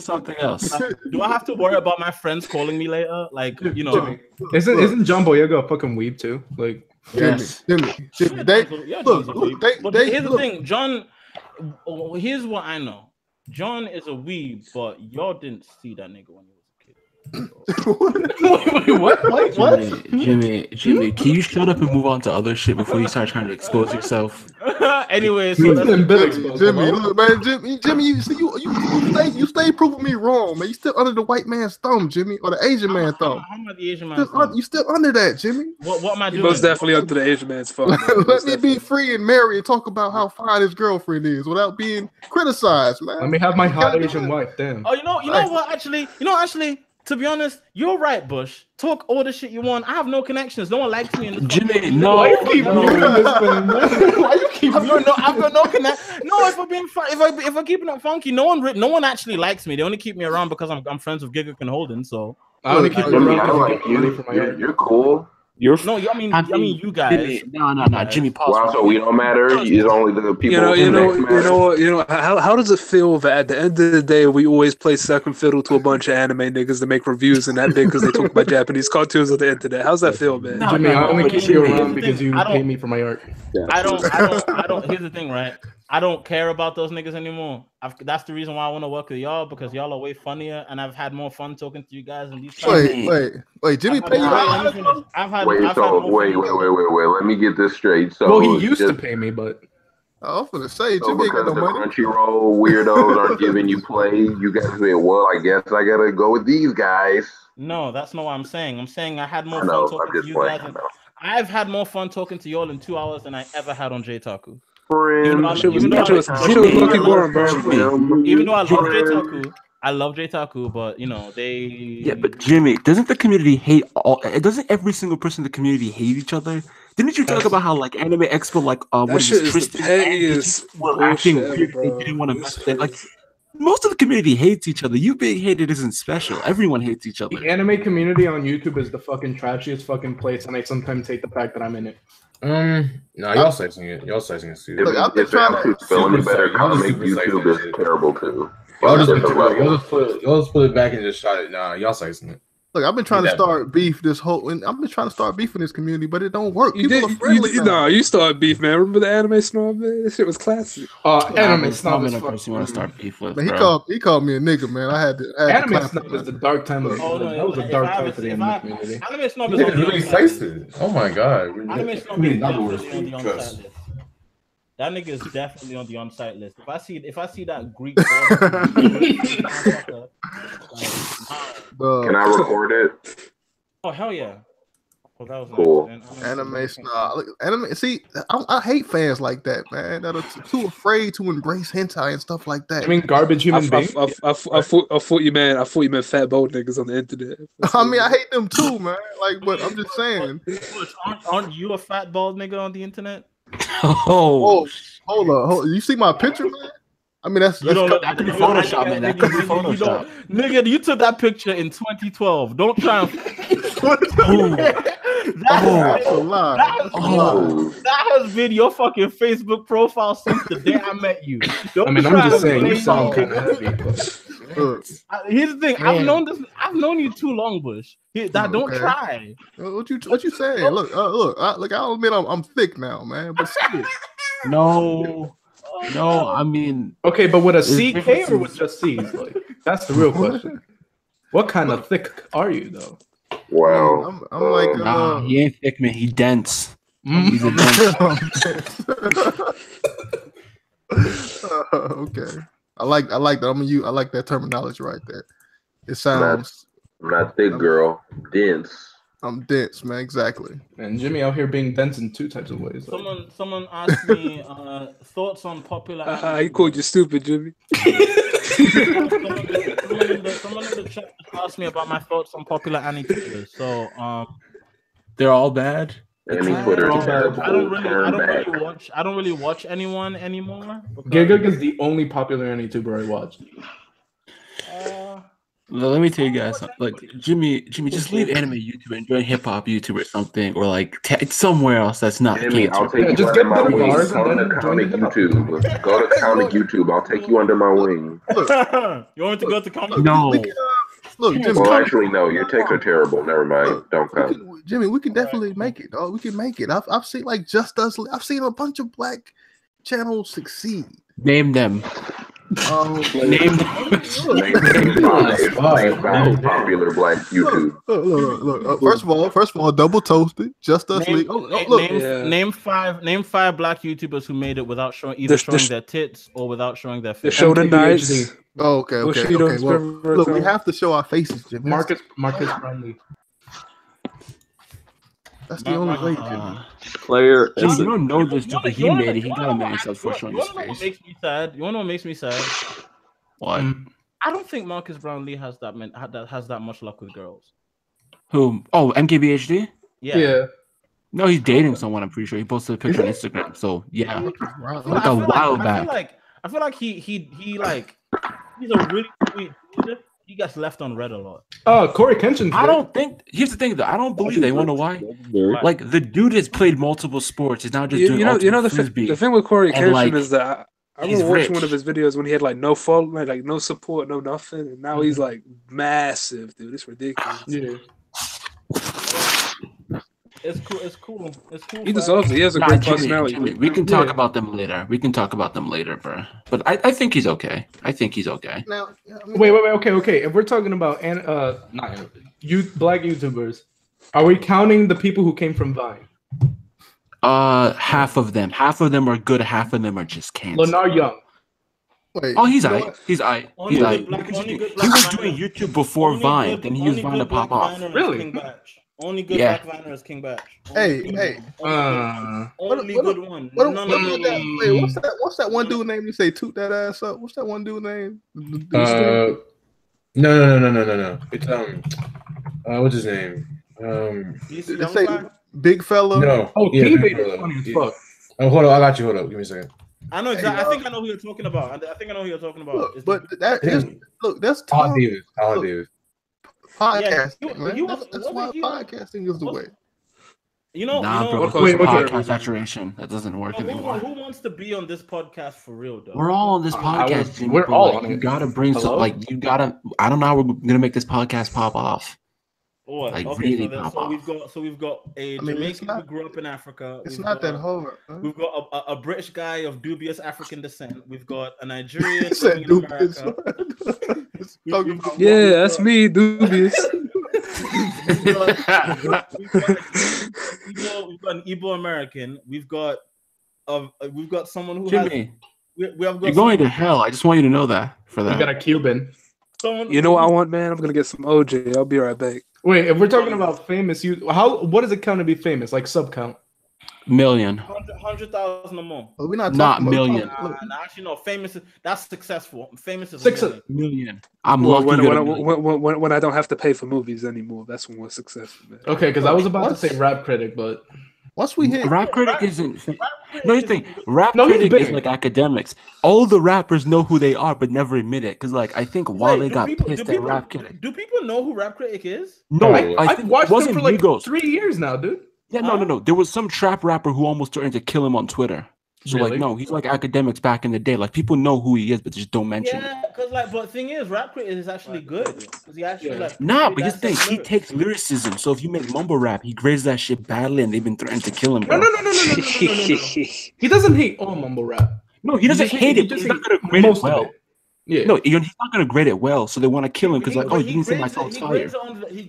something else. Do I have to worry about my friends calling me later? Like, you know, isn't John Boyega a fucking weeb too? Like, Jimmy. But here's the thing, John. Here's what I know. John is a weeb, but y'all didn't see that nigga when he was a kid. Wait, what? Jimmy, can you shut up and move on to other shit before you start trying to expose yourself? Anyways, Jimmy, look, man, Jimmy, you stay proving me wrong, man. You still under the white man's thumb, Jimmy, or the Asian man's thumb. How am I the Asian man's thumb? You still under that, Jimmy. What am I doing? Most definitely under the Asian man's thumb. Let me be free and marry and talk about how fine his girlfriend is without being criticized, man. Let me have my hot Asian wife, damn. Oh, you know what? Actually, to be honest, you're right, Bush. Talk all the shit you want. I have no connections. No one likes me in this. Jimmy, no. Why you keep moving this thing, man? Why you keep? I've got no connect. No, if I'm keeping it funky, no one actually likes me. They only keep me around because I'm friends with Giga and Holden. So I only keep you around. You're cool. I mean, you guys. No, Jimmy. Pause. Wow, so we don't matter. It's only the people. You know. How does it feel that at the end of the day we always play second fiddle to a bunch of anime niggas to make reviews and that big because they talk about Japanese cartoons at the end of that? How's that feel, man? Jimmy, I only keep you around because you pay me for my art. I don't. Here's the thing, right? I don't care about those niggas anymore. That's the reason why I want to work with y'all, because y'all are way funnier, and I've had more fun talking to you guys. And these wait, Jimmy pay you? Wait. Let me get this straight. So, well, he used to pay me, but I was gonna say, so Jimmy because got no the money. Crunchyroll weirdos aren't giving you play, you guys say, well, I guess I gotta go with these guys. No, that's not what I'm saying. I'm saying I had more fun talking to you guys. I've had more fun talking to y'all in 2 hours than I ever had on J-Taku. Even though I love J-Taku, but they. Yeah, but Jimmy, doesn't the community hate doesn't every single person in the community hate each other? Didn't you talk about how like Anime Expo, like what is Tristan were acting weird? They didn't want to mess with it. Like most of the community hates each other. You being hated isn't special. Everyone hates each other. The anime community on YouTube is the fucking trashiest fucking place, and I sometimes hate the fact that I'm in it. No, y'all sizing it. Y'all sizing it. Look, I've been trying to spell any better. Comic YouTube is terrible too. Y'all just put it back and just shot it. Nah, y'all sizing it. Look, I've been trying to start beef I've been trying to start beef in this community, but it don't work. People are friendly now. You started beef, man. Remember the anime snob, man? That shit was classic. Anime snob is person you want to start beef with. He called me a nigga, man. I had to anime snob is the dark time of that was a dark time for the anime community. Anime snob is really excited. Oh my god. Anime snob is definitely on the on-site list. That nigga is definitely on the on-site list. If I see that Greek, can I record it? Oh hell yeah! Well, that was Cool. nice. Anime snob. Look, anime. See, I hate fans like that, man. That are too afraid to embrace hentai and stuff like that. I mean, garbage human beings. I thought you meant fat bold niggas on the internet. I mean, I hate them too, man. Like, but I'm just saying. Aren't you a fat bald nigga on the internet? Oh, hold on. You see my picture, man? I mean, that could be Photoshop, man. That could be Photoshop. Nigga, you took that picture in 2012. Don't try and. That's a lie. That has been your fucking Facebook profile since the day I met you. I'm just saying, you sound kind of heavy. Here's the thing. I've known you too long, Bush. Don't try. What you saying? Look, I'll admit I'm thick now, man. But still. No, I mean, okay, but with a CK or with just C's? Like, that's the real question. What kind of thick are you, though? Wow. I'm like, nah, he ain't thick, man. He dense. He's a dense. Okay. I like that. I like that terminology right there. It sounds. I'm not thick, girl. I'm dense. I'm dense, man. Exactly. And Jimmy out here being dense in two types of ways. Someone asked me thoughts on popular. He called you stupid, Jimmy. someone in the chat asked me about my thoughts on popular anime. So they're all bad. Any Twitter I don't really watch anyone anymore. Giga is the only popular YouTuber I watch. Let me tell you guys something. Like Jimmy, just leave anime YouTube and join hip hop YouTube or something, or like somewhere else that's not. Jimmy, I'll take you under my wing. Go to Comic YouTube. Go to Comic YouTube. I'll take you under my wing. You want to go to Comic? No. Look, Jimmy. Well, actually, no. Your takes are terrible. Never mind. Don't come. Jimmy, we can definitely make it. Oh, we can make it. I've seen like Just Us. I've seen a bunch of black channels succeed. Name them. Name popular black YouTube. Look. First of all, Double Toasted, Just Us. Name five black YouTubers who made it without showing their tits or without showing their face. The show the nights. Oh, okay. Well, look, we have to show our faces, Jimmy. Marcus Brownlee. That's the only way, Jimmy. Player. Jimmy, you don't know this, but he made it. He got a man himself for showing his face. Makes me sad. You want to know what makes me sad? What? I don't think Marcus Brownlee has that much luck with girls. Who? Oh, MKBHD? Yeah. No, he's dating someone. I'm pretty sure he posted a picture on Instagram. So yeah, like a while back. I feel like he's a really sweet dude. He gets left on red a lot. Oh, Corey Kenshin. I don't think. Here's the thing, though. I don't believe they. You know why? Like the dude has played multiple sports. He's not just doing. The thing with Corey Kenshin is that I remember watching one of his rich. videos when he had like no follow, like no support, no nothing, and now he's like massive, dude. It's ridiculous. Yeah. It's cool. He deserves it. He has a great personality. Jimmy, we can talk about them later. Bro. But I think he's okay. Now, Wait. Okay. If we're talking about black YouTubers, are we counting the people who came from Vine? Half of them are good. Half of them are just canceled. Lenar Young. wait. Oh, he's aight. He's aight. He was doing YouTube before Vine. Then he used Vine to pop off. Really? Only good black Viner is King Batch. Hey. Only good one. What's that one dude name? You say toot that ass up. What's that one dude name? No. It's what's his name? They say big fella. No. Oh, yeah, T-Bait is funny as fuck. Oh, hold on. I got you. Hold up. Give me a second. I know exactly. I think I know who you're talking about. That's Todd Davis. Podcasting, that's why podcasting is the way. Podcast saturation. That doesn't work anymore. Who wants to be on this podcast for real, though? We're all on this podcast. Jimmy, we're all on it. You gotta bring some. Like you gotta. I don't know how we're gonna make this podcast pop off. What? Like Okay, really pop off. We've got a Jamaican who grew up in Africa. It's not that hard. We've got a British guy of dubious African descent. We've got a Nigerian living in America. Yeah, that's me, dubious. We've got an Igbo American. We've got someone who Jimmy, we have got you're going to hell. I just want you to know that. For that, We got a Cuban. You know what I want, man? I'm gonna get some OJ. I'll be right back. Wait, if we're talking about famous, what does it count to be famous? Like sub count? Million. 100,000 or more. But we're not Not talking million. Actually, no. Famous. That's successful. Famous is million. I'm Well, lucky. when I don't have to pay for movies anymore, that's when we're successful, man. Okay, because I was about to say Rap Critic, but once we hit Rap Critic isn't. No, you think Rap Critic is like academics. All the rappers know who they are, but never admit it. Because, like, I think while they got pissed at Rap Critic. Do people know who Rap Critic is? No, I've watched him for like 3 years now, dude. Yeah, no. There was some trap rapper who almost threatened to kill him on Twitter. So, like, no, he's like academics back in the day. Like, people know who he is, but just don't mention it. Yeah, because, like, but the thing is, Rap Critic is actually good. Because he actually, like... Nah, but here's the thing. He takes lyricism. So if you make mumble rap, he grades that shit badly, and they've been threatened to kill him, bro. No. He doesn't hate all mumble rap. No, he doesn't hate it. He's not going to grade it well. Yeah. No, he's not going to grade it well, so they want to kill him because, like, oh, you didn't say my song's fire. He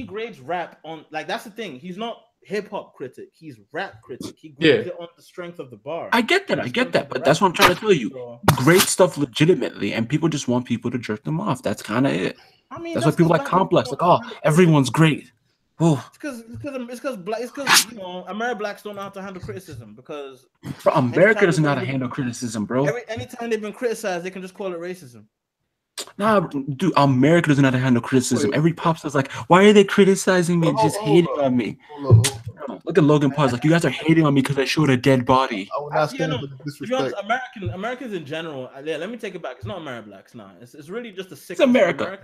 grades rap on, like, that's the thing. He's not hip-hop critic. He's rap critic. He grades it on the strength of the bar. I get that, but that's what I'm trying to tell you. Great stuff legitimately, and people just want people to jerk them off. That's kind of it. I mean, that's why people like Complex. Like, oh, everyone's great. Oh, it's because you know, American blacks don't know how to handle criticism because bro, America doesn't know how to handle criticism, bro. Anytime they've been criticized, they can just call it racism. Nah, dude, America doesn't know how to handle criticism. Every pop star's like, why are they criticizing me and just hating on me? Look at Logan Paul's like, you guys are hating on me because I showed a dead body. I would not stand for disrespect. Americans in general, let me take it back. It's not American blacks, nah. It's really just a sick. It's America.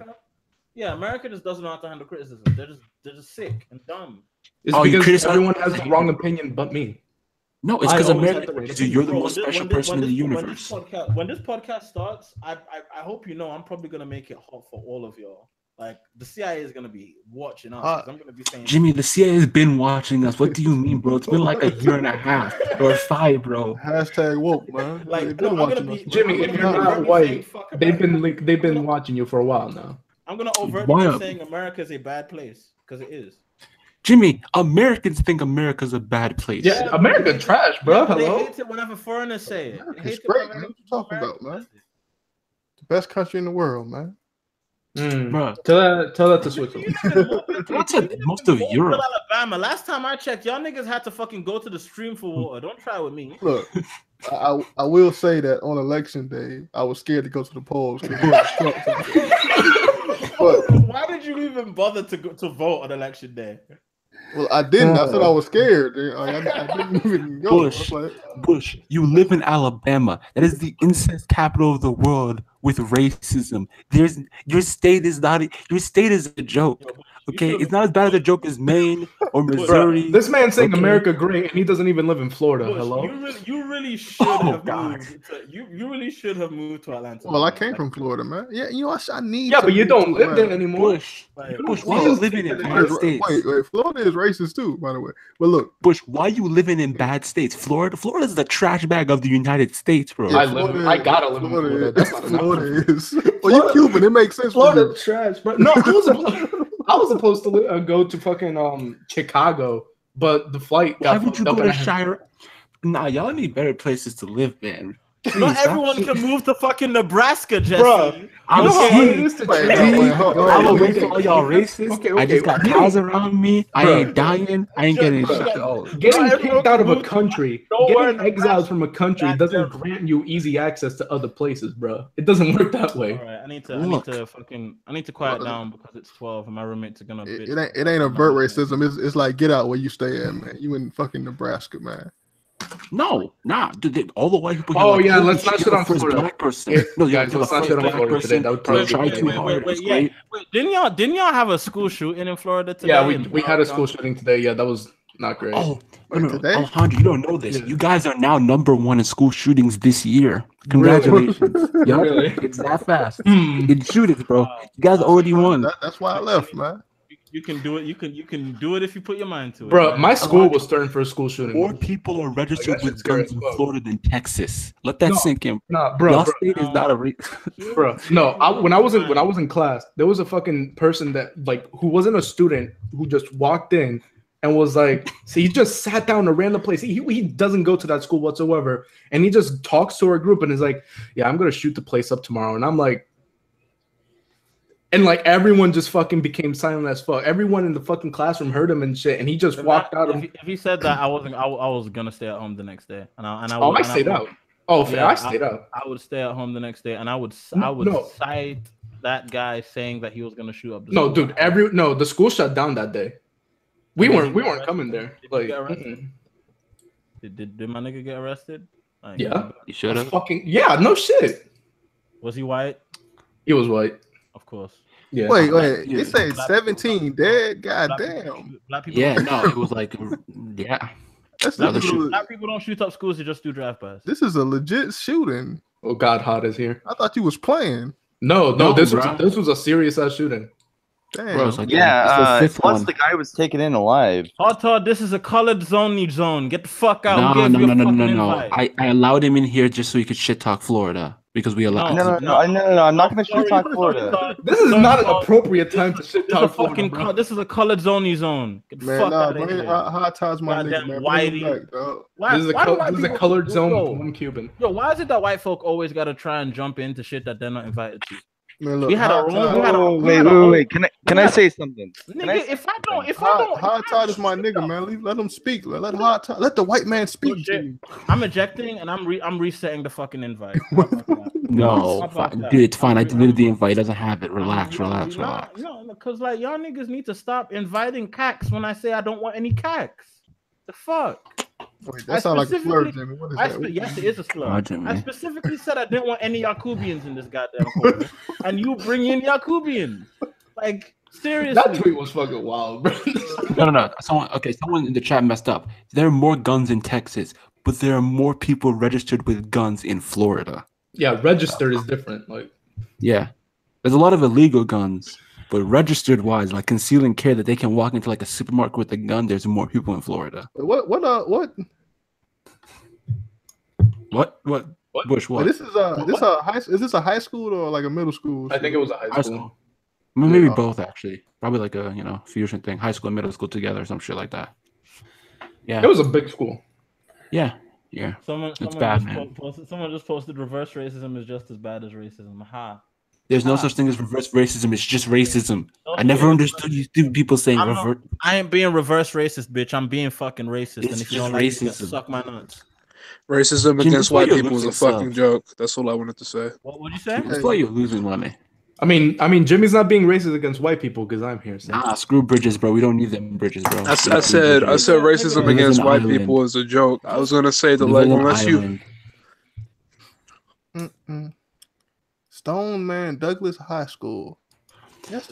Yeah, America just doesn't know how to handle criticism. They're just sick and dumb. It's because everyone has the wrong opinion but me. No, it's because America. You're the most special person in the universe. When this podcast starts, I hope you know I'm probably gonna make it hot for all of y'all. Like the CIA is gonna be watching us. I'm gonna be saying, Jimmy, the CIA has been watching us. What do you mean, bro? It's been like a year and a half or 5, bro. Hashtag woke, man. Like, Jimmy, if you're not white, they've been watching you for a while now. I'm gonna overtly saying America is a bad place because it is. Jimmy, Americans think America's a bad place. Yeah, America trash, bro. They hate it whenever foreigners say it. It's great, man. What you talking about, man? The best country in the world, man. Bro, tell that to Switzerland. That's most of Europe. Alabama. Last time I checked, y'all niggas had to fucking go to the stream for water. Don't try with me. Look, I will say that on election day, I was scared to go to the polls. But why did you even bother to vote on election day? Well, I didn't. I said I was scared. I didn't even go. Bush, you live in Alabama. That is the incest capital of the world with racism. Your state is a joke. Okay, it's not as bad as a joke as Maine or Missouri. Bro, this man's saying America great, and he doesn't even live in Florida. Bush, hello, you really should have moved. You really should have moved to Atlanta. Well, I came from Florida, man. Yeah, you know I need. Yeah, but you don't live there anymore. Bush, why are you living in bad states? Wait, Florida is racist too, by the way. But look, Bush, why are you living in bad states? Florida is the trash bag of the United States, bro. I gotta live in Florida. That's not Florida is. Well, you Cuban. It makes sense. Florida trash, bro. No, I was supposed to go to fucking Chicago, but the flight got. Why would you go to Shire? Nah, y'all need better places to live, man. Please, not everyone can move to fucking Nebraska, Jesse. Bro, I'm away from all y'all racist. Okay. I just got cows around me. I ain't dying. I ain't getting shot. Getting kicked out of a country, getting exiled from a country doesn't grant you easy access to other places, bro. It doesn't work that way. All right, I need to quiet down because it's 12 and my roommates are gonna. It ain't avert racism. It's like get out where you stay at, man. You in fucking Nebraska, man. No, nah. Dude, all the white people. Oh like, yeah, let's not shit on Florida. Black person. No, guys, let's not shit on Florida today. That would probably try too hard. Wait, didn't y'all have a school shooting in Florida today? Yeah, we had a school shooting today. Yeah, that was not great. Oh, no, Alejandro, you don't know this. Yeah. You guys are now #1 in school shootings this year. Congratulations. Really? Yep, really? It's that fast. In shootings, bro. You guys already won. That's why I left, man. You can do it. You can do it if you put your mind to it. Bro, man. My school was starting for a school shooting. More people are registered with guns in Florida than Texas. Let that sink in. Nah, bro. Y'all state is not a bro. No, when I was in class, there was a fucking person that who wasn't a student who just walked in, and was like, so he just sat down in a random place. He doesn't go to that school whatsoever, and he just talks to our group and is like, "Yeah, I'm gonna shoot the place up tomorrow." And I'm like, and like everyone just fucking became silent as fuck. Everyone in the fucking classroom heard him and shit, and he just walked out. If he said that, I was gonna stay at home the next day, I stayed out. Oh, yeah, I stayed out. I would stay at home the next day, and I would cite that guy saying that he was gonna shoot up the school. Dude, the school shut down that day. We weren't coming there. Like, did my nigga get arrested? Like, yeah, he should have. Fucking yeah, no shit. Was he white? He was white. Of course. Yeah. Wait. They say 17 dead. Goddamn. Black people. Yeah. No, it was like, yeah. Black people don't shoot up schools; they just do drive-bys. This is a legit shooting. Oh God, Hot is here. I thought you was playing. No, this was a serious ass shooting. Damn. Bro, like, once the guy was taken in alive. Hot, this is a colored zone. Get the fuck out. No. I allowed him in here just so he could shit talk Florida because we allowed. No. I'm not gonna shit talk Florida. This is not an appropriate time to shit talk Florida. This is a colored zone. Get the fuck out of here. Hot Tod's my nigga, man. Whitey. This is a colored zone. One Cuban. Yo, why is it that white folk always gotta try and jump into shit that they're not invited to? Man, look, wait. Can I say something? Nigga, if I don't, Hot Todd is my nigga, man. Let him speak. Let Hot Todd, let the white man speak. I'm ejecting and I'm resetting the fucking invite. No, dude, it's fine. I deleted the invite. It doesn't have it. Relax. No, because like y'all niggas need to stop inviting cacks when I say I don't want any cacks. The fuck. Wait, that sounds like a slur, Jimmy. What is that? Yes, it is a slur. I specifically said I didn't want any Yakubians in this goddamn corner, and you bring in Yakubians. Like, seriously. That tweet was fucking wild, bro. No. Someone in the chat messed up. There are more guns in Texas, but there are more people registered with guns in Florida. Yeah, registered is different. Like, yeah, there's a lot of illegal guns. But registered wise, like concealing carry that they can walk into like a supermarket with a gun, there's more people in Florida. What? Bush, what? Wait, is this a high school or like a middle school? I think it was a high school. Maybe both actually. Probably like a fusion thing, high school and middle school together, or some shit like that. Yeah. It was a big school. Yeah. Someone just posted reverse racism is just as bad as racism. Ha. There's no such thing as reverse racism. It's just racism. I never understood you stupid people saying reverse. I ain't being reverse racist, bitch. I'm being fucking racist. It's and if you don't racism. like it, suck my nuts. Racism against white people is a fucking joke. That's all I wanted to say. What would you say? That's why you're losing money. I mean, Jimmy's not being racist against white people because I'm here. So. Nah, screw bridges, bro. We don't need them bridges, bro. I said racism against white people is a joke. I was gonna say that like unless you. Stoneman Douglas High School.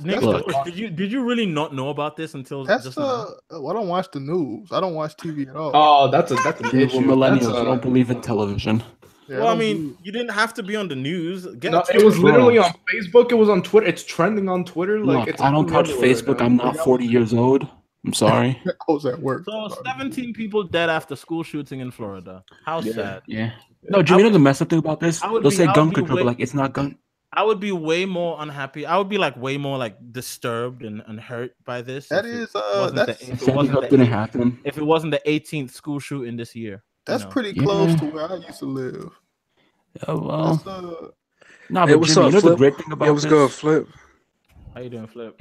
Did you really not know about this until just now? Well, I don't watch the news. I don't watch TV at all. Oh, that's an issue. Millennials don't believe in television. Yeah, well, I mean, you didn't have to be on the news. It was literally on Facebook. It was on Twitter. It's trending on Twitter. Like, I don't touch Facebook. I'm not 40 years old. I'm sorry. I was at work. So 17 people dead after school shooting in Florida. How sad. Yeah. No, Jimmy, you know the messed up thing about this? They'll say gun control, but like it's not gun. I would be way more unhappy. I would be like way more like disturbed and hurt by this. That is didn't happen. If it wasn't the 18th school shooting this year. That's pretty close to where I used to live. Oh well. Nah, but Jimmy, you know the great thing about this? Go, Flip. How you doing, Flip?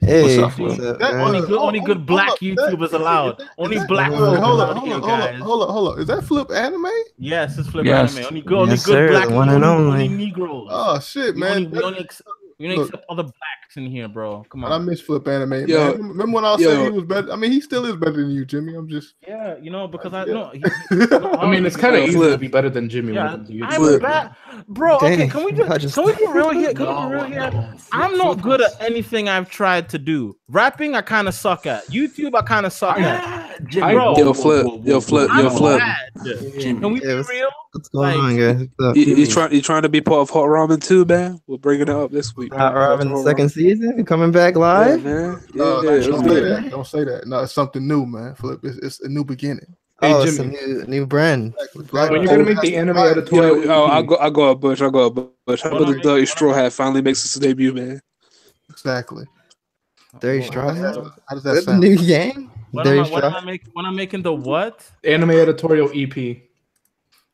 Hey, only good black YouTubers allowed. Only black. Hold on. Is that Flip Anime? Yes, it's Flip Anime. Only good black. One and only Negroes. Oh shit, man. We only accept other blacks in here, bro. Come on. I miss Flip Anime. Yo, man. Remember when I said he was better? I mean, he still is better than you, Jimmy. I'm just because I know. I mean, it's kind of easy to be better than Jimmy. I'm bad, bro. Okay, can we be real here? I'm not good at anything I've tried to do. Rapping, I kind of suck at. YouTube, I kind of suck at. Bro, Yo, Flip. Can we be real? What's going on, guys? You trying to be part of Hot Ramen too, man? We're bringing it up this week. Hot Ramen second season coming back live. Man. Don't say that. No, it's something new, man. Flip, it's a new beginning. Hey, it's a new brand. When you're gonna make the anime editorial, I go a Bush. How about the Dirty Straw Hat finally makes its debut, man? Exactly. Derry Well, Straw. How does that That's a sound? new game. When Derry am Straw. I making? When I'm making the what? Anime editorial EP.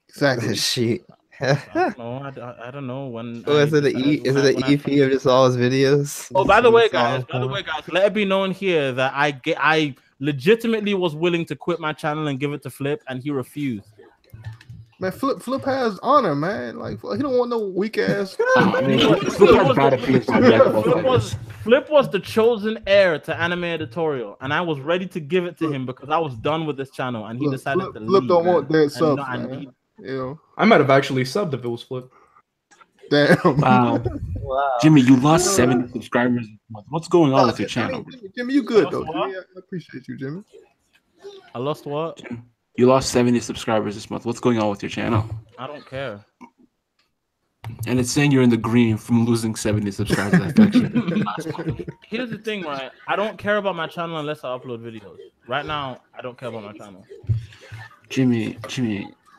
Exactly. Shit. I don't know. I don't know when. Oh, is it decided is when it an I EP of just all his videos? Oh, Just by the some way, song guys, let it be known here that I legitimately was willing to quit my channel and give it to Flip, and he refused. Man, Flip has honor, man. Like he don't want no weak ass. Flip was the chosen heir to Anime Editorial, and I was ready to give it to him because I was done with this channel, and he decided to leave. Flip don't want dead And, subs, no, and man. You know. I might have actually subbed if it was Flip. Damn. Wow. Jimmy, you lost 70 subscribers. What's going on with your channel? Jimmy, you good though. What? Jimmy, I appreciate you, Jimmy. I lost what? You lost 70 subscribers this month. What's going on with your channel? I don't care. And it's saying you're in the green from losing 70 subscribers. Here's the thing, right? I don't care about my channel unless I upload videos. Right now, I don't care about my channel. Jimmy,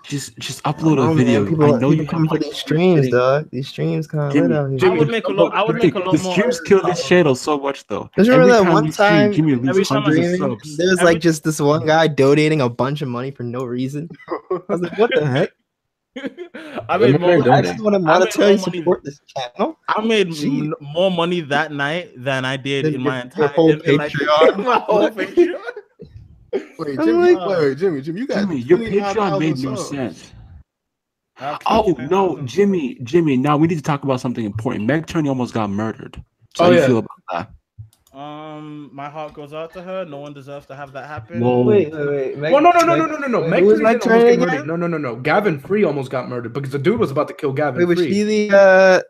just upload a video. Man, people come for these streams, dog. These streams kind of lit out here. I would make a lot more. The streams kill this channel so much, though. Because remember that one time Jimmy loses hundreds of subs. there was like just this one guy donating a bunch of money for no reason. I was like, what the heck? I made more. I just want to monetarily support this channel. I made more money that night than I did in my entire whole Patreon. My whole Patreon. Wait, Jimmy, Jimmy, you got your Patreon made no sense. Oh no, Jimmy. Now we need to talk about something important. Meg Turney almost got murdered. So how do you feel about that? My heart goes out to her. No one deserves to have that happen. Whoa. Wait. Well, no. Meg Who was Turney Meg didn't almost Turney get again? murdered. No. Gavin Free almost got murdered because the dude was about to kill Gavin Wait, was Free. she my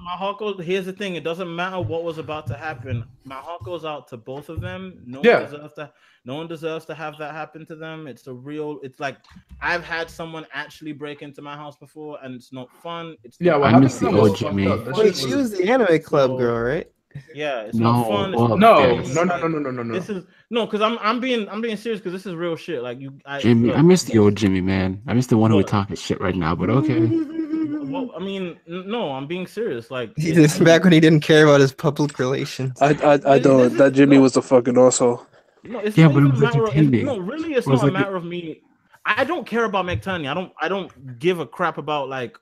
heart goes. Here's the thing: it doesn't matter what was about to happen. My heart goes out to both of them. No one deserves to have that happen to them. It's like I've had someone actually break into my house before, and it's not fun. I miss the old Jimmy. Wait, she was the anime club girl, right? Yeah, it's not fun. No. This is because I'm being serious because this is real shit. Like Jimmy, I miss the old Jimmy, man. I miss the one who would talk his shit right now. But okay. Well, I mean, no, I'm being serious. Like He just back when he didn't care about his public relations. I don't. That Jimmy was a fucking asshole. No, it's yeah, not but even it was a matter of, entertaining. no, really, it's not a matter of me. I don't care about Meg Turney. I don't give a crap about like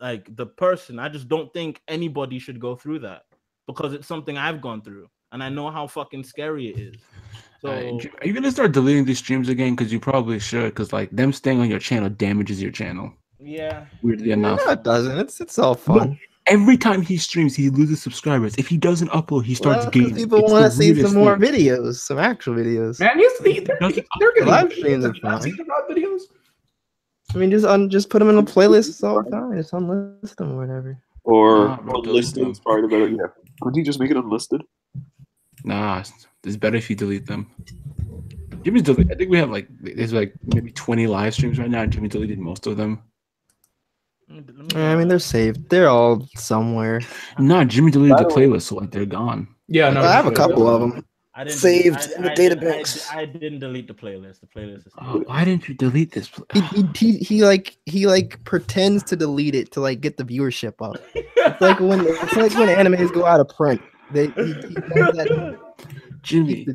the person. I just don't think anybody should go through that because it's something I've gone through and I know how fucking scary it is. So are you gonna start deleting these streams again? Because you probably should. Because like them staying on your channel damages your channel. Yeah. Weirdly enough. No, it doesn't. It's all fun. No, every time he streams, he loses subscribers. If he doesn't upload, he starts gaining. People want to see some more videos, some actual videos. Man, they're getting live streams are fine. Videos. I mean, just put them in a playlist. It's all fine. Just unlist them or whatever. Or unlisted is probably better. Yeah. Couldn't he just make it unlisted? Nah, it's better if you delete them. Jimmy's deleted. I think we have there's maybe 20 live streams right now. And Jimmy deleted most of them. I mean, they're saved. They're all somewhere. No, Jimmy deleted the playlist, so they're gone. Yeah, no, I have a couple of them. I didn't saved in the database. I didn't delete the playlist. The playlist is why didn't you delete this? He pretends to delete it to get the viewership up. It's like when animes go out of print. He does that. Jimmy,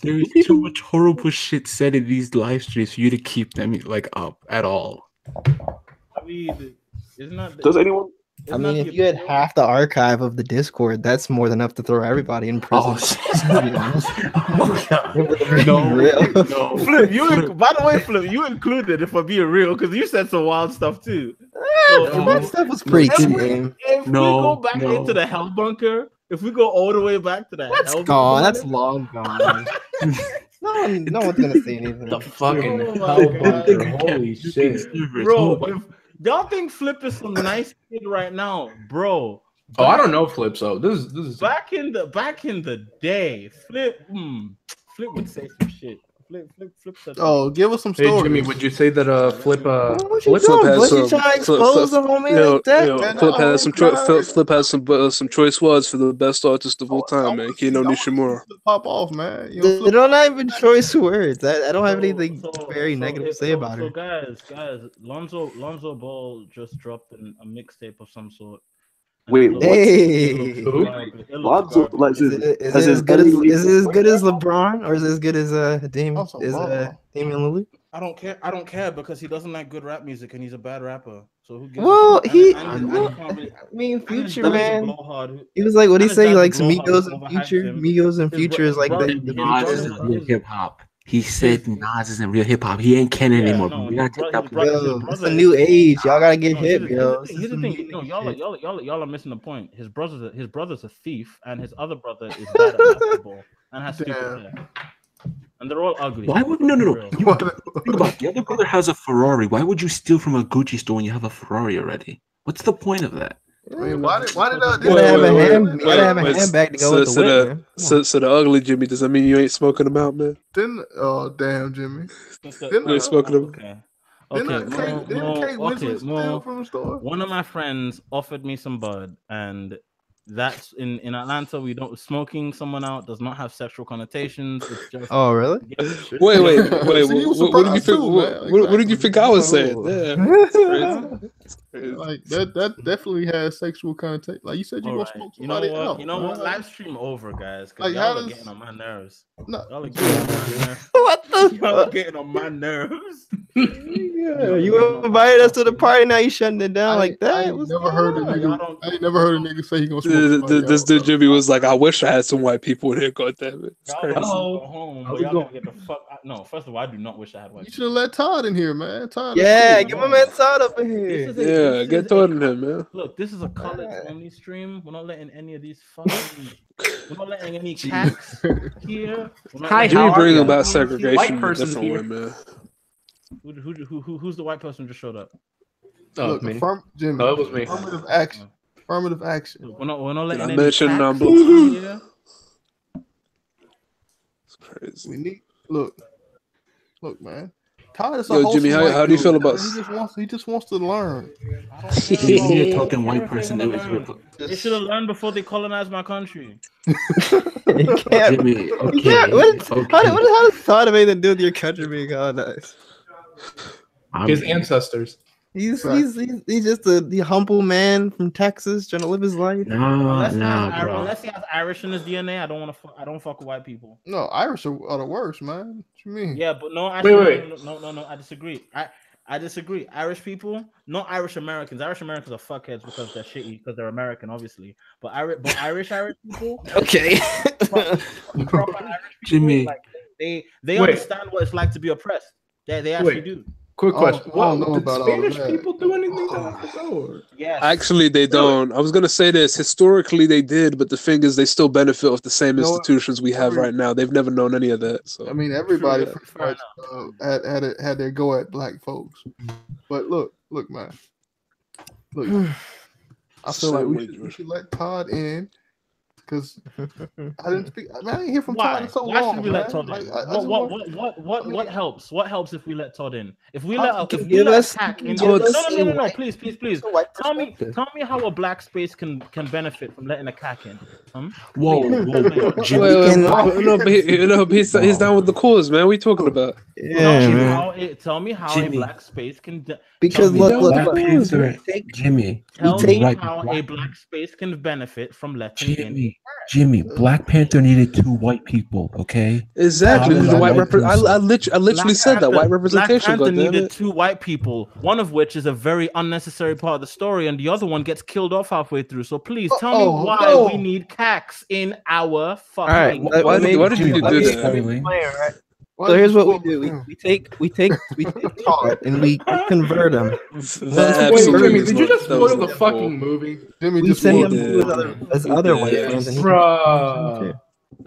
there is too much horrible shit said in these live streams for you to keep them up at all. I mean, isn't that? Does anyone? I mean, if you had half the archive of the Discord, that's more than enough to throw everybody in prison. No. Flip, by the way, Flip, you included, if I'm being real, because you said some wild stuff too. That stuff was pretty tame. If we go back into the hell bunker, if we go all the way back to that, that's gone. That's long gone. No one's gonna say anything. The fucking hell bunker. Holy shit, bro! Y'all think Flip is some nice kid right now, bro? Oh, I don't know Flip. So this is back in the day. Flip would say some shit. Flip said. Oh, give us some stories. Hey Jimmy, would you say that Flip Flip has some choice words for the best artist of all time, man. Kino Nishimura. Pop off, man. They don't have even choice words. I don't have anything very negative to say about her. So guys, Lonzo Ball just dropped a mixtape of some sort. Wait, Hey. Lonzo, like, Is it as good as LeBron, or is it as good as Damian Lillard? I don't care. I don't care because he doesn't like good rap music and he's a bad rapper. So who gives Well, a shit? he. I mean, Future man. He was like, what do you say? He likes Migos and Future. Migos and Future is like the hip hop. He said Nas isn't real hip hop. He ain't Ken anymore. No, we gotta take that. Yo, it's a new age. Y'all gotta get hip, yo. Here's the thing. No, y'all are missing the point. His brother's a thief, and his other brother is bad at basketball and has stupid hair. And they're all ugly. Why would no? Think about it. The other brother has a Ferrari. Why would you steal from a Gucci store when you have a Ferrari already? What's the point of that? I mean, why did I have a handbag to go with the whip, so the ugly Jimmy, does that mean you ain't smoking them out, man? Oh damn, Jimmy. You ain't smoking them. Okay. One of my friends offered me some bud, and that's in Atlanta. We don't smoking someone out does not have sexual connotations. It's just really? Wait. What did you think I was saying? Like that definitely has sexual connotation. Like you said, you gonna smoke somebody out. You know what? Live stream over, guys. Like y'all are getting on my nerves. No. Y'all are getting on my nerves. What the? Y'all are getting on my nerves. Yeah, you invited us to the party. Now you shutting it down like that. I ain't never heard a nigga say he gonna smoke. This dude Jimmy was like, I wish I had some white people in here. God damn it! Y'all go home, but y'all gotta get the fuck. No, first of all, I do not wish I had white. You should have let Todd in here, man. Todd. Yeah, get my man Todd up in here. Yeah, get Todd in here, man. Look, this is a college only stream. We're not letting any of these fucking. We're not letting any cats here. Jimmy bring about segregation in a different way, man. Who's the white person who just showed up? Look, Jimmy. No, it was me. Affirmative action. Affirmative action. We're not letting any mention cats blue here. It's crazy. We need look, man. Todd is Yo, Jimmy, how do you feel about? He just wants to learn. You're talking white person. They should have learned before they colonized my country. Jimmy, okay. How does Todd have anything to do with your country being colonized? His ancestors. He's just the humble man from Texas trying to live his life. Unless he has Irish in his DNA, I don't fuck with white people. No, Irish are the worst, man. What you mean? Yeah, but no, no, I disagree. I disagree. Irish people, not Irish Americans. Irish Americans are fuckheads because they're shitty because they're American, obviously. But Irish people, okay. Proper Irish people, Jimmy, like, they understand what it's like to be oppressed. They actually do. Quick question. I don't know did about Spanish all that. people do anything to Africa? Yes. Actually, they don't. I was gonna say this. Historically, they did, but the thing is, they still benefit off the same institutions we have right now. They've never known any of that. So I mean, everybody pretty much had their go at black folks. But look, man. Look, I feel like we should let Todd in. Because I didn't hear from Todd in so long. Why should we let Todd in? What helps? What helps if we let Todd in? If we let Hack in, no, please. Tell me how a black space can benefit from letting a CAC in. Whoa, but he's down with the cause, man. What are you talking about? Tell me how a black space can. Because look, Jimmy. Tell me how a black space can benefit from letting in. Jimmy, Black Panther needed 2 white people, okay? Exactly. The white I literally said that. White representation. Black Panther needed 2 white people, one of which is a very unnecessary part of the story, and the other one gets killed off halfway through. So please tell me why we need CACs in our fucking. All right. Why did you do that? So here's what we do: we take Todd and we convert him. Jimmy, did you just spoil the fucking movie? Jimmy just send him to his other white friends. Bro,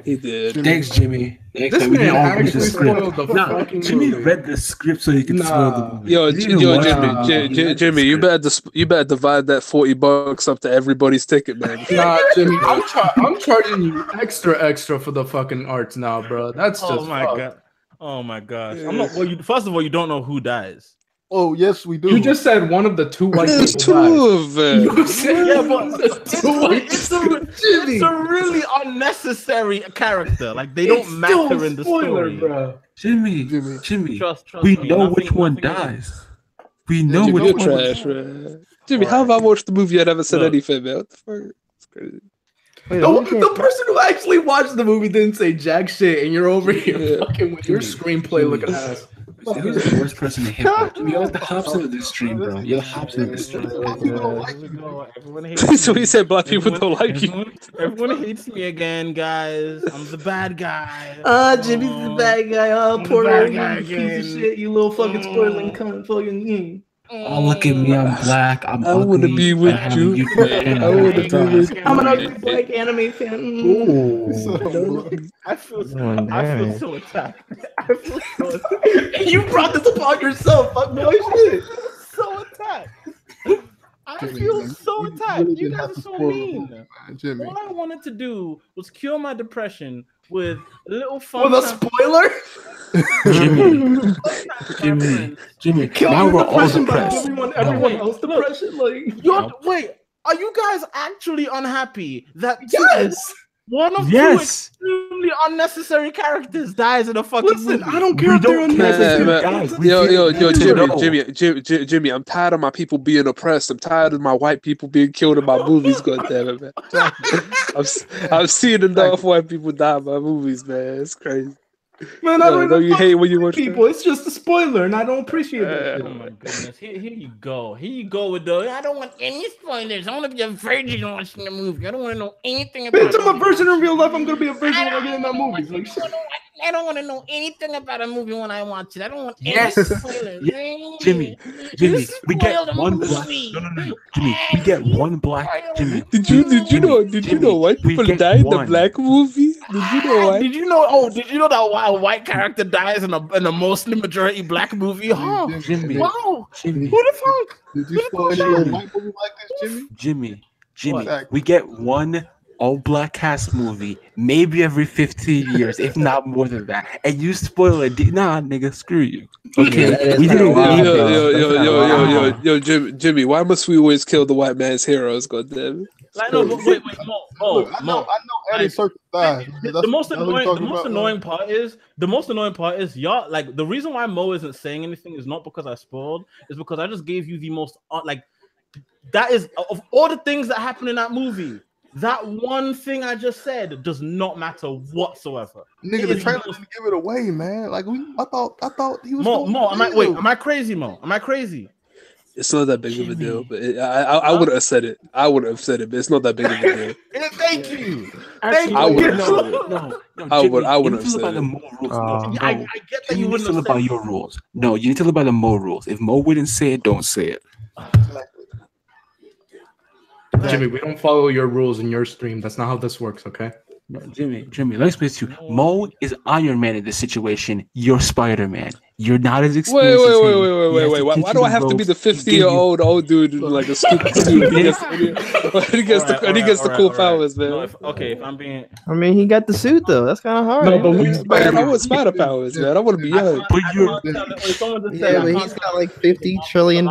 he did. Thanks, Jimmy. This man actually spoiled the fucking movie. Jimmy read the script so he could spoil the movie. Jimmy, you better divide that $40 up to everybody's ticket, man. Nah, Jimmy, I'm charging you extra for the fucking arts now, bro. That's just God. Oh my gosh! I'm not. Well, first of all, you don't know who dies. Oh yes, we do. You just said one of the 2 white people. There's 2 of them. You said it's a really unnecessary character. Like they don't matter in the story. Bro. Jimmy. Trust we me, know which one dies. We know Jimmy, which you're one. trash, man. Jimmy, how have I watched the movie and never said anything, man? What the fuck? It's crazy. Wait, The person who actually watched the movie didn't say jack shit, and you're over here fucking with your screenplay looking ass. Who's the worst person to hit? You're like the Hobson of this stream, bro. You're the Hobson of this stream. So he said black people don't like you. Everyone hates me again, guys. I'm the bad guy. Jimmy's the bad guy. Poor bad little guy piece again. of shit. You little fucking spoiling cunt. Fucking. Oh, look at me. I'm black. I'm I want to ugly. be with I you. I want to be with you. I'm an ugly black anime fan. I feel so attacked. You brought this upon yourself. Fuck boy shit. So attacked. I feel so attacked. You guys are so mean. All I wanted to do was cure my depression with a little fun. With a spoiler? Jimmy. Kill Now we're all depression by depressed. everyone else depression. Like, wait, are you guys actually unhappy that one of two extremely unnecessary characters dies in a fucking movie? I don't care if they're unnecessary. Jimmy, I'm tired of my people being oppressed. I'm tired of my white people being killed in my movies. God damn it, man! I've seen enough white people die in my movies, man. It's crazy. Man, I don't you hate when you watch people. It's just a spoiler, and I don't appreciate that. Oh my goodness! Here you go. Here you go with the. I don't want any spoilers. I want to be a virgin watching the movie. I don't want to know anything about. Bitch, I'm a virgin in real life. I'm gonna be a virgin when I get in that movie. Like, I don't want to know anything about a movie when I watch it. I don't want any spoilers. Jimmy, we get one black. No, Jimmy, we get one black. Jimmy, did you know white people die in the black movie? Did you know why? Did you know? Oh, did you know that a white character dies in a Muslim majority black movie? Oh, Jimmy, wow. Jimmy, Who the fuck? Did you spoil any white movie like this, Jimmy? Jimmy, we get one all black cast movie maybe every 15 years, if not more than that, and you spoil it. Nah, nigga, screw you. Okay, we didn't. Yo, Jimmy, why must we always kill the white man's heroes? God damn it. Like, no, but wait, Mo. I know Eddie circumcised. The most annoying part is y'all, like, the reason why Mo isn't saying anything is not because I spoiled, it's because I just gave you the most that is of all the things that happen in that movie. That one thing I just said does not matter whatsoever. Nigga, the trailer didn't give it away, man. Like I thought he was. Mo, am I crazy, Mo? Am I crazy? It's not that big of a deal, but I would have said it. I would have said it, but it's not that big of a deal. Thank you. I wouldn't have said it. I get that you wouldn't live by your rules. No, you need to live by the Mo rules. If Mo wouldn't say it, don't say it. Jimmy, we don't follow your rules in your stream. That's not how this works, okay? No, Jimmy, let me explain to you. Mo is Iron Man in this situation. You're Spider-Man. You're not as experienced. Wait. Why do I have to be the 50-year-old old dude in like a stupid suit? He gets the cool powers, man. If I'm being. I mean, he got the suit though. That's kind of hard. No, but I want spider powers, man. I want to be young. But he's got like $50 trillion.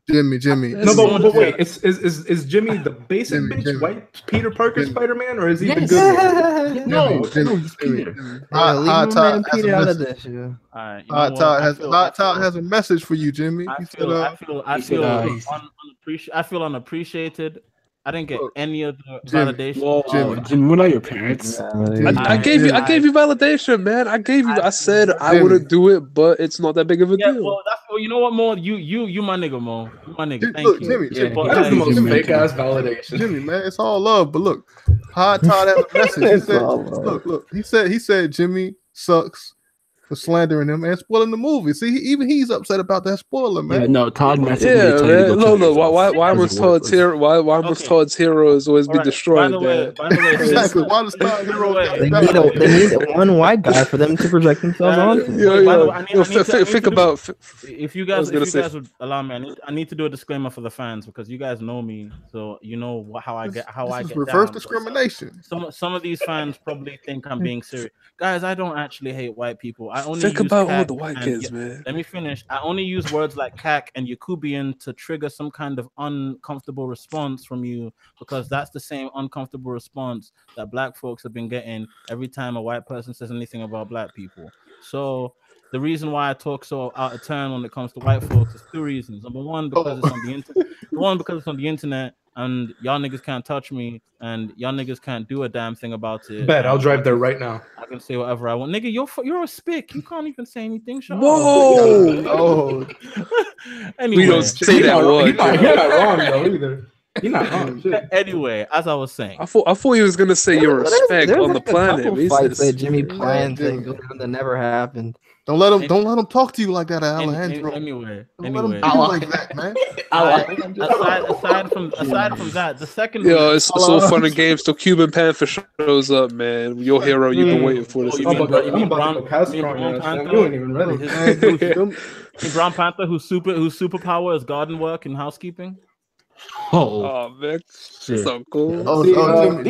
Jimmy. No, but wait, is Jimmy the basic bitch, white Peter Parker Spider-Man, or is he the good one? No, he's Peter. Hot Todd has a message for you, Jimmy. I feel unappreciated. I didn't get any of the validation. Jimmy, we're not your parents. I gave you validation, man. I said I wouldn't do it, but it's not that big of a deal. Well, you know what, Mo? You my nigga, Mo. You my nigga. Thank you. Jimmy, that's the most fake ass validation. Jimmy, man, it's all love. But look, Hot Todd has a message. He said, look. He said Jimmy sucks for slandering him and spoiling the movie. See, even he's upset about that spoiler, man. Yeah, no, Todd messaged me. Yeah, man. No. Why must Todd's heroes always be destroyed? By the way, exactly. Why does Todd's heroes? They need one white guy for them to project themselves on. Think about if you guys would allow me, I need to do a disclaimer for the fans because you guys know me, so you know how I get reverse down. discrimination. Some of these fans probably think I'm being serious. Guys, I don't actually hate white people. I only think about all the white kids, man. Let me finish. I only use words like cack and Yakubian to trigger some kind of uncomfortable response from you because that's the same uncomfortable response that black folks have been getting every time a white person says anything about black people. So the reason why I talk so out of turn when it comes to white folks is 2 reasons. Number one, because it's on the internet. One, because it's on the internet, and y'all niggas can't touch me, and y'all niggas can't do a damn thing about it. Bet I'll drive there right now. I can say whatever I want, nigga. You're a spick. You can't even say anything. Shut Whoa! Oh, Anyway, We don't say that word. You're not wrong though either. You're not wrong. Shit. Anyway, as I was saying, I thought he was gonna say you're a speck There's on the like a planet. couple He fights says- that Jimmy planned Jimmy. that never happened. don't let him talk to you like that, Alejandro. anyway, Don't let him do you like that, man. aside from that, the second Yo, reason- it's all fun and games till Cuban Panther shows up, man. Your hero you've been waiting for this. you I'm mean about Brown- to go cast you mean strong Brown ass, Panther? man. You ain't even ready. Brown Panther, whose superpower is garden work and housekeeping. Oh, Oh man, shit. so cool. Oh, See,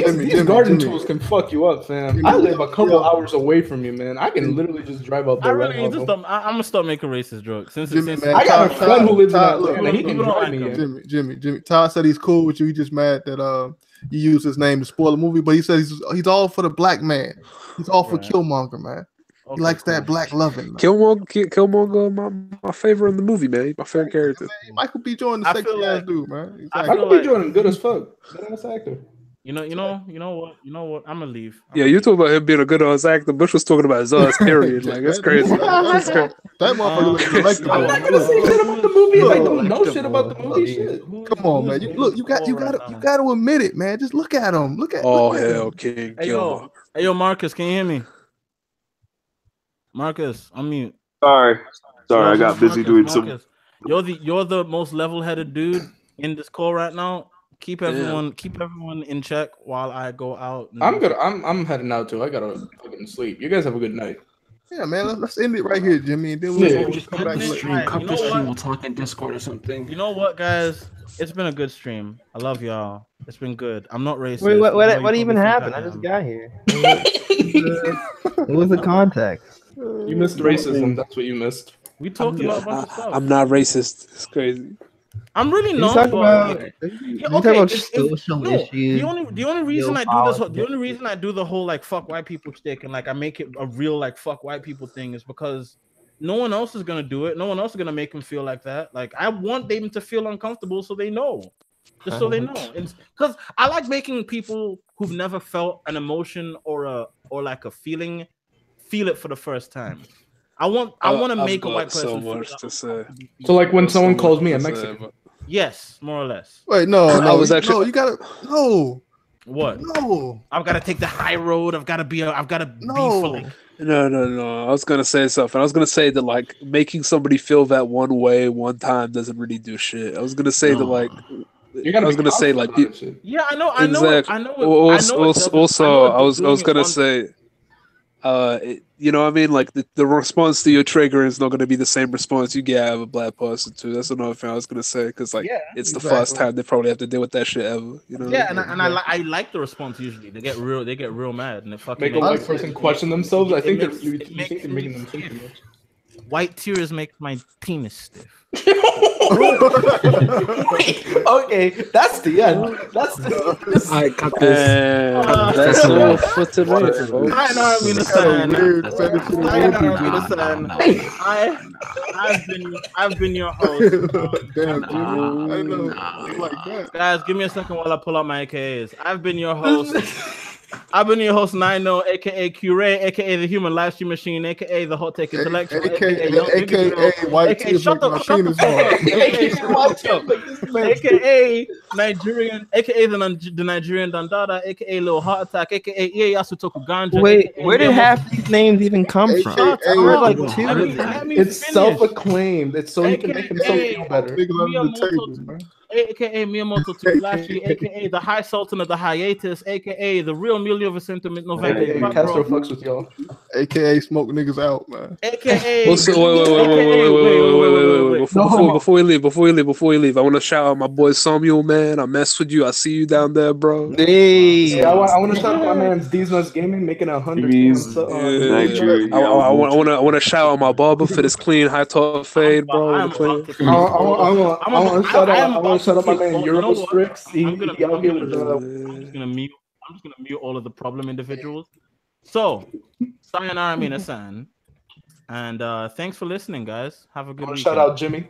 Jimmy, these garden Jimmy. tools can fuck you up, fam. Jimmy, I live a couple yo. hours away from you, man. I can literally just drive out I there really right need to now. stop. I'm gonna start making racist jokes since Jimmy, since man, I got a Todd, friend who lives in Todd, look, Atlanta. He look, can look, drive look, me. Jimmy. Todd said he's cool with you. He just mad that you used his name to spoil the movie, but he said he's all for the black man. He's all for Right. Killmonger, man. Okay, He likes cool. that black loving. Man. Killmonger, my favorite in the movie, man. He's my favorite character. Michael B. Jordan, the I sexy feel ass like- dude, man. I Exactly. feel Michael B. like- Jordan, good as fuck. Good ass actor. You know what? I'm gonna leave. Yeah, you talk about him being a good ass actor. Bush was talking about his ass. Period. Like that's crazy. That's crazy. That motherfucker looks delectable. I'm not gonna say shit about the movie if I don't know shit about the movie. Shit. Come on, man. You got to admit it, man. Just look at him. Look at. Oh look at hell, him. King Hey Killmonger. yo, Marcus, can you hear me? Marcus, unmute. Sorry, I got busy doing some. Marcus, you're the most level-headed dude in this call right now. Keep everyone in check while I go out. and I'm do- good. I'm heading out too. I gotta fucking sleep. You guys have a good night. Yeah, man. Let's end it right here, Jimmy. And then Yeah. we'll Just come cut back the later. stream. Alright, Cut you the know stream. what? We'll talk in Discord or something. You know what, guys? It's been a good stream. I love y'all. It's been good. I'm not racist. Wait, You know, you what even probably think happened? I I just am. got here. What was the context? You missed racism. That's what you missed. We talked about a bunch of stuff. I'm not racist. It's crazy. I'm really You not. talk but, about, like, you yeah, talk okay, about if- social no, issues. the only reason I do this, the politics. only reason I do the whole like fuck white people stick and like I make it a real like fuck white people thing is because no one else is gonna do it. No one else is gonna make them feel like that. Like I want them to feel uncomfortable so they know, just so they know. Because I like making people who've never felt an emotion or like a feeling feel it for the first time. I want to make a white person so feel much that to say. So like when So someone much calls me to a say, Mexican. but- Yes, more or less. Wait, no. I was actually- no. You gotta no. What? No. I've got to take the high road. I've got to be No. for like. No. I was gonna say something. I was gonna say that like making somebody feel that one way one time doesn't really do shit. I was gonna say that like You gotta I was be gonna say confident like about it, shit. Yeah, I know. Exactly. I know. Also, I was gonna say, you know what I mean? Like the response to your trigger is not gonna be the same response you get out of a black person too. That's another thing I was gonna say because like Yeah, it's the exactly. first time they probably have to deal with that shit ever. You know? Yeah, I like the response usually. They get real mad and it fucking Make a white person question themselves. I think makes- you it think makes they're making me them think too stiff. much. White tears make my penis stiff. Okay, that's the end. That's the. I cut this. And that's all for today, folks. I know. I mean, I've been your host. Damn, Jimmy. I know. Like that. Guys, give me a second while I pull out my AKAs. I've been your host. Nino, aka Curé, aka the Human Live Stream Machine, aka the Hot Take Intellectual, AKA White Tears shut Make the My fuck Penis up. Hard. AKA Nigerian, aka the Nigerian Dandada, aka Little Heart Attack, aka Ieyasu Tokuganja. Wait, where did half these names even come from? AKA I heard like Let two. Let me It's finish. self-acclaimed. It's so he can make himself AKA feel better. Niggas under the table, man. aka Miyamoto Tsubashi, aka the High Sultan of the Hiatus, aka the real Emilio Vicente Hey, Noventa, Castro fucks with y'all. AKA Smoke Niggas Out, man. aka Also, wait. Before we leave, I want to shout out my boy Samuel, man. I mess with you. I see you down there, bro. Hey, Yeah, I want to shout out my man Dismas Gaming making 100. Nigeria. I want to shout out my barber for this clean high top fade, bro. I'm The clean- about to- I want to shout out my man You know Euro what? Strix. He I'm gonna out here with I'm just gonna mute all of the problem individuals. So, sayonara minasan, And thanks for listening, guys. Have a good weekend. Shout out Jimmy.